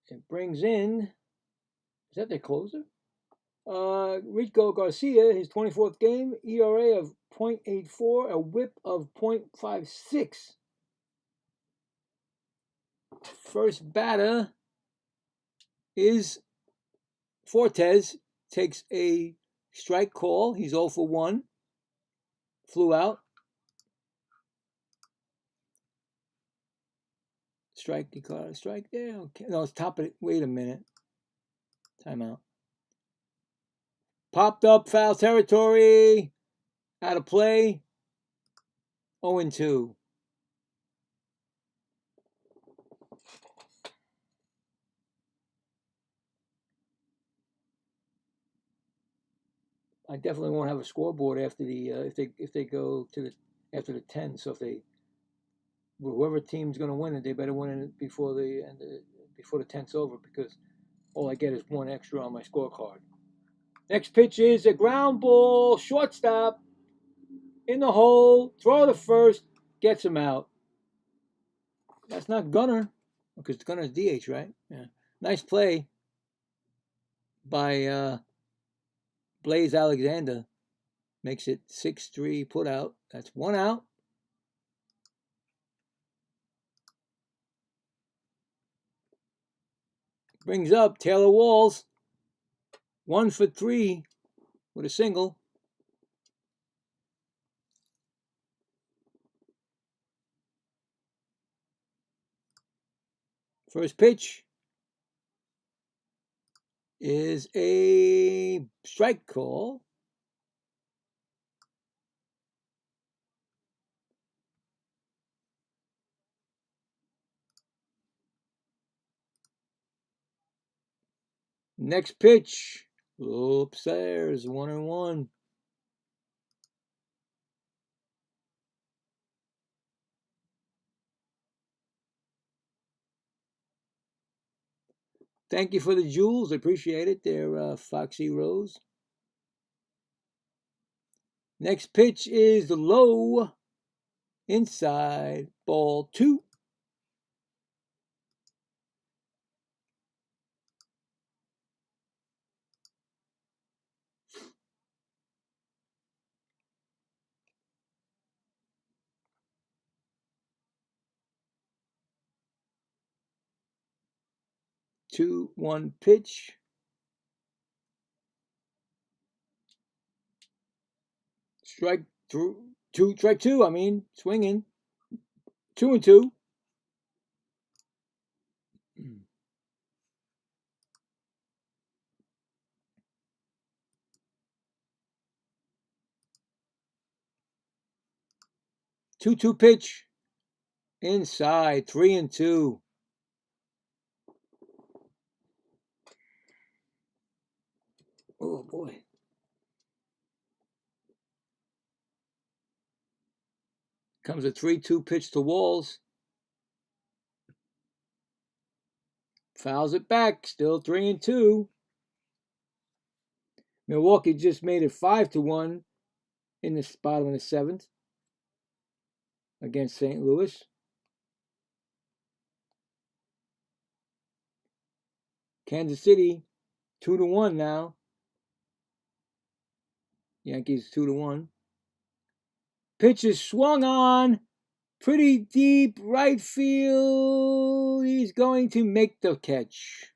It brings in, is that their closer? Rico Garcia, his 24th game, ERA of .84, a whip of .56. First batter is Fortes, takes a strike call. He's 0 for 1. Flew out. Strike, he caught a strike there. Okay. No, it's top of it. Wait a minute. Timeout. Popped up, foul territory. Out of play. 0-2. I definitely won't have a scoreboard after the if they go to the after the 10. So if they whoever team's going to win it, they better win it before the 10th's over, because all I get is 1 extra on my scorecard. Next pitch is a ground ball, shortstop, in the hole, throw to first, gets him out. That's not Gunner, because Gunner's DH, right? Yeah. Nice play by Blaze Alexander. Makes it 6-3 put out. That's 1 out. Brings up Taylor Walls. 1 for 3. with a single. First pitch is a strike call. Next pitch. Oops, there's 1-1. Thank you for the jewels. I appreciate it. They're Foxy Rose. Next pitch is the low inside, ball 2. Two, one pitch. Strike through two, strike two. Swinging. 2-2. 2-2 pitch. Inside, 3-2. Oh boy. Comes a 3-2 pitch to Walls. Fouls it back. Still 3-2. Milwaukee just made it 5-1 in the bottom of the 7th against St. Louis. Kansas City 2-1 now. Yankees 2-1. Pitch is swung on. Pretty deep right field. He's going to make the catch.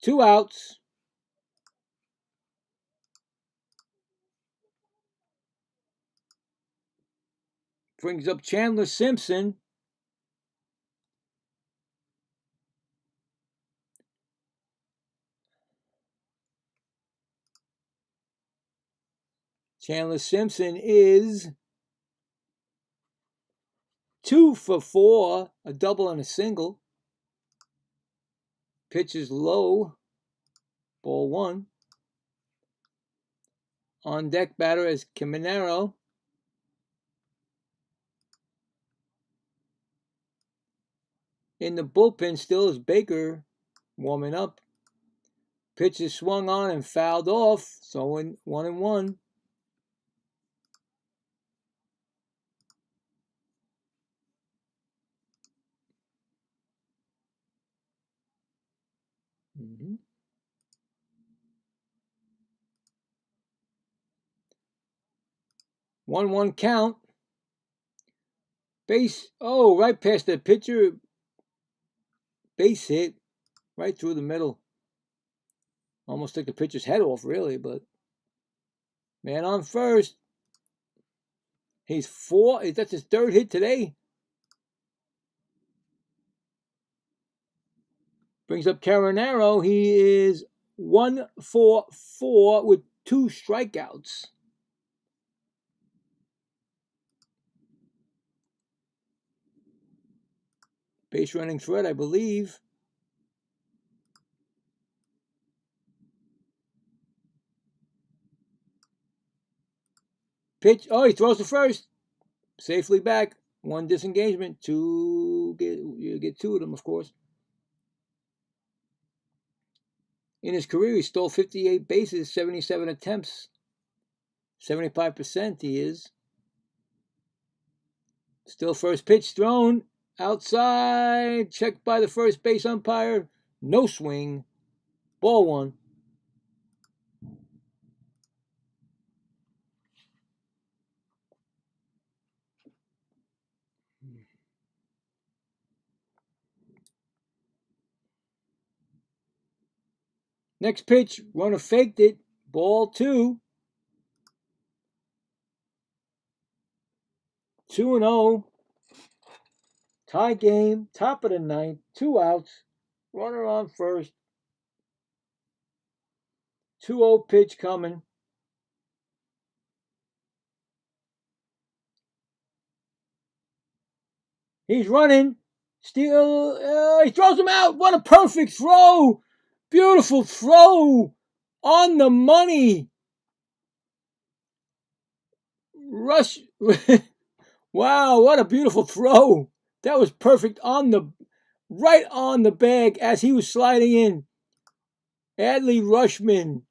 2 outs. Brings up Chandler Simpson. Chandler Simpson is 2 for 4, a double and a single. Pitch is low, ball 1. On deck batter is Caminero. In the bullpen still is Baker warming up. Pitch is swung on and fouled off, so 1-1. Mm-hmm. 1-1 count. Base, right past the pitcher. Base hit right through the middle. Almost took the pitcher's head off, really, but man on first. He's 4. That's his 3rd hit today. Brings up Caminero. He is 1 for 4 with 2 strikeouts. Base running threat, I believe. Pitch. He throws to first. Safely back. 1 disengagement. You get 2 of them, of course. In his career, he stole 58 bases, 77 attempts. 75% he is. Still first pitch thrown. Outside. Checked by the first base umpire. No swing. Ball 1. Next pitch, runner faked it. Ball 2. 2-0. Tie game. Top of the ninth. 2 outs. Runner on first. 2-0 pitch coming. He's running. Steal. He throws him out. What a perfect throw. Beautiful throw. On the money. Rush. Wow, what a beautiful throw. That was perfect right on the bag as he was sliding in. Adley Rushman.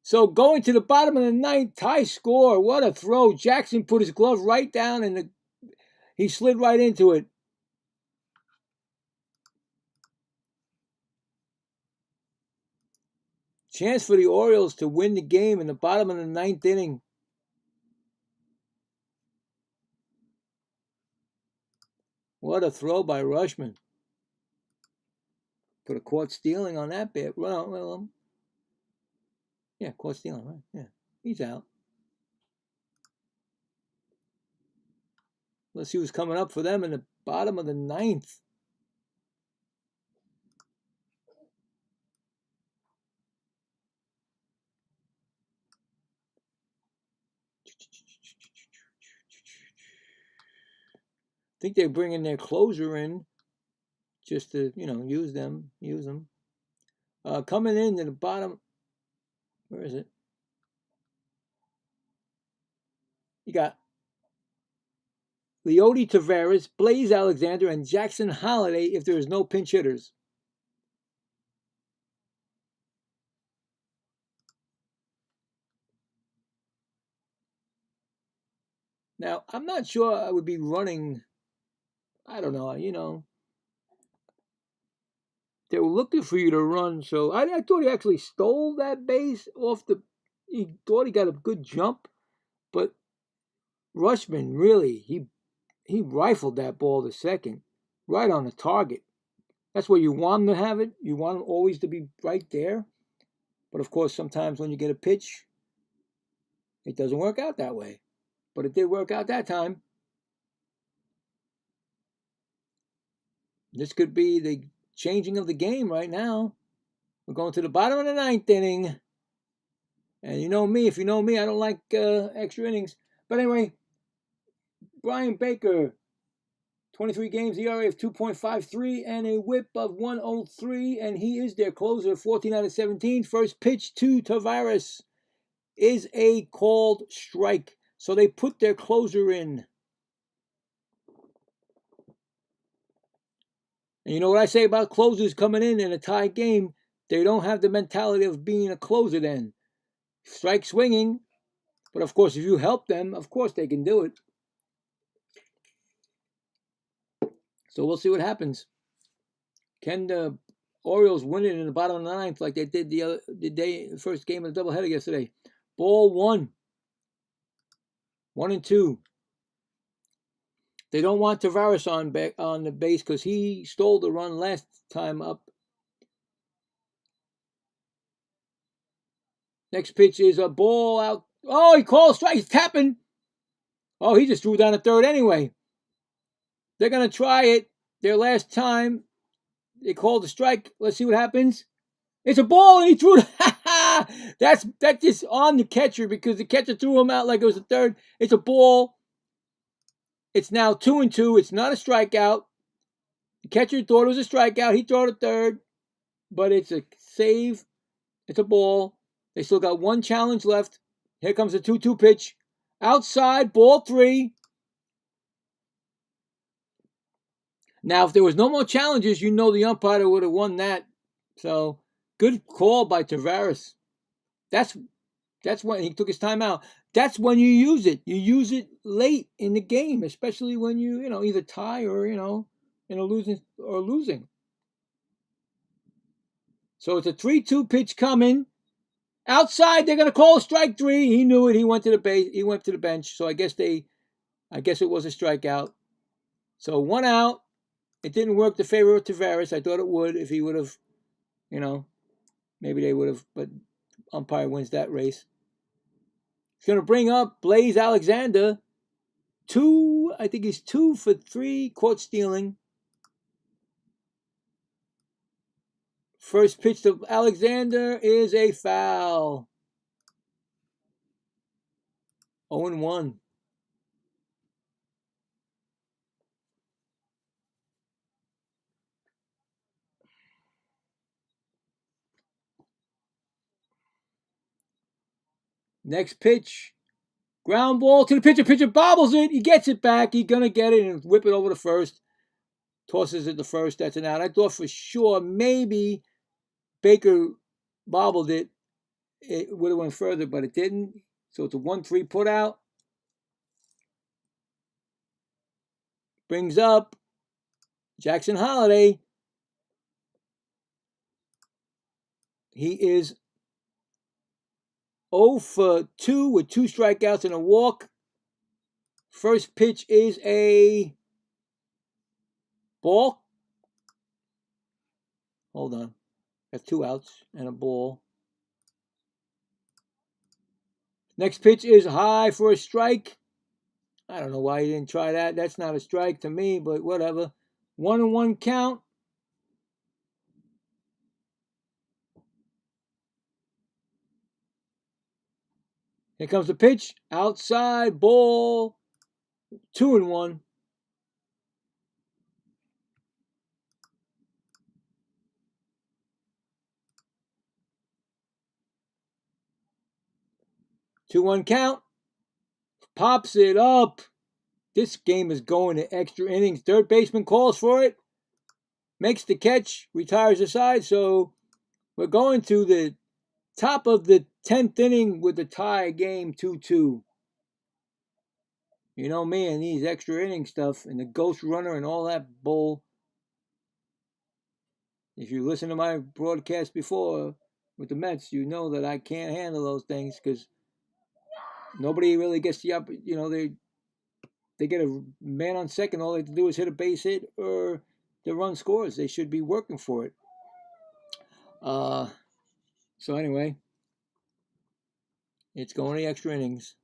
So going to the bottom of the ninth, tie score. What a throw. Jackson put his glove right down and he slid right into it. Chance for the Orioles to win the game in the bottom of the ninth inning. What a throw by Rushman. Put a caught stealing on that bit. Well, yeah, caught stealing, right? Yeah, he's out. Let's see who's coming up for them in the bottom of the ninth. I think they're bringing their closer in just to, use them. Coming in to the bottom. Where is it? You got Leody Taveras, Blaze Alexander, and Jackson Holliday if there is no pinch hitters. Now, I'm not sure I would be running. I don't know, They were looking for you to run, so I thought he actually stole that base off he thought he got a good jump, but Rushman really, he rifled that ball to second, right on the target. That's where you want him to have it. You want him always to be right there. But of course, sometimes when you get a pitch, it doesn't work out that way. But it did work out that time. This could be the changing of the game right now. We're going to the bottom of the ninth inning. And you know me, if you know me, I don't like extra innings. But anyway, Brian Baker, 23 games, ERA of 2.53 and a whip of 103. And he is their closer, 14 out of 17. First pitch to Taveras is a called strike. So they put their closer in. And you know what I say about closers coming in a tie game? They don't have the mentality of being a closer then. Strike swinging. But of course, if you help them, of course they can do it. So we'll see what happens. Can the Orioles win it in the bottom of the ninth like they did the first game of the doubleheader yesterday? Ball 1. 1-2. They don't want Taveras on the base because he stole the run last time up. Next pitch is a ball out. Oh, he calls strike. He's tapping. Oh, he just threw down a third anyway. They're going to try it. Their last time, they called a strike. Let's see what happens. It's a ball, and he threw it. That's just on the catcher because the catcher threw him out like it was a third. It's a ball. It's now 2-2. It's not a strikeout. The catcher thought it was a strikeout. He threw it a third, but it's a save. It's a ball. They still got one challenge left. Here comes the 2-2 pitch. Outside, ball 3. Now, if there was no more challenges, the umpire would have won that. So, good call by Taveras. That's when he took his time out. That's when you use it. You use it late in the game, especially when you either tie or, losing. So it's a 3-2 pitch coming. Outside, they're going to call strike 3. He knew it. He went to the base. He went to the bench. So I guess it was a strikeout. So 1 out. It didn't work to favor Taveras. I thought it would if he would have, maybe they would have. But umpire wins that race. He's going to bring up Blaze Alexander. I think he's 2 for 3 caught stealing. First pitch to Alexander is a foul. 0-1. Next pitch. Ground ball to the pitcher. Pitcher bobbles it. He gets it back. He's going to get it and whip it over to first. Tosses it to first. That's an out. I thought for sure maybe Baker bobbled it. It would have went further, but it didn't. So it's a 1-3 put out. Brings up Jackson Holiday. He is 0 for 2 with 2 strikeouts and a walk. First pitch is a ball. Hold on. That's 2 outs and a ball. Next pitch is high for a strike. I don't know why he didn't try that. That's not a strike to me, but whatever. 1-1 count. Here comes the pitch. Outside ball. 2-1. Two-one count. Pops it up. This game is going to extra innings. Third baseman calls for it. Makes the catch. Retires the side. So we're going to the top of the 10th inning with the tie game 2-2. You know me and these extra inning stuff and the ghost runner and all that bull. If you listen to my broadcast before with the Mets, you know that I can't handle those things because nobody really gets the up. You know, they get a man on second. All they have to do is hit a base hit or the run scores. They should be working for it. So anyway, it's going to extra innings.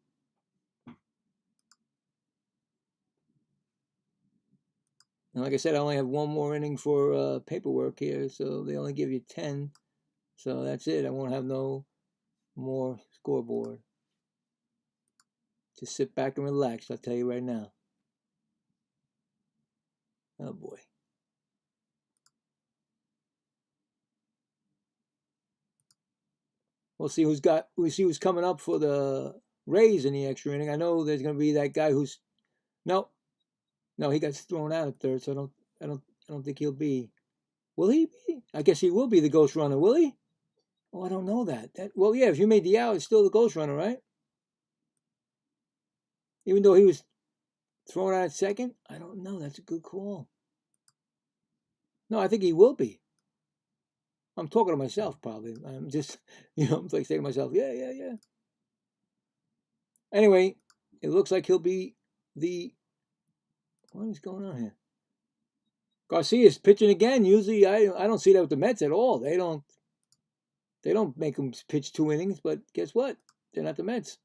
And like I said, I only have one more inning for paperwork here, so they only give you 10. So that's it. I won't have no more scoreboard. Just sit back and relax, I'll tell you right now. Oh boy. We'll see who's coming up for the Rays in the extra inning. I know there's going to be that guy who's no, he got thrown out at third, so I don't think he'll be. Will he be? I guess he will be the ghost runner, will he? Oh, I don't know that. Well, yeah, if you made the out, it's still the ghost runner, right? Even though he was thrown out at second? I don't know. That's a good call. No, I think he will be. I'm talking to myself, probably. I'm just, I'm like saying to myself, yeah. Anyway, it looks like he'll be what is going on here? Garcia's pitching again. Usually, I don't see that with the Mets at all. They don't make him pitch 2 innings, but guess what? They're not the Mets.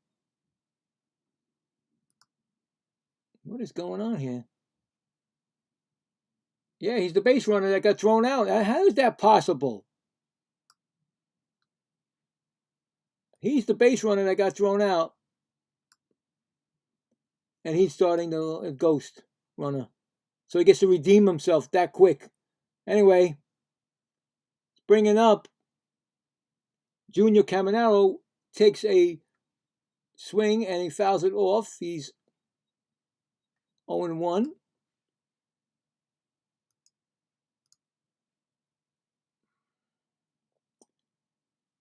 What is going on here? Yeah, he's the base runner that got thrown out. How is that possible? He's the base runner that got thrown out. And he's starting the ghost runner. So he gets to redeem himself that quick. Anyway, bringing up Junior Caminero takes a swing and he fouls it off. He's 0-1.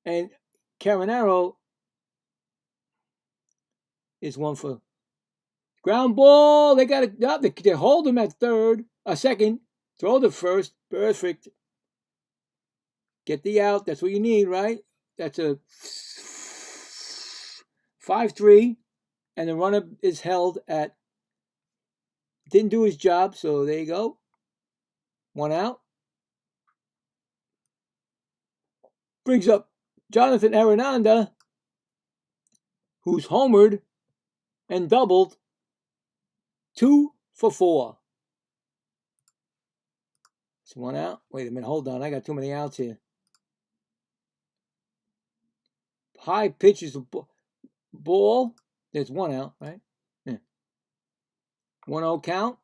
And Caminero is 1 for ground ball. They got it. They hold him at second. Throw to first. Perfect. Get the out. That's what you need, right? That's a 5-3. And the runner is held at. Didn't do his job, so there you go. 1 out. Brings up Jonathan Arenanda, who's homered and doubled, 2 for 4. It's 1 out. Wait a minute, hold on. I got too many outs here. High pitch is a ball. There's 1 out, right? Yeah. 1-0 count.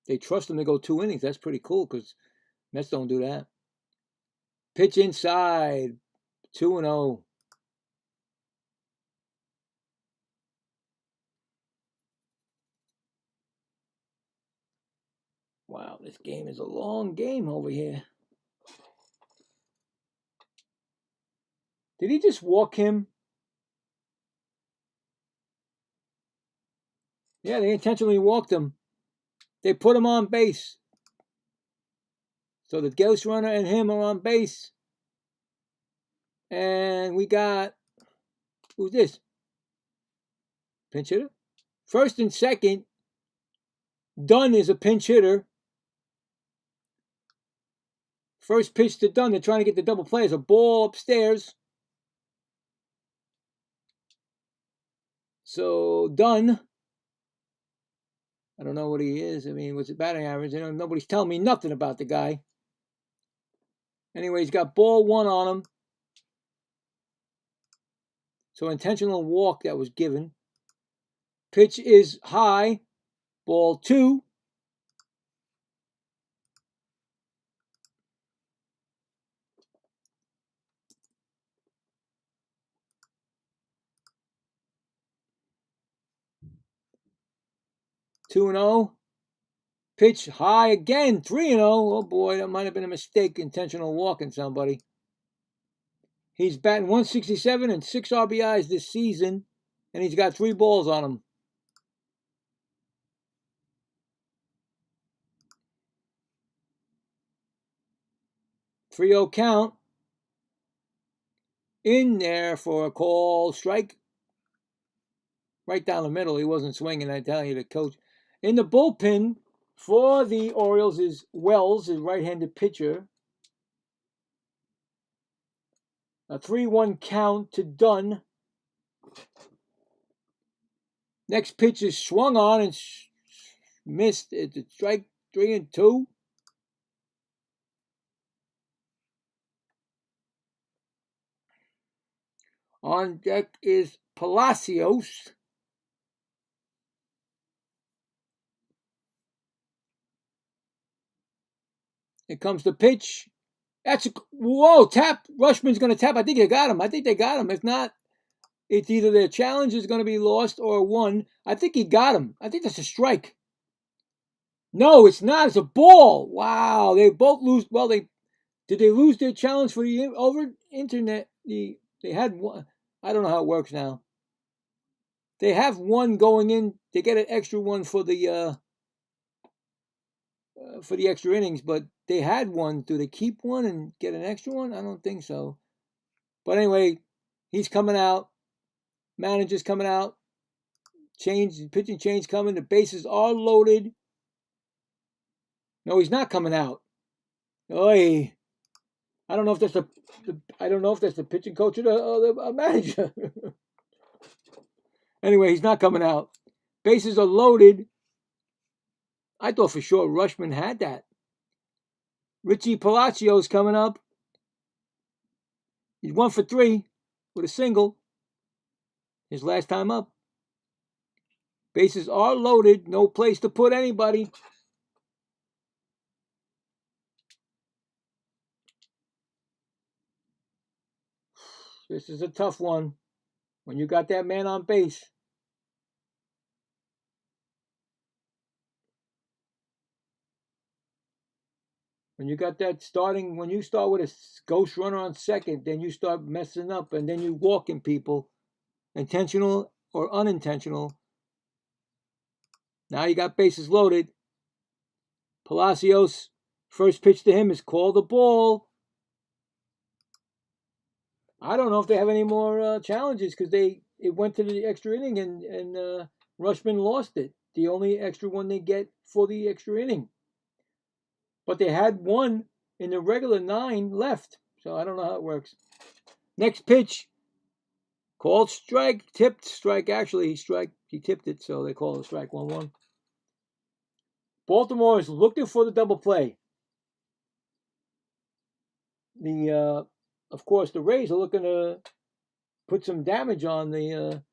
They trust him to go 2 innings. That's pretty cool because Mets don't do that. Pitch inside. 2-0. Wow, this game is a long game over here. Did he just walk him? Yeah, they intentionally walked him. They put him on base. So the ghost runner and him are on base. And we got, who's this? Pinch hitter? First and second, Dunn is a pinch hitter. First pitch to Dunn. They're trying to get the double play. It's a ball upstairs. So Dunn, I don't know what he is. I mean, what's the batting average? Nobody's telling me nothing about the guy. Anyway, he's got ball 1 on him. So intentional walk that was given. Pitch is high. Ball 2. Two and 0. Pitch high again. 3-0. Oh boy, that might have been a mistake. Intentional walking somebody. He's batting 167 and 6 RBIs this season, and he's got 3 balls on him. 3-0 count. In there for a call strike. Right down the middle. He wasn't swinging, I tell you, the coach. In the bullpen for the Orioles is Wells, his right-handed pitcher. A 3-1 count to Dunn. Next pitch is swung on and missed. It's a strike 3-2. On deck is Palacios. Here comes the pitch. That's a whoa tap. Rushman's going to tap. I think they got him. If not, it's either their challenge is going to be lost or won. I think he got him. I think that's a strike. No, it's not. It's a ball. Wow, they both lose. Well, did they lose their challenge for the over internet? They had one. I don't know how it works now. They have one going in. They get an extra one for the extra innings, but they had one. Do they keep one and get an extra one? I don't think so. But anyway, he's coming out. Manager's coming out. Pitching change coming. The bases are loaded. No, he's not coming out. Oy. I don't know if that's the pitching coach or the manager. Anyway, he's not coming out. Bases are loaded. I thought for sure Rushman had that. Richie Palacios coming up. He's 1 for 3 with a single. His last time up. Bases are loaded. No place to put anybody. This is a tough one. When you got that man on base. When you got that when you start with a ghost runner on second, then you start messing up and then you walking people, intentional or unintentional. Now you got bases loaded. Palacios, first pitch to him is called a ball. I don't know if they have any more challenges because it went to the extra inning and Rushman lost it. the only extra one they get for the extra inning. But they had one in the regular 9 left. So I don't know how it works. Next pitch. Called strike. Tipped strike. Actually, he tipped it, so they call it a strike. 1-1. Baltimore is looking for the double play. Of course, the Rays are looking to put some damage on the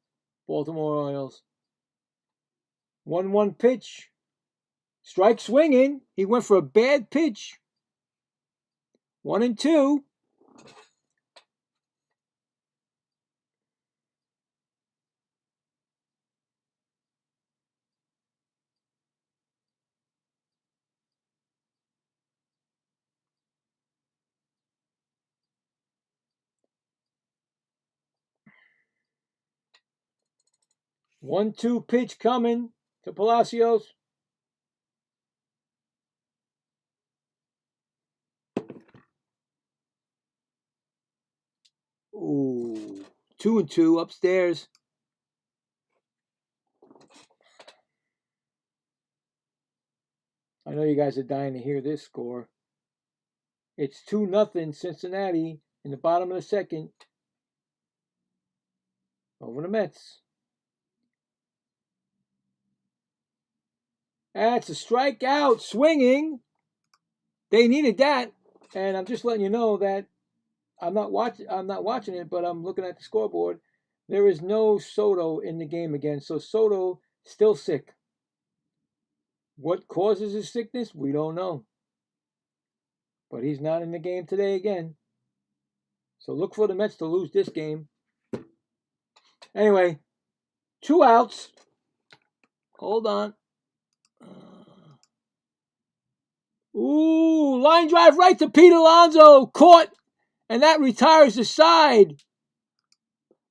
Baltimore Orioles. 1-1 pitch. Strike swinging. He went for a bad pitch. 1-2. One-two pitch coming to Palacios. Ooh, 2-2 upstairs. I know you guys are dying to hear this score. It's 2-0 Cincinnati in the bottom of the second over the Mets. That's a strikeout, swinging. They needed that, and I'm just letting you know that I'm not watching it, but I'm looking at the scoreboard. There is no Soto in the game again, so Soto still sick. What causes his sickness? We don't know. But he's not in the game today again. So look for the Mets to lose this game. Anyway, 2 outs. Hold on. Ooh, line drive right to Pete Alonso. Caught, and that retires the side.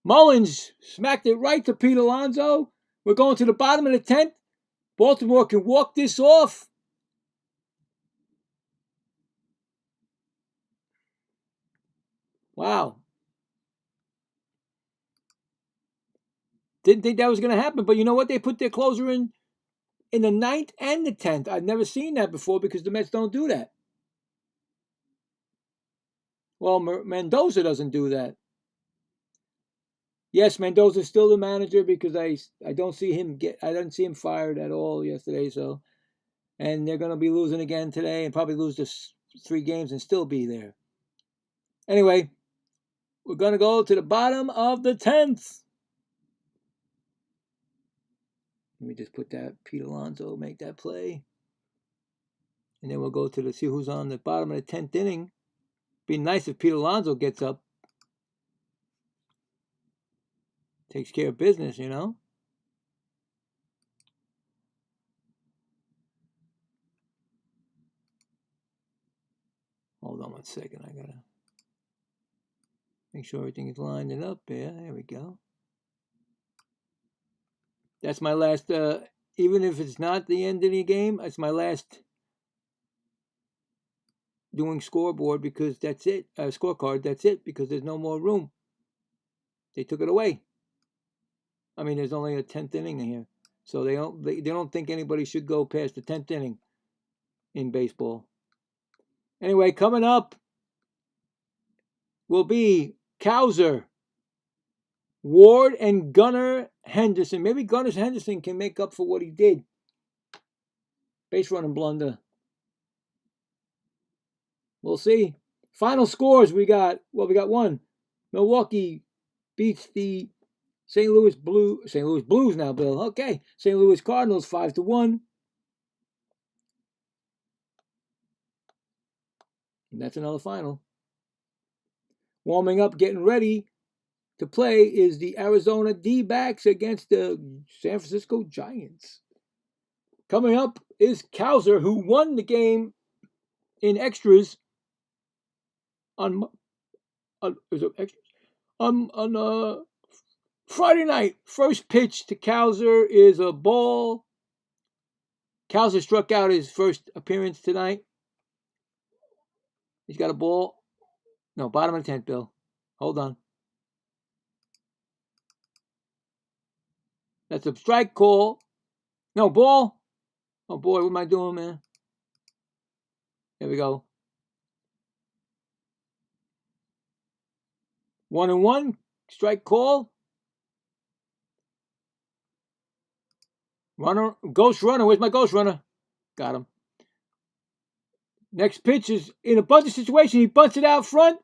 Mullins smacked it right to Pete Alonso. We're going to the bottom of the 10th. Baltimore can walk this off. Wow. Didn't think that was going to happen, but you know what? They put their closer in the 9th and the 10th. I've never seen that before because the Mets don't do that. Well, Mendoza doesn't do that. Yes, Mendoza's still the manager because I don't see him I didn't see him fired at all yesterday. So, and they're going to be losing again today and probably lose just 3 games and still be there. Anyway, we're going to go to the bottom of the 10th. Let me just put that Pete Alonso, make that play. And then we'll go to see who's on the bottom of the 10th inning. Be nice if Pete Alonso gets up. Takes care of business, you know. Hold on 1 second. I got to make sure everything is lined up. Yeah, there we go. That's my last, even if it's not the end of the game, it's my last doing scoreboard because that's it. Scorecard, that's it because there's no more room. They took it away. I mean, there's only a 10th inning here. So they don't think anybody should go past the 10th inning in baseball. Anyway, coming up will be Cowser, Ward, and Gunnar Henderson. Maybe Gunnar Henderson can make up for what he did. Base running blunder. We'll see. Final scores we got. Well, we got one. Milwaukee beats the St. Louis Blues now, Bill. Okay. St. Louis Cardinals 5-1. And that's another final. Warming up, getting ready to play is the Arizona D-backs against the San Francisco Giants. Coming up is Cowser, who won the game in extras on Friday night. First pitch to Cowser is a ball. Cowser struck out his first appearance tonight. He's got a ball. No, bottom of the 10th, Bill. Hold on. That's a strike call. No, ball. Oh, boy, what am I doing, man? There we go. 1-1. Strike call. Runner. Ghost runner. Where's my ghost runner? Got him. Next pitch is in a bunting situation. He bunts it out front.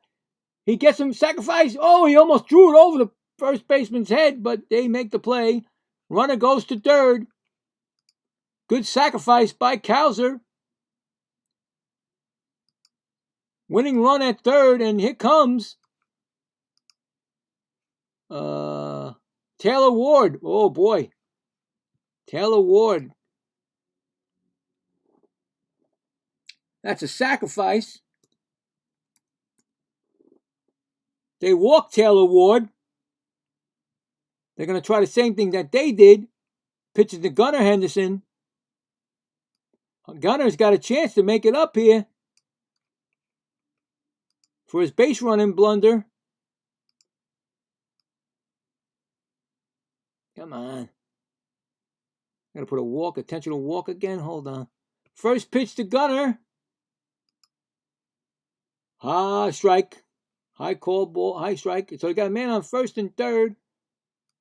He gets him sacrifice. Oh, he almost drew it over the first baseman's head, but they make the play. Runner goes to third. Good sacrifice by Cowser. Winning run at third, and here comes Taylor Ward. Oh, boy. Taylor Ward. That's a sacrifice. They walk Taylor Ward. They're going to try the same thing that they did. Pitches to Gunnar Henderson. Gunner's got a chance to make it up here for his base running blunder. Come on. Got to put a walk, intentional walk again. Hold on. First pitch to Gunnar. Strike. High call ball, high strike. So he got a man on first and third.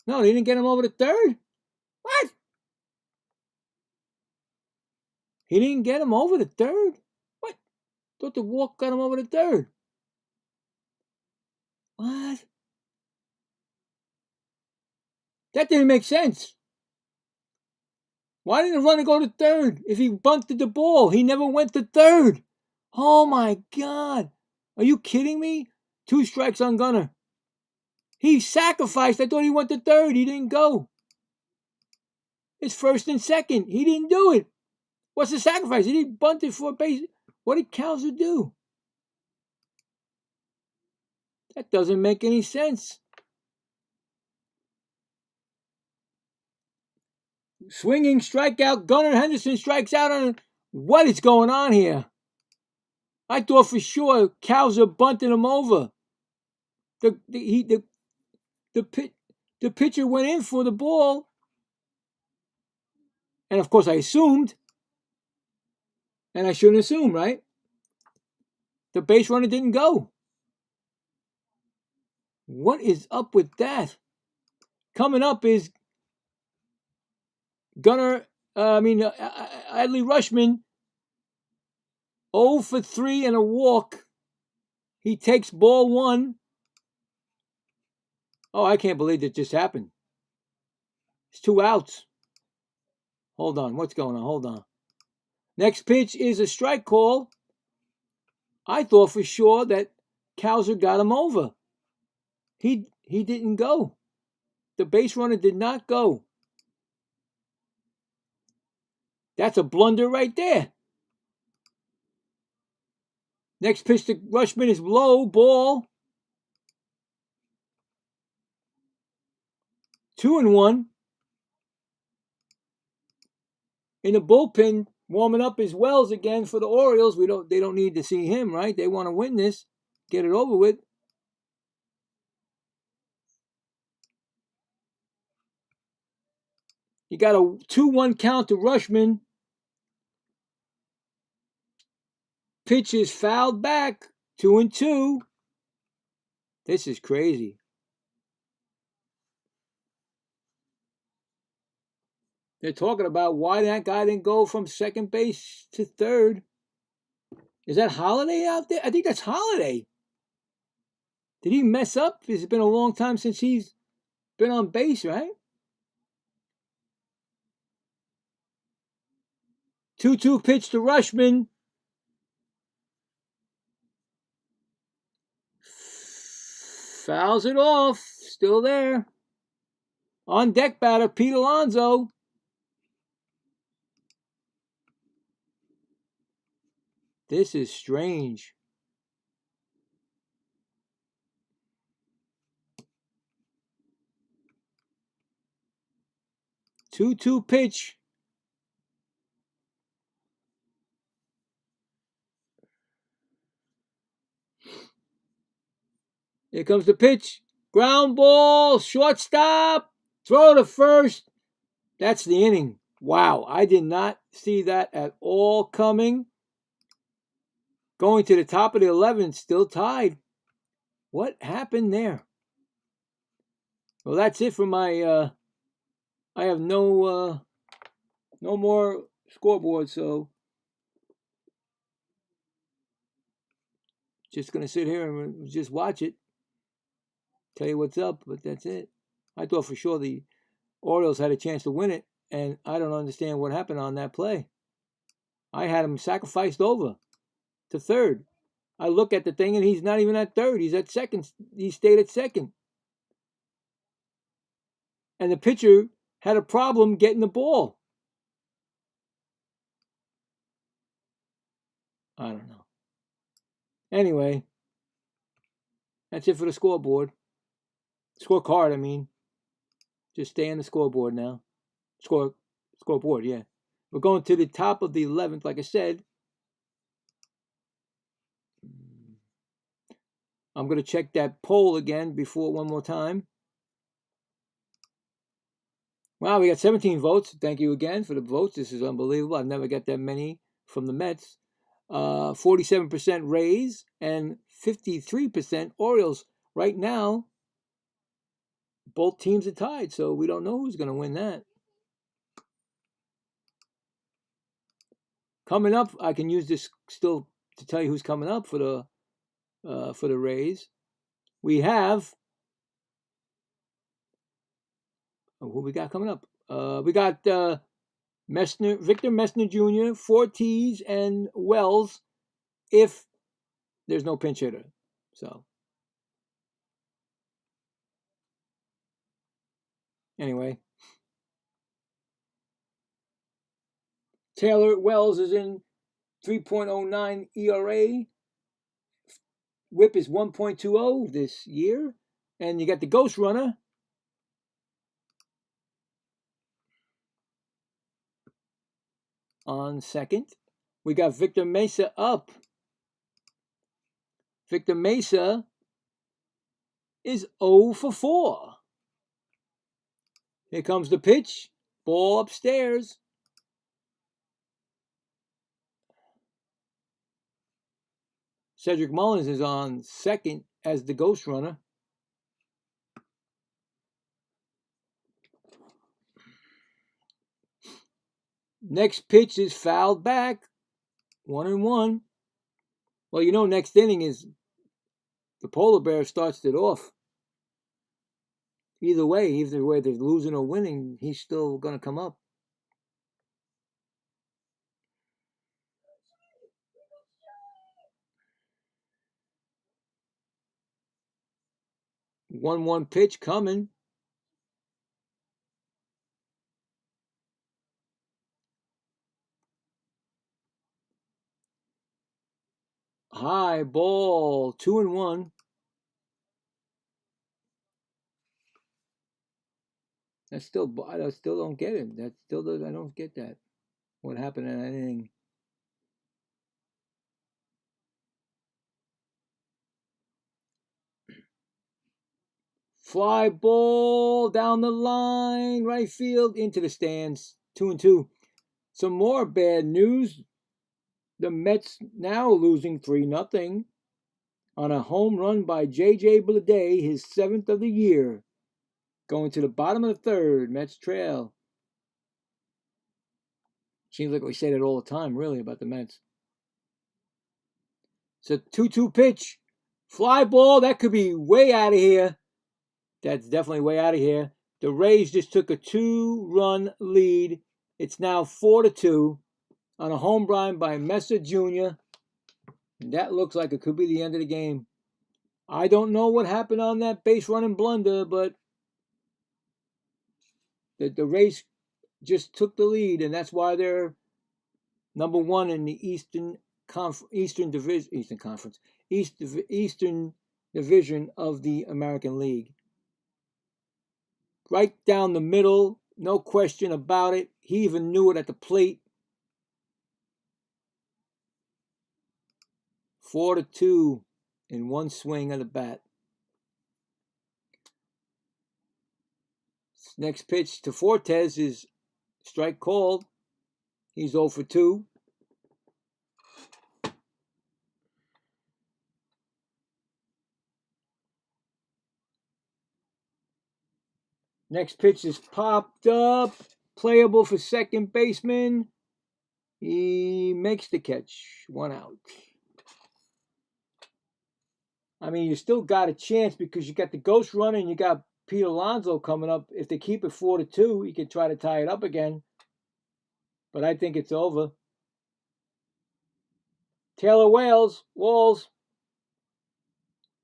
No, they didn't get him over to third. What? He didn't get him over to third? What? Thought the walk got him over to third. What? That didn't make sense. Why didn't the runner go to third if he bunted the ball? He never went to third. Oh, my God. Are you kidding me? 2 strikes on Gunnar. He sacrificed. I thought he went to third. He didn't go. It's first and second. He didn't do it. What's the sacrifice? He didn't bunt it for a base. What did Cowser do? That doesn't make any sense. Swinging strikeout. Gunnar Henderson strikes out on. What is going on here? I thought for sure Cowser bunted him over. The pitcher went in for the ball. And of course I assumed. And I shouldn't assume, right? The base runner didn't go. What is up with that? Coming up is Adley Rutschman, 0 for 3 and a walk. He takes ball 1. Oh, I can't believe that just happened. It's 2 outs. Hold on. What's going on? Hold on. Next pitch is a strike call. I thought for sure that Cowser got him over. He didn't go. The base runner did not go. That's a blunder right there. Next pitch to Rutschman is low ball. 2-1. In the bullpen, warming up is Wells again for the Orioles. They don't need to see him, right? They want to win this, get it over with. You got a 2-1 count to Rutschman. Pitch is fouled back. 2-2. This is crazy. They're talking about why that guy didn't go from second base to third. Is that Holiday out there? I think that's Holiday. Did he mess up? It's been a long time since he's been on base, right? 2-2 pitch to Rutschman. Fouls it off. Still there. On deck batter, Pete Alonso. This is strange. Two pitch. Here comes the pitch. Ground ball. Shortstop. Throw to first. That's the inning. Wow, I did not see that at all coming. Going to the top of the 11th, still tied. What happened there? Well, that's it for my, I have no more scoreboard, so just going to sit here and just watch it. Tell you what's up, but that's it. I thought for sure the Orioles had a chance to win it, and I don't understand what happened on that play. I had him sacrificed over to third. I look at the thing, and he's not even at third. He's at second. He stayed at second. And the pitcher had a problem getting the ball. I don't know. Anyway, that's it for the scoreboard. Scorecard, I mean. Just stay on the scoreboard now. Scoreboard, yeah. We're going to the top of the 11th, like I said. I'm going to check that poll again one more time. Wow, we got 17 votes. Thank you again for the votes. This is unbelievable. I've never got that many from the Mets. 47% Rays and 53% Orioles. Right now, both teams are tied, so we don't know who's going to win that. Coming up, I can use this still to tell you who's coming up for the Rays. We have who we got coming up. We got Victor Messner Jr., Fortes, and Wells. If there's no pinch hitter, so anyway, Taylor Wells is in 3.09 ERA. WHIP is 1.20 this year. And you got the ghost runner. On second. We got Victor Mesa up. Victor Mesa is 0 for 4. Here comes the pitch. Ball upstairs. Cedric Mullins is on second as the ghost runner. Next pitch is fouled back. 1-1. Well, you know, next inning is the polar bear starts it off. Either way they're losing or winning, he's still going to come up. One pitch coming. High ball, 2-1. I still don't get it. I don't get that. What happened in that inning? Fly ball down the line, right field, into the stands. 2-2. Some more bad news. The Mets now losing 3-0 on a home run by J.J. Bleday, his 7th of the year. Going to the bottom of the third. Mets trail. Seems like we say that all the time, really, about the Mets. It's a 2-2 pitch. Fly ball. That could be way out of here. That's definitely way out of here. The Rays just took a 2-run lead. It's now 4-2 on a home run by Mesa Jr. And that looks like it could be the end of the game. I don't know what happened on that base running blunder, but the Rays just took the lead, and that's why they're number one in the Eastern Division of the American League. Right down the middle, no question about it. He even knew it at the plate. 4-2 in one swing of the bat. Next pitch to Fortes is Strike called. He's 0 for 2. Next pitch is popped up. Playable for second baseman. He makes the catch. 1 out. I mean, you still got a chance because you got the ghost runner and you got Pete Alonso coming up. If they keep it 4 to 2, he can try to tie it up again. But I think it's over. Taylor Walls.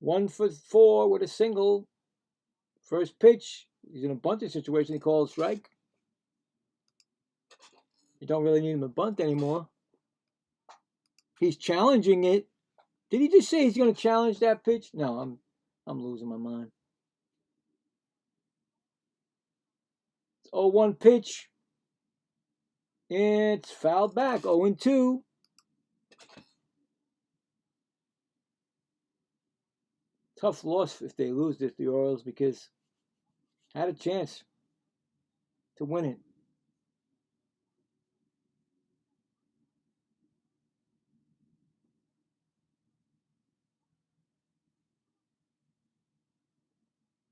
1 for 4 with a single. First pitch. He's in a bunting situation. He calls strike. You don't really need him to bunt anymore. He's challenging it. Did he just say he's going to challenge that pitch? No, I'm losing my mind. It's 0-1 pitch. It's fouled back. 0-2. Tough loss if they lose this, the Orioles, because had a chance to win it.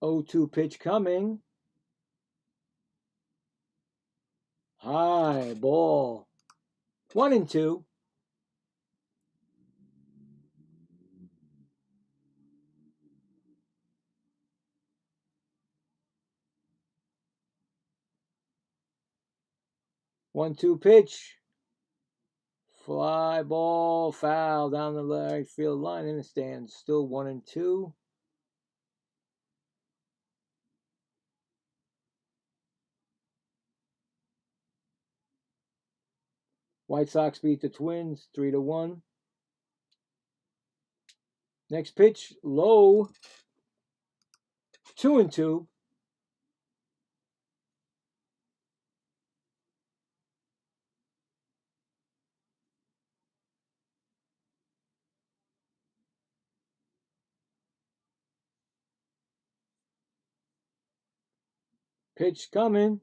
(0-2) pitch coming. High ball. 1-2. (1-2) pitch. Fly ball, foul down the right field line in the stands. Still 1-2. White Sox beat the Twins 3-1. Next pitch, low. 2-2. Pitch coming.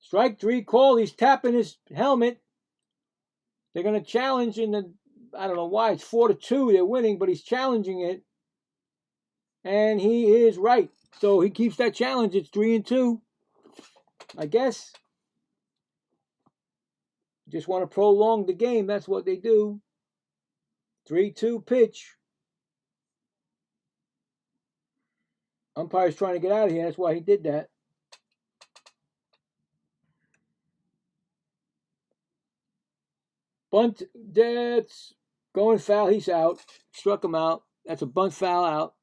Strike 3 call. He's tapping his helmet. They're going to challenge in the, I don't know why, it's 4-2. They're winning, but he's challenging it. And he is right. So he keeps that challenge. It's 3-2. I guess. Just want to prolong the game. That's what they do. 3-2 pitch. Umpire's trying to get out of here. That's why he did that. Bunt, that's going foul. He's out. Struck him out. That's a bunt foul out.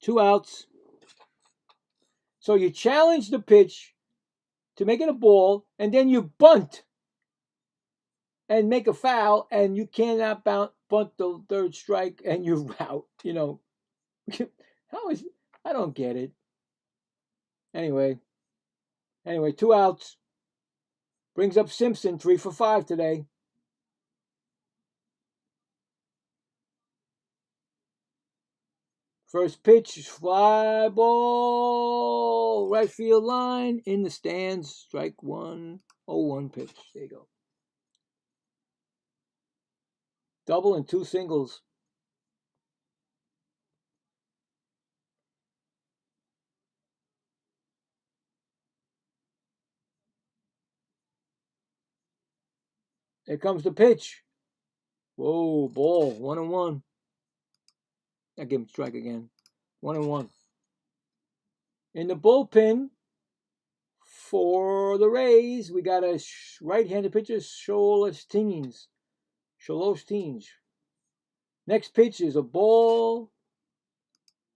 2 outs. So you challenge the pitch to make it a ball, and then you bunt and make a foul, and you cannot bunt the third strike, and you're out. You know, how is? I don't get it. Anyway, 2 outs. Brings up Simpson, 3 for 5 today. First pitch, fly ball, right field line, in the stands, strike 1, 0-1 pitch. There you go. Double and 2 singles. Here comes the pitch. Whoa, ball, 1-1. I give him strike again. 1-1. In the bullpen for the Rays, we got a right-handed pitcher, Sholostines. Next pitch is a ball.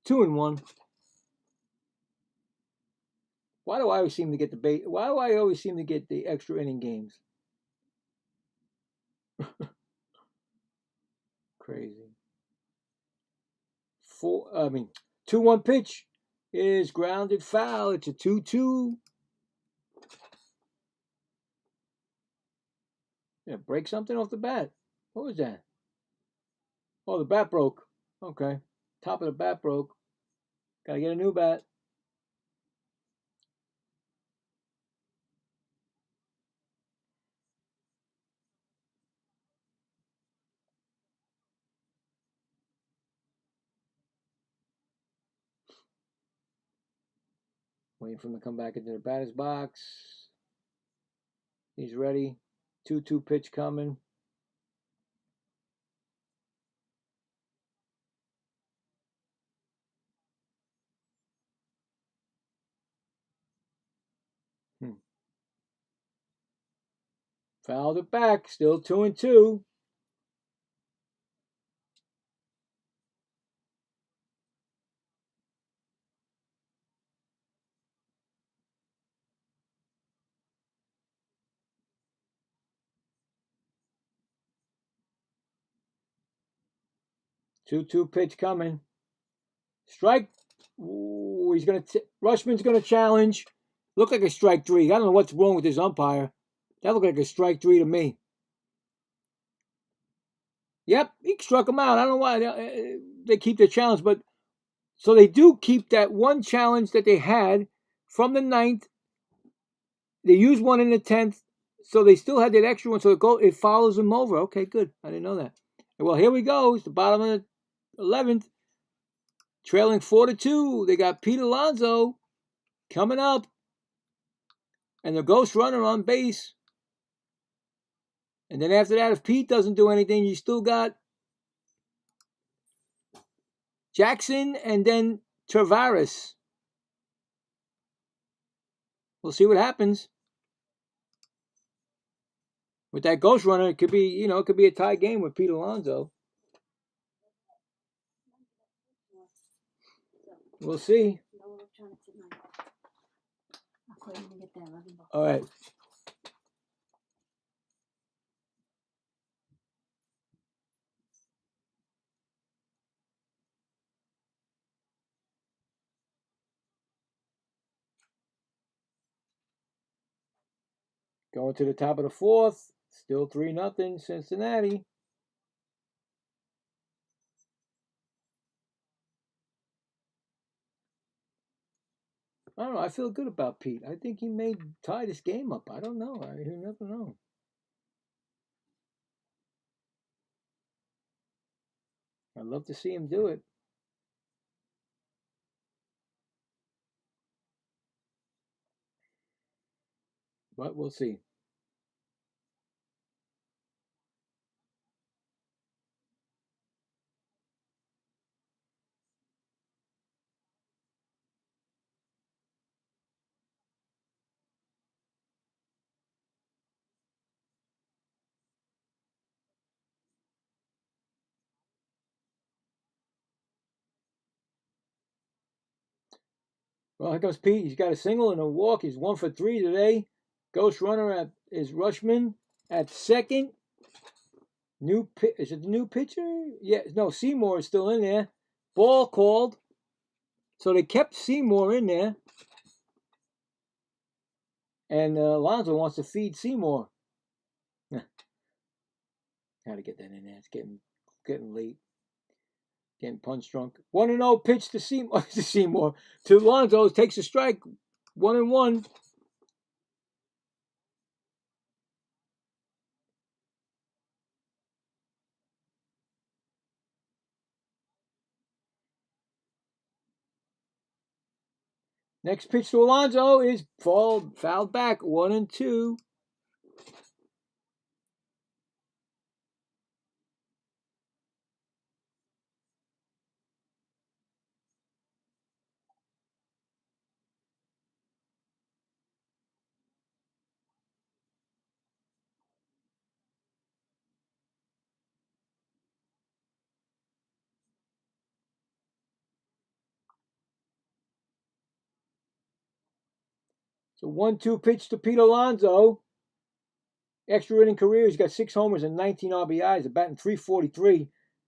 2-1. Why do I always seem to get the extra inning games? Crazy. 2-1 pitch is grounded foul. It's a 2-2. Yeah, break something off the bat. What was that? Oh, the bat broke. Okay. Top of the bat broke. Gotta get a new bat. Waiting for him to come back into the batter's box. He's ready. 2-2 pitch coming. Fouled it back. Still 2-2. Two pitch coming. Strike. Ooh, he's gonna. Rushman's gonna challenge. Looked like a strike 3. I don't know what's wrong with this umpire. That looked like a strike 3 to me. Yep, he struck him out. I don't know why they keep the challenge, but so they do keep that one challenge that they had from the 9th. They used one in the 10th, so they still had that extra one. So it follows them over. Okay, good. I didn't know that. Well, here we go. It's the bottom of the 11th. Trailing 4-2. They got Pete Alonso coming up. And the ghost runner on base. And then after that, if Pete doesn't do anything, you still got Jackson and then Tavares. We'll see what happens. With that ghost runner, it could be, it could be a tie game with Pete Alonso. We'll see. All right. Going to the top of the 4th. Still 3-0 Cincinnati. I don't know. I feel good about Pete. I think he may tie this game up. I don't know. You never know. I'd love to see him do it. But we'll see. Well, here comes Pete. He's got a single and a walk. He's 1 for 3 today. Ghost runner is Rushman at second. Is it the new pitcher? Yeah, no, Seymour is still in there. Ball called. So they kept Seymour in there. And Alonso wants to feed Seymour. How to get that in there? It's getting late. Getting punch drunk. 1-0 pitch to Seymour. To Alonso, takes a strike. 1-1. Next pitch to Alonso is fouled back. 1-2. So 1-2 pitch to Pete Alonso. Extra inning career. He's got 6 homers and 19 RBIs. A batting .343.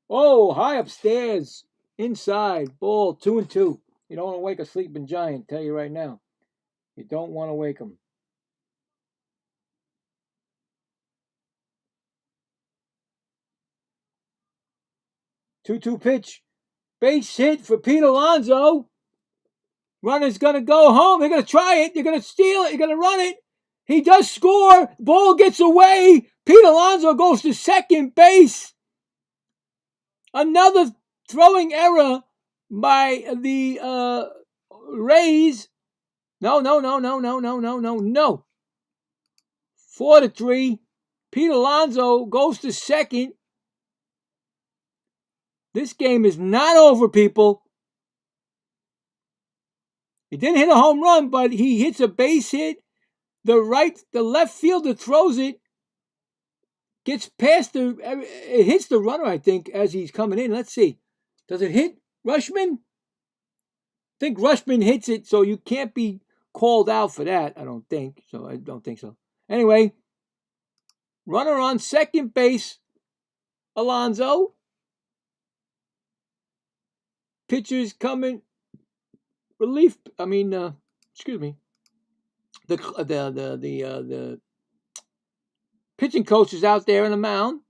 Oh, high upstairs. Inside. Ball 2-2. You don't want to wake a sleeping giant. Tell you right now. You don't want to wake him. 2-2 pitch. Base hit for Pete Alonso. Runner's going to go home. They're going to try it. They're going to steal it. They're going to run it. He does score. Ball gets away. Pete Alonso goes to second base. Another throwing error by the No, no, no, no, no, no, no, no, no. 4-3. Pete Alonso goes to second. This game is not over, people. He didn't hit a home run, but he hits a base hit. The left fielder throws it. Gets past it hits the runner, I think, as he's coming in. Let's see. Does it hit Rushman? I think Rushman hits it, so you can't be called out for that, I don't think. So. Anyway, runner on second base, Alonso. Pitchers coming. Excuse me. The pitching coach is out there on the mound.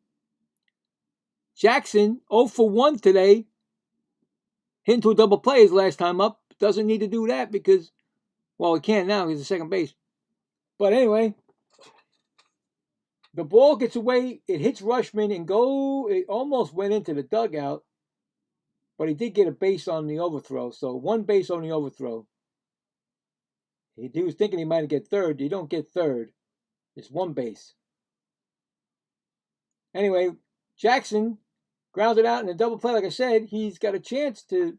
Jackson, 0 for 1 today. Hit into a double play his last time up. Doesn't need to do that because, well, he can't now. He's a second base. But anyway, the ball gets away. It hits Rushman and it almost went into the dugout. But he did get a base on the overthrow. So 1 base on the overthrow. He was thinking he might get third. You don't get third. It's 1 base. Anyway, Jackson grounded out in a double play. Like I said, he's got a chance to.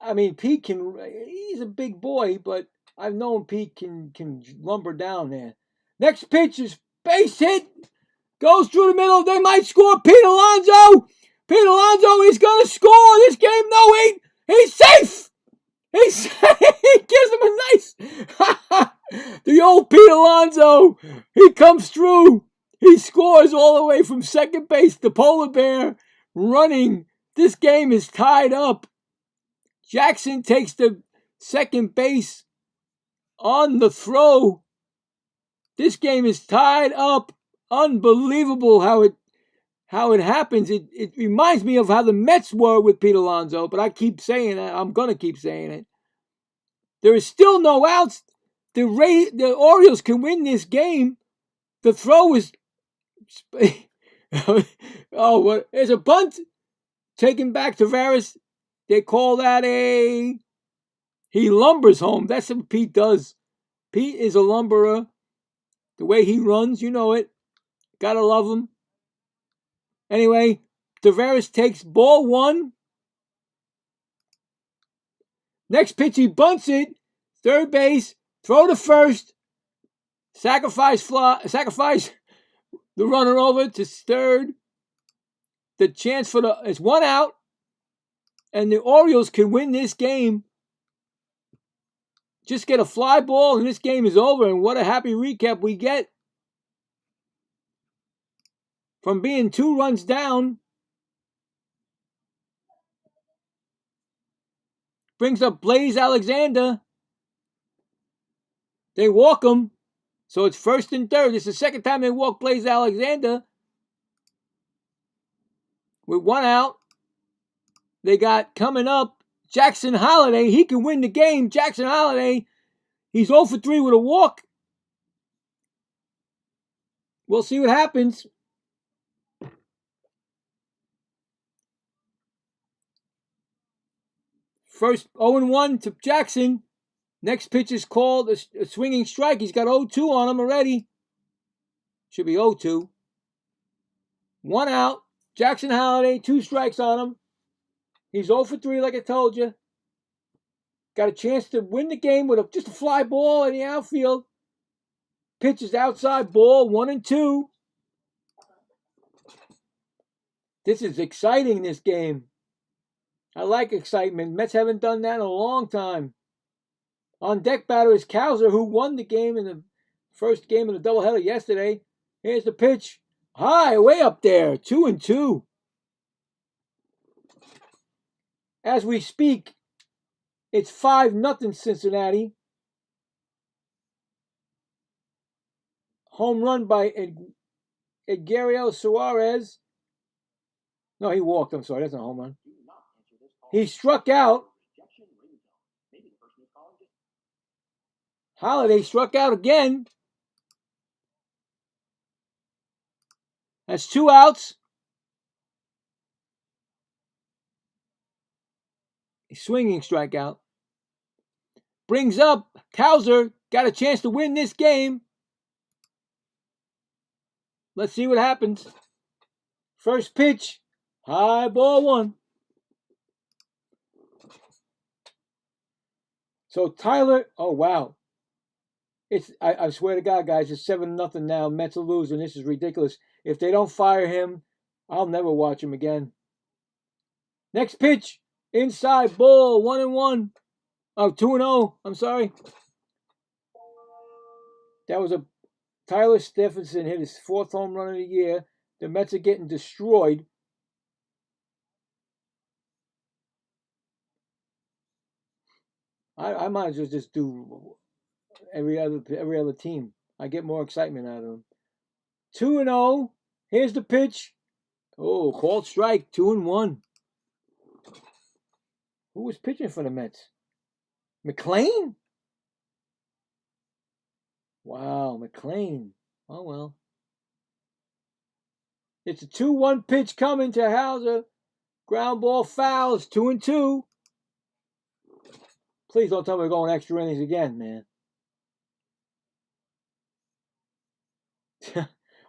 I mean, Pete can. He's a big boy, but I've known Pete can lumber down there. Next pitch is base hit. Goes through the middle. They might score. Pete Alonso. Pete Alonso is going to score this game. No, he's safe. He gives him a nice. The old Pete Alonso. He comes through. He scores all the way from second base. The polar bear running. This game is tied up. Jackson takes the second base on the throw. This game is tied up. Unbelievable how it happens. It reminds me of how the Mets were with Pete Alonso, but I keep saying that. I'm going to keep saying it. There is still no outs. The Orioles can win this game. The throw is... there's a bunt taken back to Tavares. They call that he lumbers home. That's what Pete does. Pete is a lumberer. The way he runs, you know it. Gotta love him. Anyway, Tavares takes ball 1. Next pitch, he bunts it. Third base. Throw to first. Sacrifice the runner over to third. The chance it's 1 out. And the Orioles can win this game. Just get a fly ball and this game is over. And what a happy recap we get. From being 2 runs down. Brings up Blaze Alexander. They walk him. So it's 1st and 3rd. It's the second time they walk Blaze Alexander. With 1 out. They got coming up Jackson Holliday. He can win the game. Jackson Holliday. He's 0 for 3 with a walk. We'll see what happens. First 0-1 to Jackson. Next pitch is called a swinging strike. He's got 0-2 on him already. Should be 0-2. 1 out. Jackson Holliday, 2 strikes on him. He's 0 for 3, like I told you. Got a chance to win the game with just a fly ball in the outfield. Pitch is outside ball, 1-2. This is exciting, this game. I like excitement. Mets haven't done that in a long time. On deck batter is Cowser, who won the game in the first game of the doubleheader yesterday. Here's the pitch. High, way up there. 2-2. As we speak, it's 5-0 Cincinnati. Home run by Edgario Suarez. No, he walked. I'm sorry. That's not a home run. He struck out. Holliday struck out again. That's 2 outs. A swinging strikeout. brings up Cowser. Got a chance to win this game. Let's see what happens. First pitch. High ball one. So Tyler, oh wow. I swear to God, guys, it's 7-0 now. Mets are losing. This is ridiculous. If they don't fire him, I'll never watch him again. Next pitch. Inside ball, 1-1. Oh, 2-0. I'm sorry. That was a Tyler Stephenson hit his 4th home run of the year. The Mets are getting destroyed. I might as well just do every other team. I get more excitement out of them. 2-0. Here's the pitch. Oh, called strike. 2-1. Who was pitching for the Mets? McLean? Wow, McLean. Oh well. It's a 2-1 pitch coming to Hauser. Ground ball fouls. 2-2. Please don't tell me we're going extra innings again, man.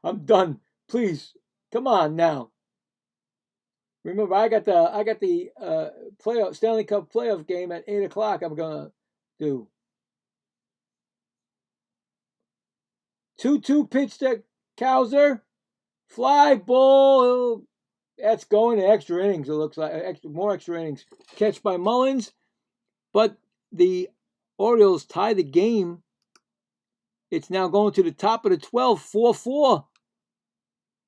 I'm done. Please, come on now. Remember, I got the playoff Stanley Cup playoff game at 8:00. I'm gonna do 2-2 pitch to Cowser. Fly ball. That's going to extra innings. It looks like more extra innings. Catch by Mullins, but the Orioles tie the game. It's now going to the top of the 12th, 4-4.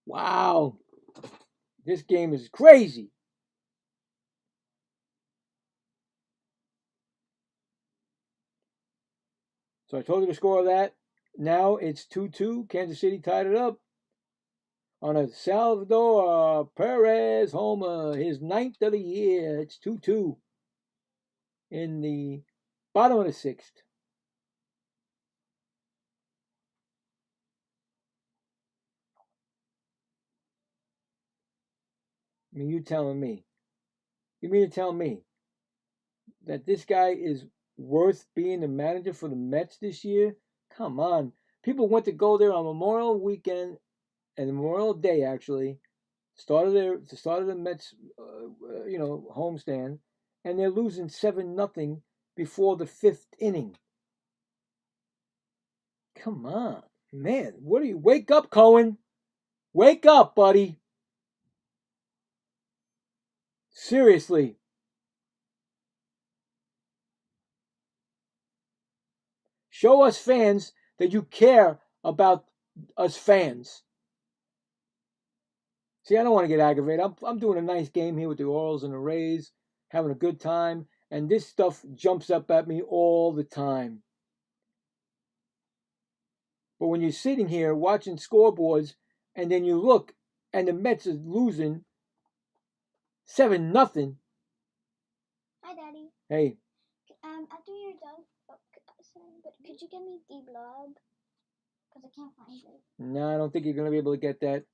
Wow. This game is crazy. So I told you the score of that. Now it's 2-2. Kansas City tied it up on a Salvador Perez homer, his 9th of the year. It's 2-2 in the bottom of the 6th. I mean, you telling me? You mean to tell me that this guy is worth being the manager for the Mets this year? Come on. People went to go there on Memorial Weekend and Memorial Day, actually. Started the Mets, homestand, and they're losing 7-0 before the 5th inning. Come on, man. What are you? Wake up, Cohen. Wake up, buddy. Seriously. Show us fans that you care about us fans. See, I don't want to get aggravated. I'm doing a nice game here with the Orioles and the Rays, having a good time, and this stuff jumps up at me all the time. But when you're sitting here watching scoreboards, and then you look, and the Mets is losing 7-0. Hi, Daddy. Hey. After you're done, but could you get me the blog? Because I can't find it. No, I don't think you're going to be able to get that.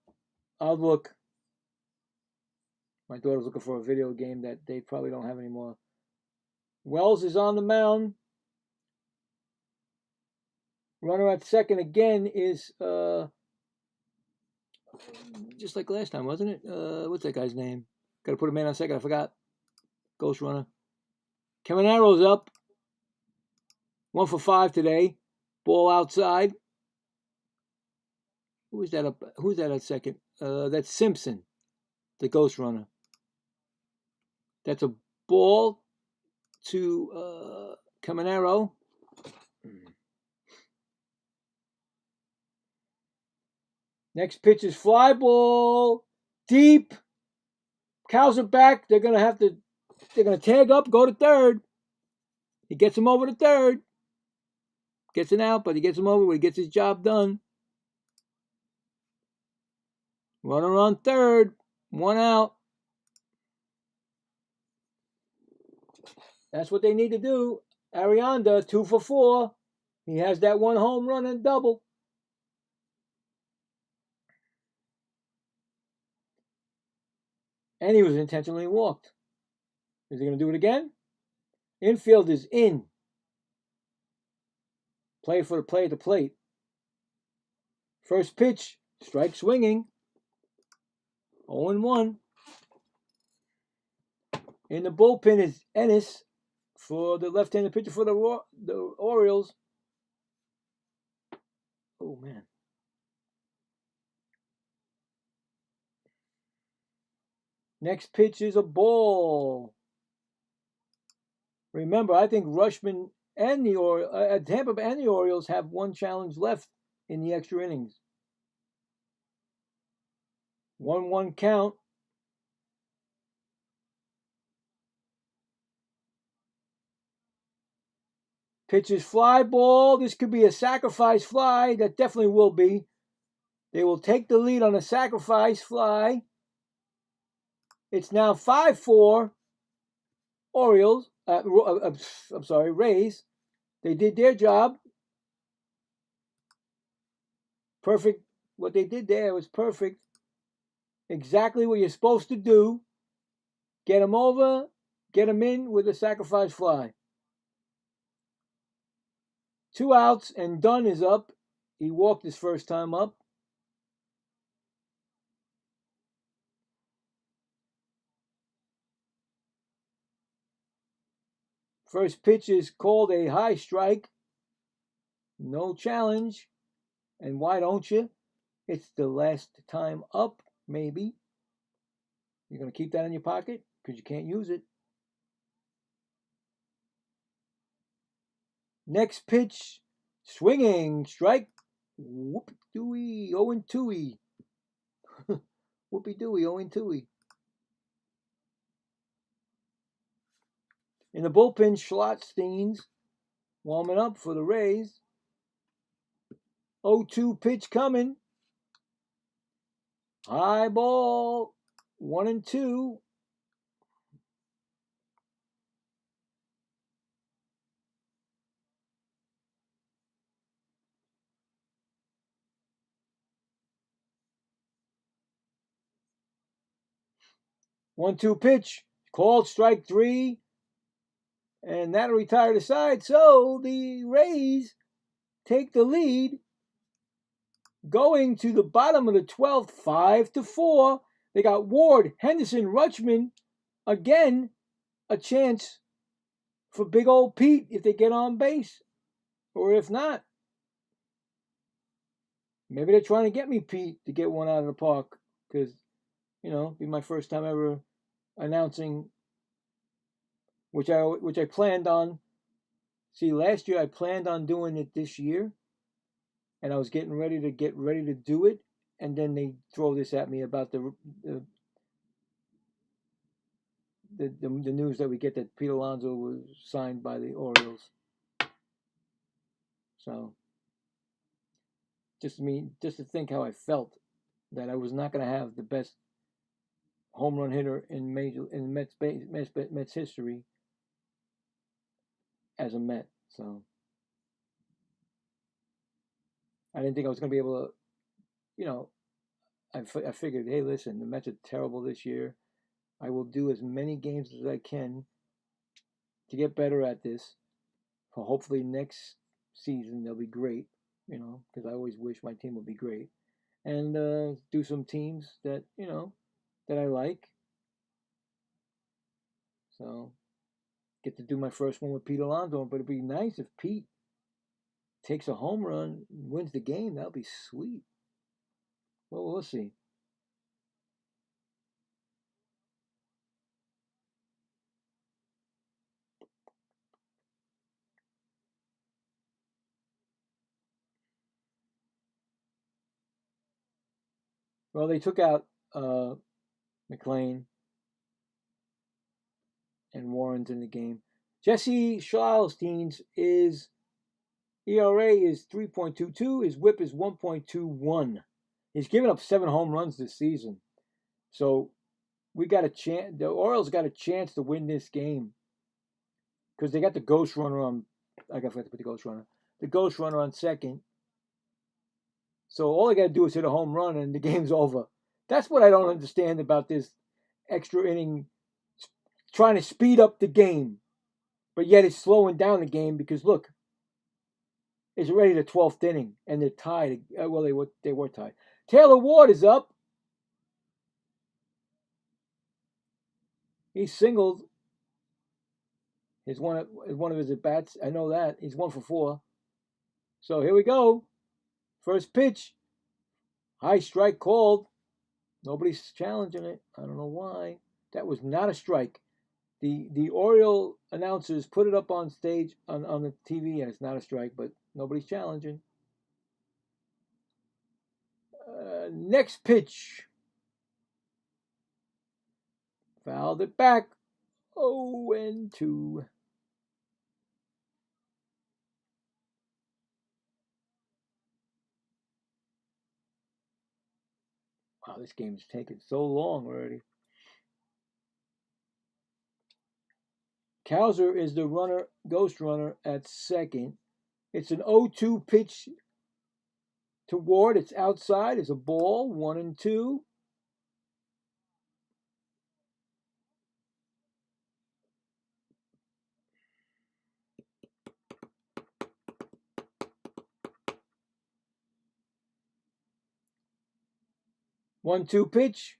I'll look. My daughter's looking for a video game that they probably don't have anymore. Wells is on the mound. Runner at second again is just like last time, wasn't it? What's that guy's name? Got to put a man on second. I forgot. Ghost runner. Camanero's up. 1 for 5 today. Ball outside. Who's that up? Who's that at second? That's Simpson, the ghost runner. That's a ball to Caminero. Next pitch is fly ball. Deep. Cows are back. They're gonna tag up, go to third. He gets him over to third. Gets an out, but he gets him over. He gets his job done. Runner on third. 1 out. That's what they need to do. Arianda, 2 for 4. He has that 1 home run and double. And he was intentionally walked. Is he going to do it again? Infield is in. Play for the play at the plate. First pitch, strike swinging. 0-1. In the bullpen is Ennis for the left-handed pitcher for the Orioles. Oh, man. Next pitch is a ball. Remember, I think Rutschman and the Tampa and the Orioles have one challenge left in the extra innings. 1-1 count. Pitches fly ball. This could be a sacrifice fly. That definitely will be. They will take the lead on a sacrifice fly. It's now 5-4. Orioles. I'm sorry, Rays. They did their job. Perfect. What they did there was perfect. Exactly what you're supposed to do. Get them over. Get them in with a sacrifice fly. 2 outs and Dunn is up. He walked his first time up. First pitch is called a high strike. No challenge. And why don't you? It's the last time up, maybe. You're going to keep that in your pocket because you can't use it. Next pitch, swinging, strike. Whoopie-dooey, 0-2. Whoopie-dooey, 0-2. In the bullpen, Schlotzstein's warming up for the Rays. 0-2 pitch coming. High ball, 1-2. One-two pitch, called strike 3, and that'll retire the side. So the Rays take the lead, going to the bottom of the 12th, 5-4. They got Ward, Henderson, Rutschman. Again, a chance for big old Pete if they get on base, or if not, maybe they're trying to get me Pete to get one out of the park because, be my first time ever announcing, which I planned on. See, last year I planned on doing it this year, and I was getting ready to do it, and then they throw this at me about the news that we get that Pete Alonso was signed by the Orioles. So, just to think how I felt that I was not going to have the best home run hitter in Mets history as a Met. So I didn't think I was going to be able to, I figured, hey, listen, the Mets are terrible this year. I will do as many games as I can to get better at this. For hopefully next season they'll be great, because I always wish my team would be great. And do some teams that, that I like. So, get to do my first one with Pete Alonso. But it'd be nice if Pete takes a home run, wins the game. That would be sweet. Well, we'll see. Well, they took out McLean and Warren's in the game. Jesse Schlotzstein's ERA is 3.22. His WHIP is 1.21. He's given up 7 home runs this season. So we got a chance. The Orioles got a chance to win this game because they got the ghost runner on. I forgot to put the ghost runner. The ghost runner on second. So all I got to do is hit a home run and the game's over. That's what I don't understand about this extra inning, trying to speed up the game, but yet it's slowing down the game because look, It's already the 12th inning, and they're tied. Well, they were tied. Taylor Ward is up. He singled one of his at bats. I know that. He's 1 for 4. So here we go. First pitch. High strike called. Nobody's challenging it. I don't know why. That was not a strike. The Oriole announcers put it up on stage on the TV, and it's not a strike, but nobody's challenging. Next pitch. Fouled it back. 0-2. Wow, this game's taken so long already. Cowser is the ghost runner at second. It's an 0-2 pitch to Ward. It's outside. It's a ball. 1-2. One-two pitch.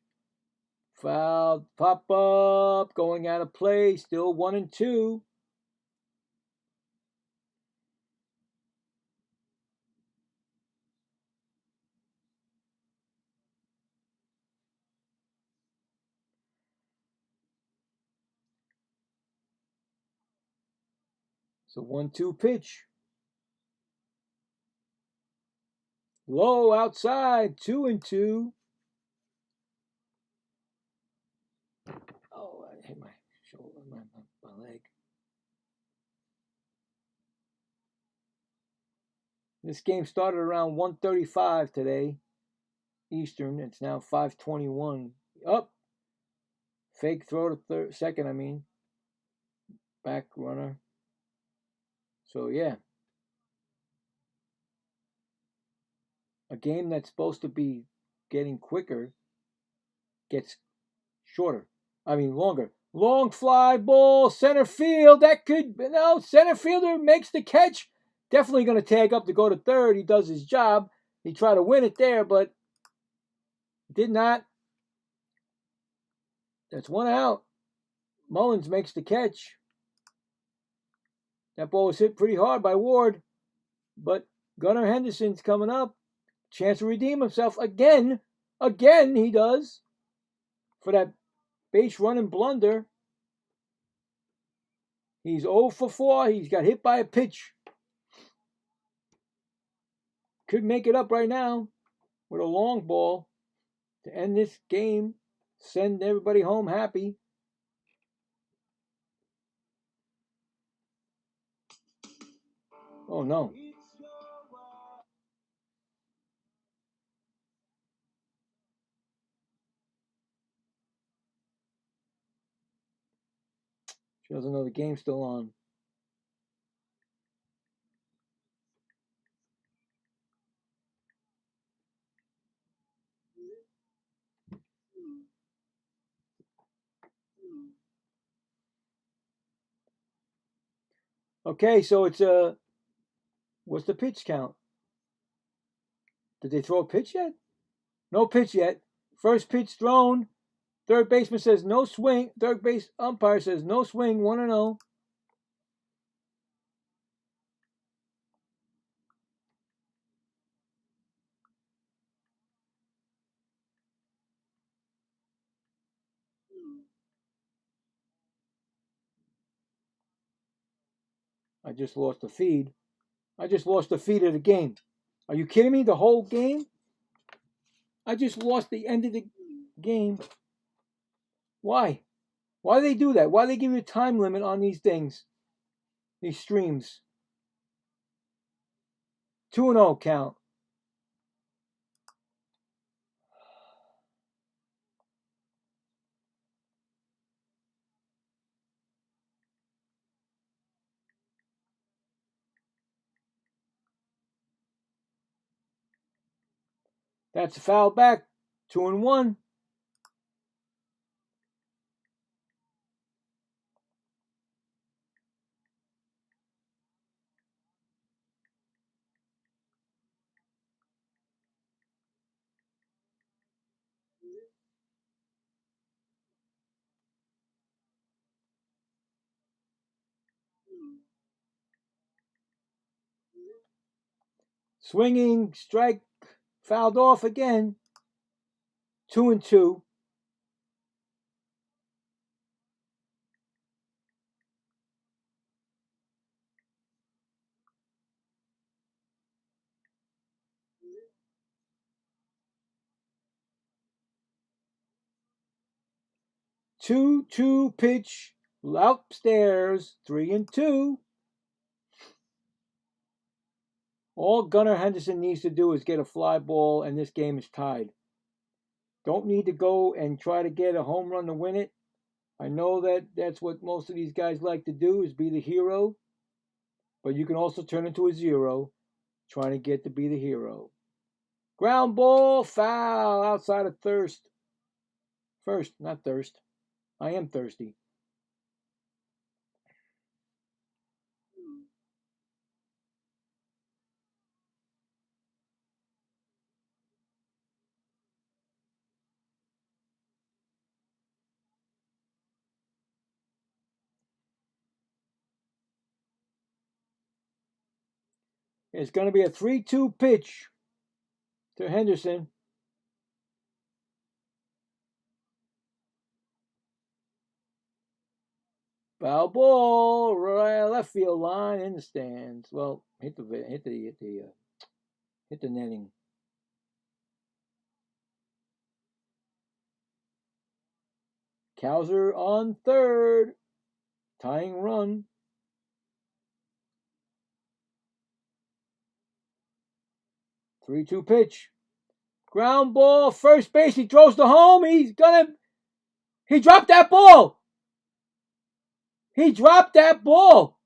Fouled. Pop up. Going out of play. Still 1-2. So 1-2 pitch. Low outside. 2-2. Oh, I hit my shoulder, my leg. This game started around 1:35 today, Eastern. It's now 5:21. Up. Fake throw to second, I mean. Back runner. So, yeah. A game that's supposed to be getting quicker gets shorter. I mean, longer. Long fly ball, center field. That could, no, center fielder makes the catch. Definitely going to tag up to go to third. He does his job. He tried to win it there, but did not. That's one out. Mullins makes the catch. That ball was hit pretty hard by Ward, but Gunnar Henderson's coming up. Chance to redeem himself again. Again, he does. For that base running blunder. He's 0 for 4. He's got hit by a pitch. Could make it up right now with a long ball to end this game. Send everybody home happy. Oh, no. She doesn't know the game's still on. Okay, so it's what's the pitch count? Did they throw a pitch yet? No pitch yet. First pitch thrown. Third baseman says no swing. Third base umpire says no swing. 1-0. I just lost the feed. I just lost the feed of the game. Are you kidding me? The whole game? I just lost the end of the game. Why? Why do they do that? Why do they give you a time limit on these things? These streams. 2-0 count. That's a foul back. 2-1. Swinging, strike, fouled off again. 2-2. Two pitch upstairs. 3-2. All Gunnar Henderson needs to do is get a fly ball, and this game is tied. Don't need to go and try to get a home run to win it. I know that that's what most of these guys like to do, is be the hero. But you can also turn into a zero trying to get to be the hero. Ground ball, foul, outside of first, not thirst. I am thirsty. It's going to be a 3-2 pitch to Henderson. Foul ball, right left field line in the stands. Well, hit the netting. Cowser on third, tying run. 3-2 pitch. Ground ball, first base. He throws to home. He dropped that ball. He dropped that ball.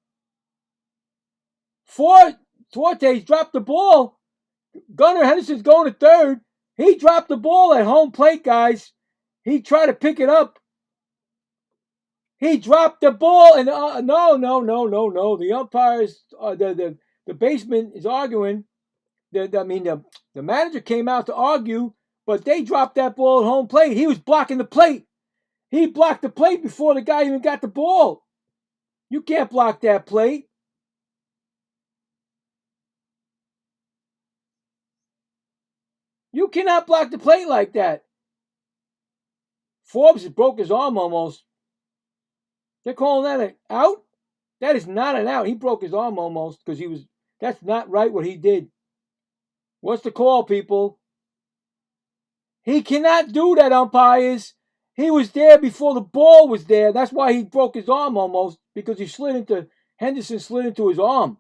Fortes dropped the ball. Gunnar Henderson's going to third. He dropped the ball at home plate, guys. He tried to pick it up. He dropped the ball, and no. The umpires, the baseman is arguing. The manager came out to argue, but they dropped that ball at home plate. He was blocking the plate. He blocked the plate before the guy even got the ball. You can't block that plate. You cannot block the plate like that. Forbes broke his arm almost. They're calling that an out? That is not an out. He broke his arm almost because that's not right what he did. What's the call, people? He cannot do that, umpires. He was there before the ball was there. That's why he broke his arm almost, because Henderson slid into his arm.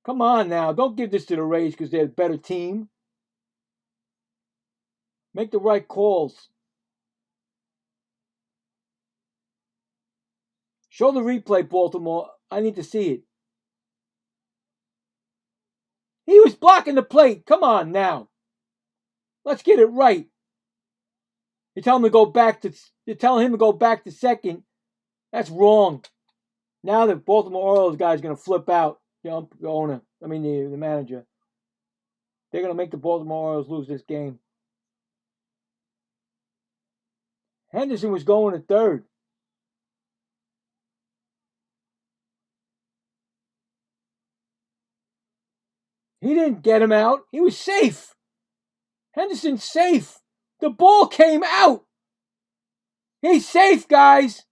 Come on now. Don't give this to the Rays because they're a better team. Make the right calls. Show the replay, Baltimore. I need to see it. He was blocking the plate. Come on now. Let's get it right. You're telling him to go back to second. That's wrong. Now the Baltimore Orioles guy is going to flip out. The owner. The manager. They're going to make the Baltimore Orioles lose this game. Henderson was going to third. He didn't get him out. He was safe. Henderson's safe. The ball came out. He's safe, guys.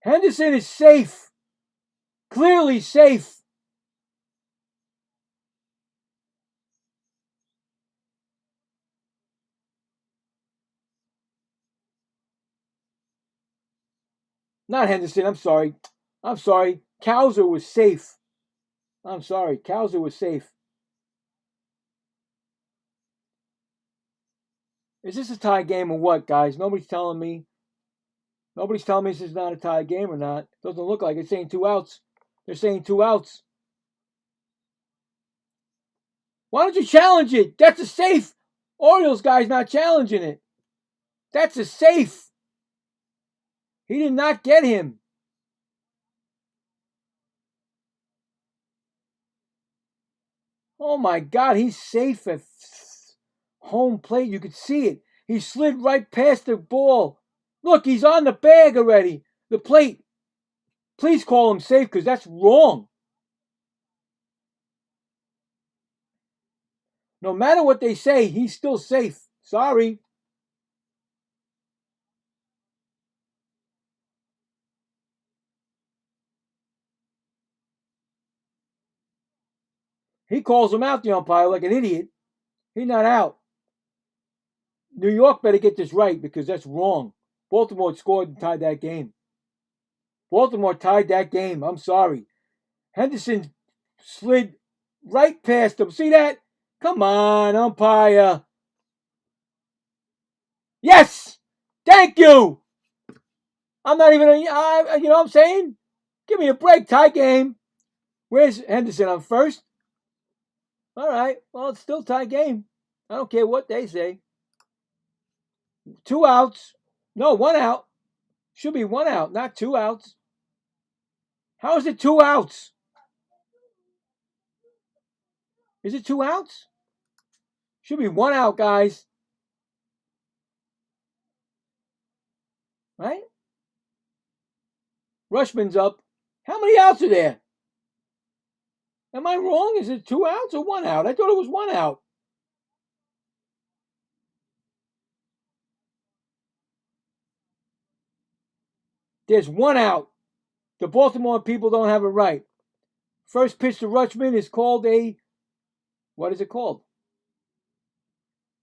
Henderson is safe. Clearly safe. Not Henderson. I'm sorry. Cowser was safe. I'm sorry. Cowser was safe. Is this a tie game or what, guys? Nobody's telling me. Nobody's telling me this is not a tie game or not. Doesn't look like it's saying 2 outs. They're saying 2 outs. Why don't you challenge it? That's a safe. Orioles guy's not challenging it. That's a safe. He did not get him. Oh my God, he's safe at home plate. You could see it. He slid right past the ball. Look, he's on the bag already. The plate. Please call him safe because that's wrong. No matter what they say, he's still safe. Sorry. He calls him out, the umpire, like an idiot. He's not out. New York better get this right because that's wrong. Baltimore scored and tied that game. Baltimore tied that game. I'm sorry. Henderson slid right past him. See that? Come on, umpire. Yes! Thank you! I'm not even, you know what I'm saying? Give me a break. Tie game. Where's Henderson on first? All right. Well, it's still tie game. I don't care what they say. 2 outs. No, 1 out. Should be 1 out, not 2 outs. How is it 2 outs? Is it 2 outs? Should be 1 out, guys. Right? Rushman's up. How many outs are there? Am I wrong? Is it 2 outs or 1 out? I thought it was 1 out. There's 1 out. The Baltimore people don't have it right. First pitch to Rushman is called a, what is it called?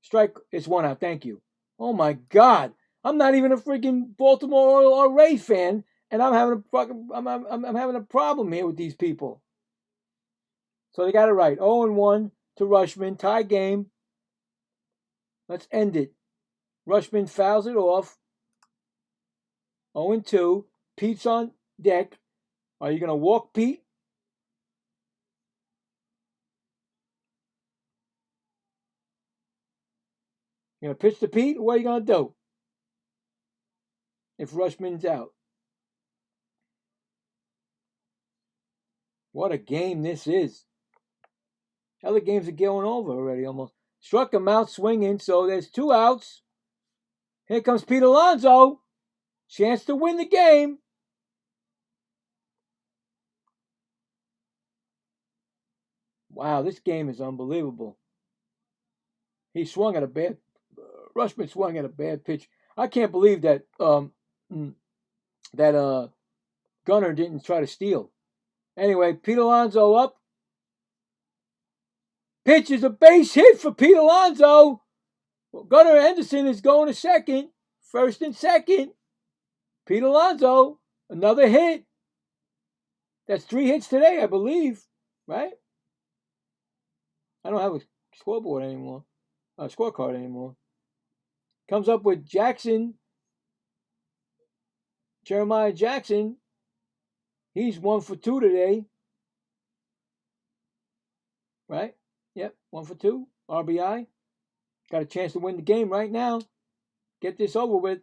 Strike. It's 1 out. Thank you. Oh my God. I'm not even a freaking Baltimore or Ray fan, and I'm having a problem here with these people. So they got it right. 0-1 to Rushman. Tie game. Let's end it. Rushman fouls it off. 0-2. Pete's on deck. Are you going to walk Pete? You going to pitch to Pete? What are you going to do if Rushman's out? What a game this is. Other games are going over already almost. Struck him out swinging, so there's 2 outs. Here comes Pete Alonso. Chance to win the game. Wow, this game is unbelievable. He swung at a bad. Rushman swung at a bad pitch. I can't believe that Gunnar didn't try to steal. Anyway, Pete Alonso up. Pitch is a base hit for Pete Alonso. Well, Gunnar Henderson is going to second. First and second. Pete Alonso, another hit. That's 3 hits today, I believe. Right? I don't have a scoreboard anymore. A scorecard anymore. Comes up with Jackson. Jeremiah Jackson. He's 1 for 2 today. Right? Yep, 1 for 2. RBI. Got a chance to win the game right now. Get this over with.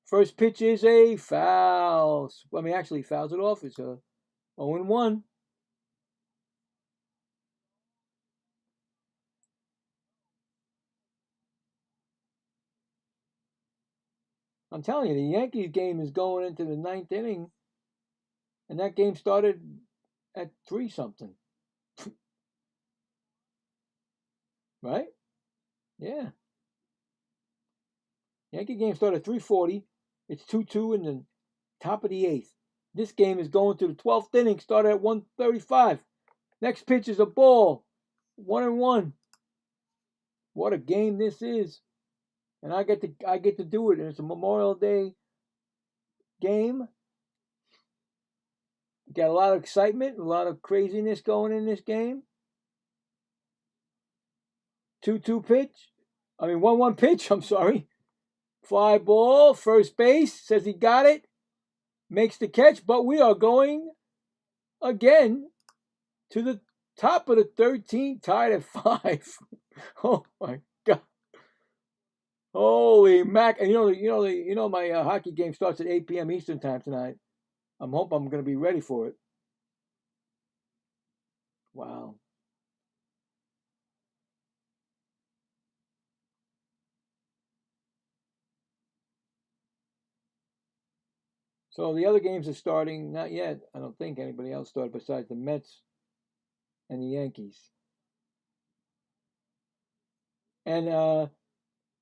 First pitch is a foul. I mean, actually, fouls it off. It's a 0-1. I'm telling you, the Yankees game is going into the 9th inning, and that game started at 3 something. Right? Yeah. Yankee game started at 3:40. It's 2-2 in the top of the 8th. This game is going to the 12th inning, started at 1:35. Next pitch is a ball. 1-1. What a game this is. And I get to do it. And it's a Memorial Day game. Got a lot of excitement, a lot of craziness going in this game. 2-2 pitch. 1-1 pitch, I'm sorry. Fly ball, first base, says he got it. Makes the catch, but we are going again to the top of the 13th, tied at 5. Oh my God. Holy mac. And you know my hockey game starts at 8 p.m. Eastern time tonight. I hope I'm going to be ready for it. Wow. So the other games are starting. Not yet. I don't think anybody else started besides the Mets and the Yankees. And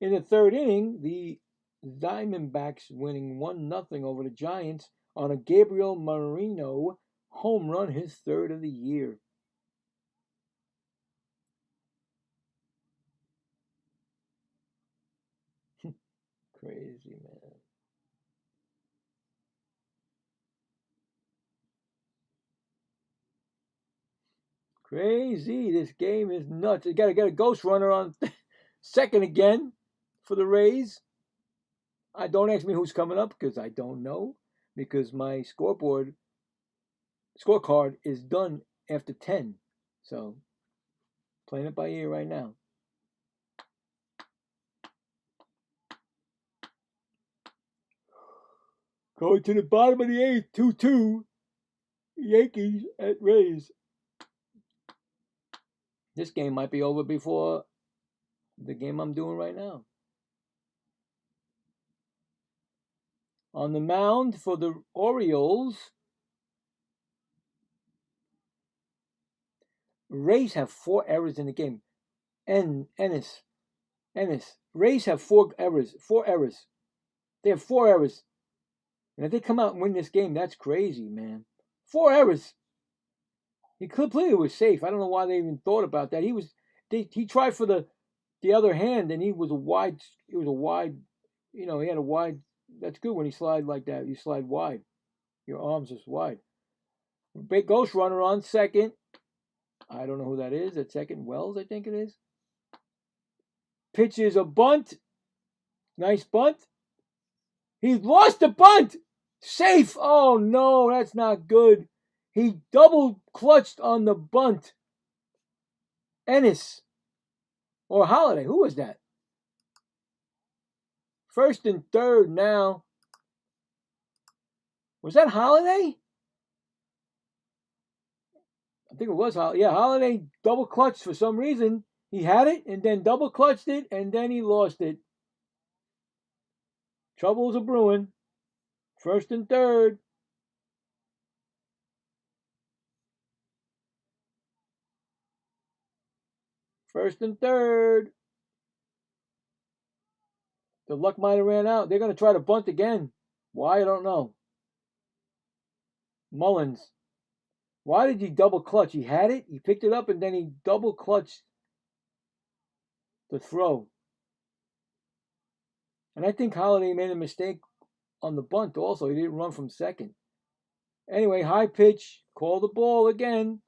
in the third inning, the Diamondbacks winning 1-0 over the Giants on a Gabriel Moreno home run, his third of the year. Crazy, man. Crazy. This game is nuts. You got to get a ghost runner on second again for the Rays. I don't ask me who's coming up because I don't know, because my scoreboard scorecard is done after 10. So playing it by ear right now. Going to the bottom of the eighth, 2-2. Yankees at Rays. This game might be over before the game I'm doing right now. On the mound for the Orioles, Rays have 4 errors in the game. Ennis. Rays have 4 errors. 4 errors. They have 4 errors. And if they come out and win this game, that's crazy, man. 4 errors. He completely was safe. I don't know why they even thought about that. He tried for the other hand, and he was a wide. He had a wide. That's good when you slide like that. You slide wide. Your arms is wide. Big ghost runner on second. I don't know who that is. At second, Wells, I think it is. Pitches a bunt. Nice bunt. He lost the bunt. Safe. Oh no, that's not good. He double clutched on the bunt. Ennis. Or Holiday. Who was that? First and third now. Was that Holiday? I think it was Holiday. Yeah, Holiday double clutched for some reason. He had it and then double clutched it and then he lost it. Troubles are brewing. First and third. First and third. The luck might have ran out. They're going to try to bunt again. Why? I don't know. Mullins. Why did he double clutch? He had it, he picked it up, and then he double clutched the throw. And I think Holiday made a mistake on the bunt also. He didn't run from second. Anyway, high pitch. Call the ball again.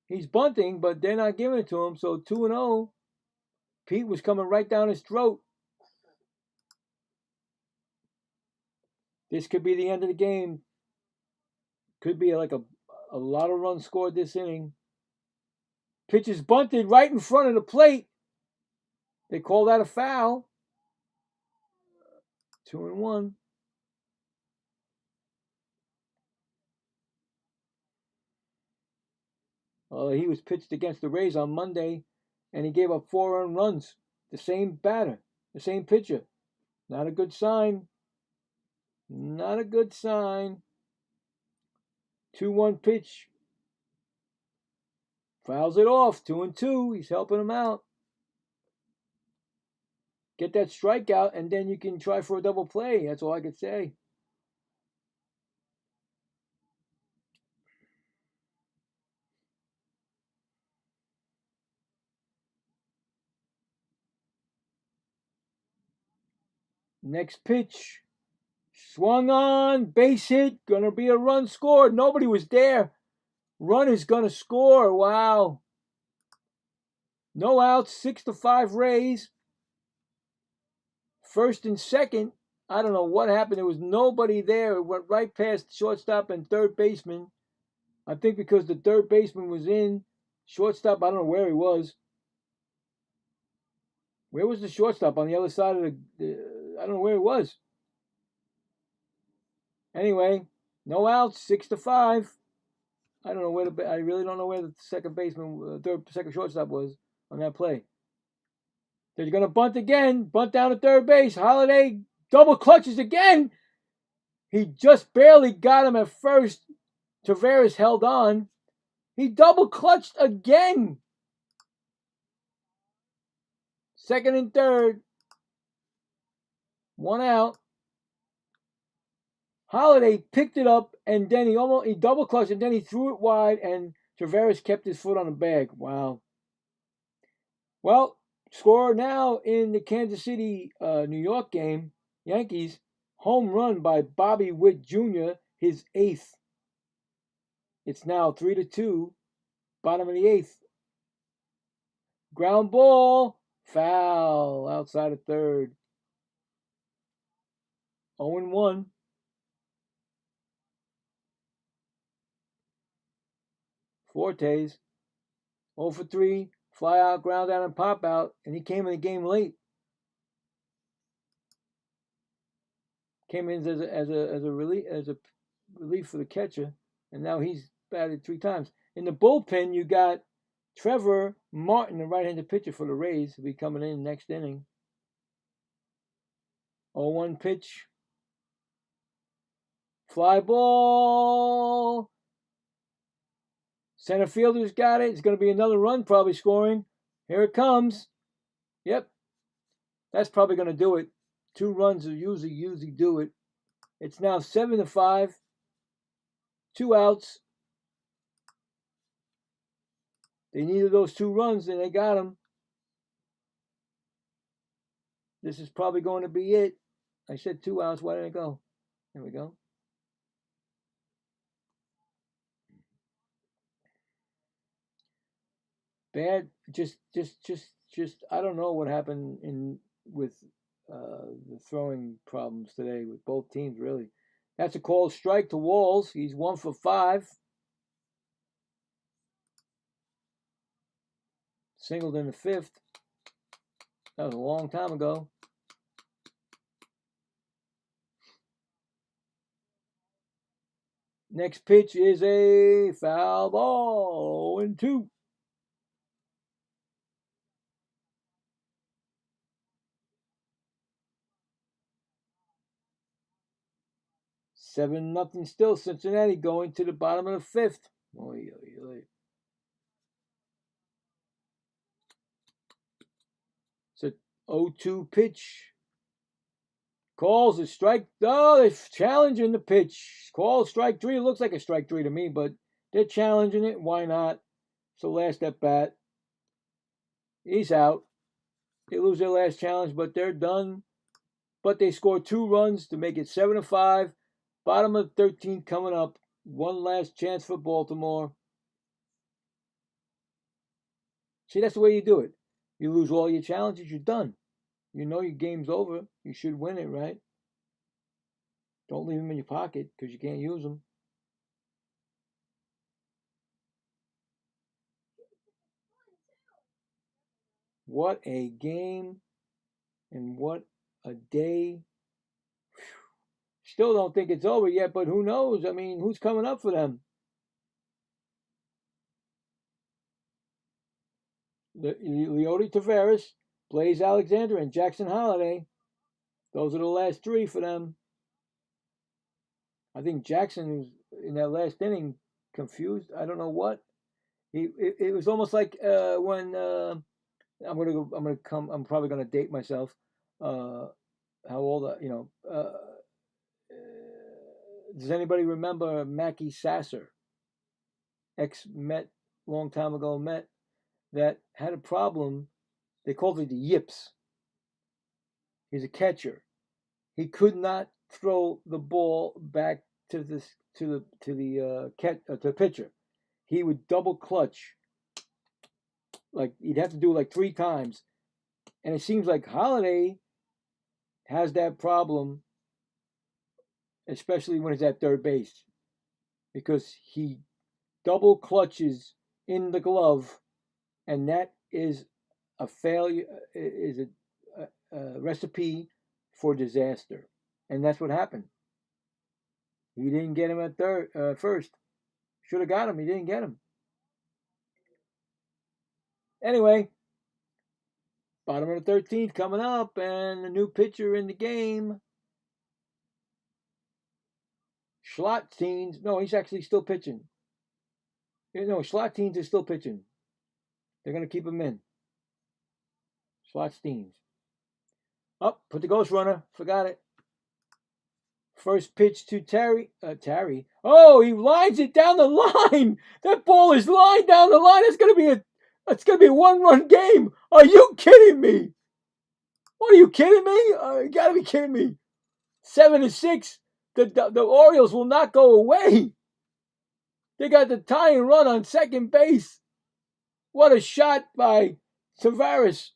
He's bunting, but they're not giving it to him. So 2-0. Pete was coming right down his throat. This could be the end of the game. Could be like a lot of runs scored this inning. Pitch is bunted right in front of the plate. They call that a foul. 2-1. He was pitched against the Rays on Monday, and he gave up 4 earned runs. The same batter, the same pitcher. Not a good sign. Not a good sign. 2-1 pitch. Fouls it off. 2-2. He's helping him out. Get that strikeout, and then you can try for a double play. That's all I could say. Next pitch. Swung on. Base hit. Gonna be a run scored. Nobody was there. Run is gonna score. Wow. No outs. 6-5 Rays. First and second. I don't know what happened. There was nobody there. It went right past shortstop and third baseman. I think because the third baseman was in. Shortstop, I don't know where he was. Where was the shortstop? On the other side of I don't know where it was. Anyway, no outs, 6-5. I don't know where I really don't know where the second baseman, second shortstop was on that play. They're going to bunt again. Bunt down to third base. Holiday double clutches again. He just barely got him at first. Tavares held on. He double clutched again. Second and third. One out. Holiday picked it up and then he double clutched and then he threw it wide and Tavares kept his foot on the bag. Wow. Well, score now in the Kansas City, New York game. Yankees, home run by Bobby Witt Jr., his 8th. It's now 3-2, bottom of the 8th. Ground ball, foul, outside of third. 0-1. Fortes, 0 for 3, fly out, ground out, and pop out, and he came in the game late. Came in as a relief for the catcher, and now he's batted 3 times. In the bullpen, you got Trevor Martin, the right-handed pitcher for the Rays, will be coming in next inning. 0-1 pitch. Fly ball. Center fielder's got it. It's going to be another run probably scoring. Here it comes. Yep. That's probably going to do it. 2 runs will usually do it. It's now 7-5. 2 outs. They needed those 2 runs, and they got them. This is probably going to be it. I said 2 outs. Why didn't it go? There we go. Bad. Just. I don't know what happened with the throwing problems today with both teams. Really, that's a called strike to Walls. He's 1 for 5. Singled in the 5th. That was a long time ago. Next pitch is a foul ball. 0-2. Seven nothing still. Cincinnati going to the bottom of the 5th. Oy, oy, oy. It's a 0-2 pitch. Calls a strike. Oh, they're challenging the pitch. Call strike 3. It looks like a strike 3 to me, but they're challenging it. Why not? So last at bat. He's out. They lose their last challenge, but they're done. But they scored 2 runs to make it 7-5. Bottom of 13 coming up. One last chance for Baltimore. See, that's the way you do it. You lose all your challenges, you're done. You know your game's over. You should win it, right? Don't leave them in your pocket because you can't use them. What a game and what a day. Still don't think it's over yet, but who knows? I mean, who's coming up for them? Leody Taveras, Blaze Alexander, and Jackson Holiday. Those are the last 3 for them. I think Jackson was in that last inning confused. I don't know what. It was almost like when I'm probably gonna date myself. How old? Does anybody remember Mackie Sasser, ex-Met, long time ago Met, that had a problem? They called it the yips. He's a catcher. He could not throw the ball back to the pitcher. He would double clutch. Like he'd have to do it like 3 times. And it seems like Holiday has that problem, especially when he's at third base, because he double clutches in the glove, and that is a failure, is a recipe for disaster. And that's what happened. He didn't get him at first. Should have got him. He didn't get him. Anyway, bottom of the 13th coming up, and a new pitcher in the game. Schlattines. No, he's actually still pitching. No, Schlattines is still pitching. They're going to keep him in. Schlattines. Up, put the ghost runner. Forgot it. First pitch to Terry. Oh, he lines it down the line. That ball is lined down the line. It's gonna be a one-run game. Are you kidding me? What, are you kidding me? You gotta be kidding me. 7-6. The Orioles will not go away. They got the tying run on second base. What a shot by Tavares.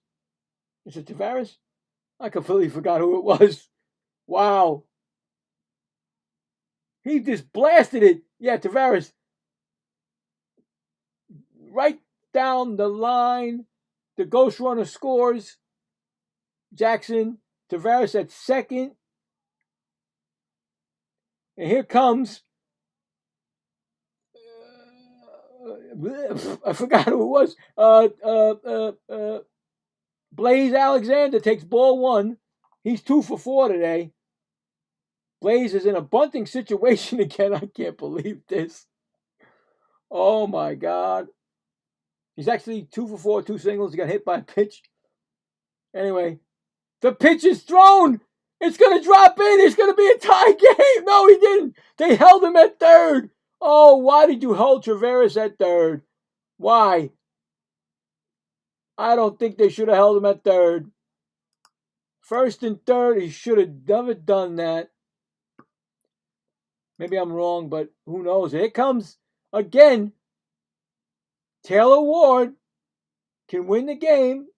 Is it Tavares? I completely forgot who it was. Wow. He just blasted it. Yeah, Tavares. Right down the line. The ghost runner scores. Jackson. Tavares at second. And here comes. I forgot who it was. Blaze Alexander takes ball one. He's 2 for 4 today. Blaze is in a bunting situation again. I can't believe this. Oh my God. He's actually 2 for 4, 2 singles. He got hit by a pitch. Anyway, the pitch is thrown. It's going to drop in. It's going to be a tie game. No, he didn't. They held him at third. Oh, why did you hold Tavares at third? Why? I don't think they should have held him at third. First and third, he should have never done that. Maybe I'm wrong, but who knows? Here comes again. Taylor Ward can win the game.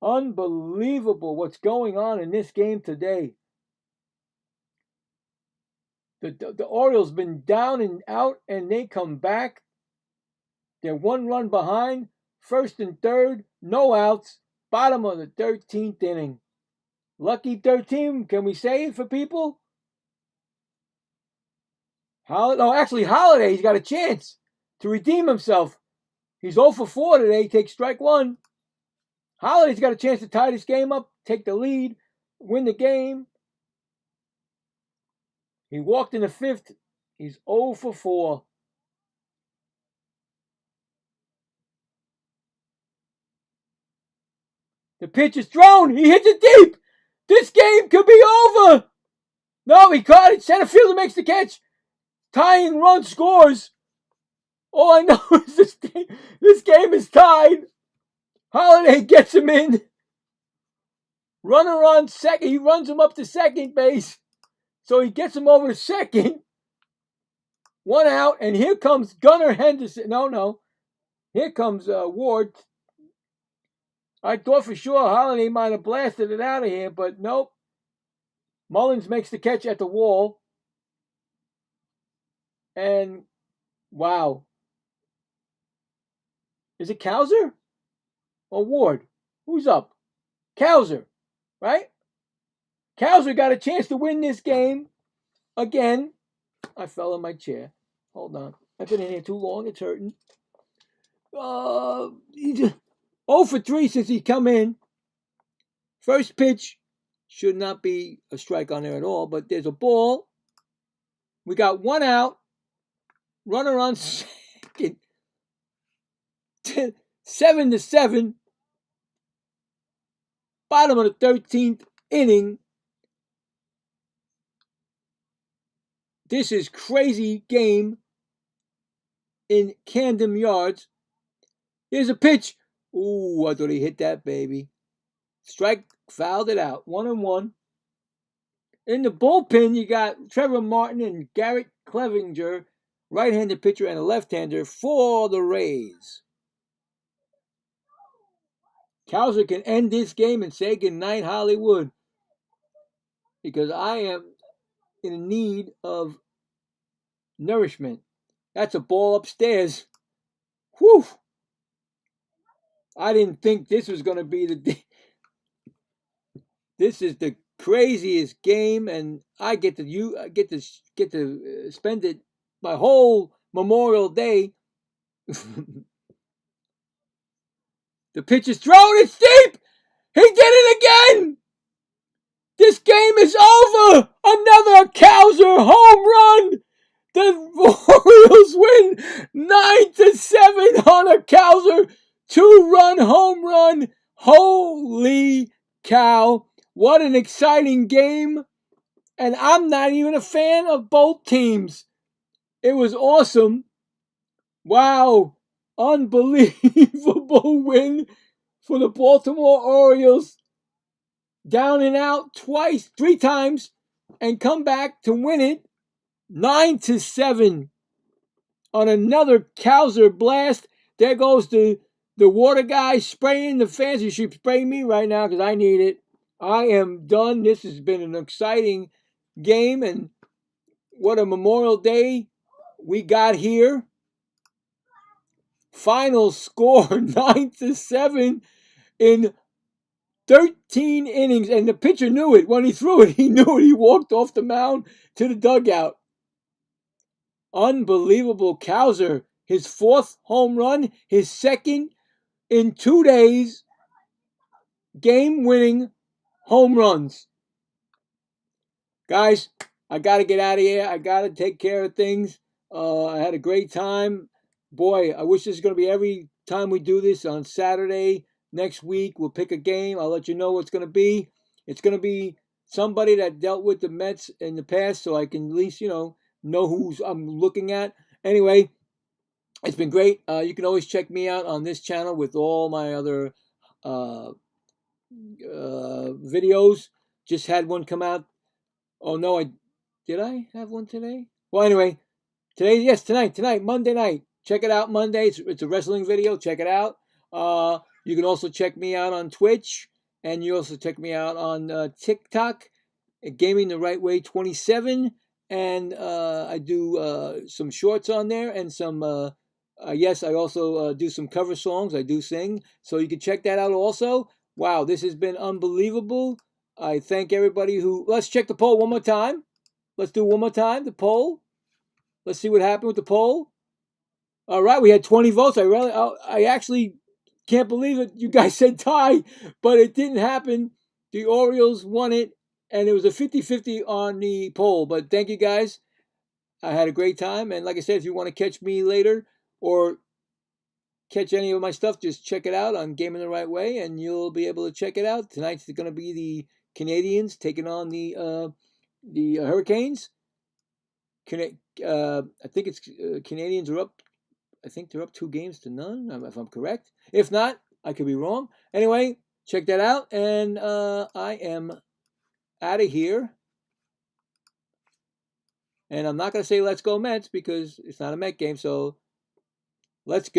Unbelievable what's going on in this game today. The Orioles been down and out, and they come back. They're 1 run behind. First and third, no outs. Bottom of the 13th inning. Lucky 13, can we say it for people? Holiday's got a chance to redeem himself. He's 0 for 4 today. He takes strike one. Holiday's got a chance to tie this game up, take the lead, win the game. He walked in the 5th. He's 0 for 4. The pitch is thrown. He hits it deep. This game could be over. No, he caught it. Center fielder makes the catch. Tying run scores. All I know is this game is tied. Holiday gets him in. Runner on second. He runs him up to second base. So he gets him over to second. 1 out. And here comes Gunnar Henderson. No. Here comes Ward. I thought for sure Holiday might have blasted it out of here, but nope. Mullins makes the catch at the wall. And wow. Is it Cowser or Ward? Who's up? Cowser, right? Cowser got a chance to win this game again. I fell in my chair. Hold on. I've been in here too long. It's hurting. 0 for 3 since he come in. First pitch should not be a strike on there at all, but there's a ball. We got 1 out. Runner on second. 7-7. Bottom of the 13th inning. This is crazy game in Camden Yards. Here's a pitch. Ooh, I thought he hit that baby. Strike, fouled it out. 1-1. In the bullpen, you got Trevor Martin and Garrett Clevinger, right-handed pitcher and a left-hander for the Rays. Cowser can end this game and say goodnight, Hollywood, because I am in need of nourishment. That's a ball upstairs. Whew! I didn't think this was going to be the day. This is the craziest game, and I get to spend it my whole Memorial Day. The pitch is thrown. It's deep. He did it again. This game is over. Another Cowser home run. The Orioles win 9-7 on a Cowser 2-run home run. Holy cow. What an exciting game. And I'm not even a fan of both teams. It was awesome. Wow. Unbelievable win for the Baltimore Orioles. Down and out twice, 3 times, and come back to win it 9-7 on another Cowser blast. There goes the water guy spraying the fans. You should spray me right now because I need it. I am done. This has been an exciting game, and what a Memorial Day we got here. Final score 9-7 in 13 innings, and the pitcher knew it. When he threw it, he knew it. He walked off the mound to the dugout. Unbelievable. Cowser, his 4th home run, his 2nd in 2 days, game-winning home runs. Guys, I got to get out of here. I got to take care of things. I had a great time. Boy, I wish this is going to be every time we do this on Saturday. Next week, we'll pick a game. I'll let you know what it's going to be. It's going to be somebody that dealt with the Mets in the past, so I can at least, know who I'm looking at. Anyway, it's been great. You can always check me out on this channel with all my other videos. Just had one come out. Oh, no, did I have one today? Well, anyway, tonight, Monday night. Check it out Monday. It's a wrestling video. Check it out. You can also check me out on Twitch, and you also check me out on TikTok, Gaming the Right Way 27, and I do some shorts on there, and some. Yes, I also do some cover songs. I do sing, so you can check that out also. Wow, this has been unbelievable. I thank everybody who. Let's check the poll one more time. Let's do one more time the poll. Let's see what happened with the poll. All right, we had 20 votes. I actually can't believe it. You guys said tie, but it didn't happen. The Orioles won it, and it was a 50-50 on the poll. But thank you guys. I had a great time. And like I said, if you want to catch me later or catch any of my stuff, just check it out on Gaming the Right Way, and you'll be able to check it out. Tonight's going to be the Canadians taking on the Hurricanes. I think it's Canadians are up. I think they're up 2-0, if I'm correct. If not, I could be wrong. Anyway, check that out, and I am out of here. And I'm not going to say let's go Mets because it's not a Met game, so let's go.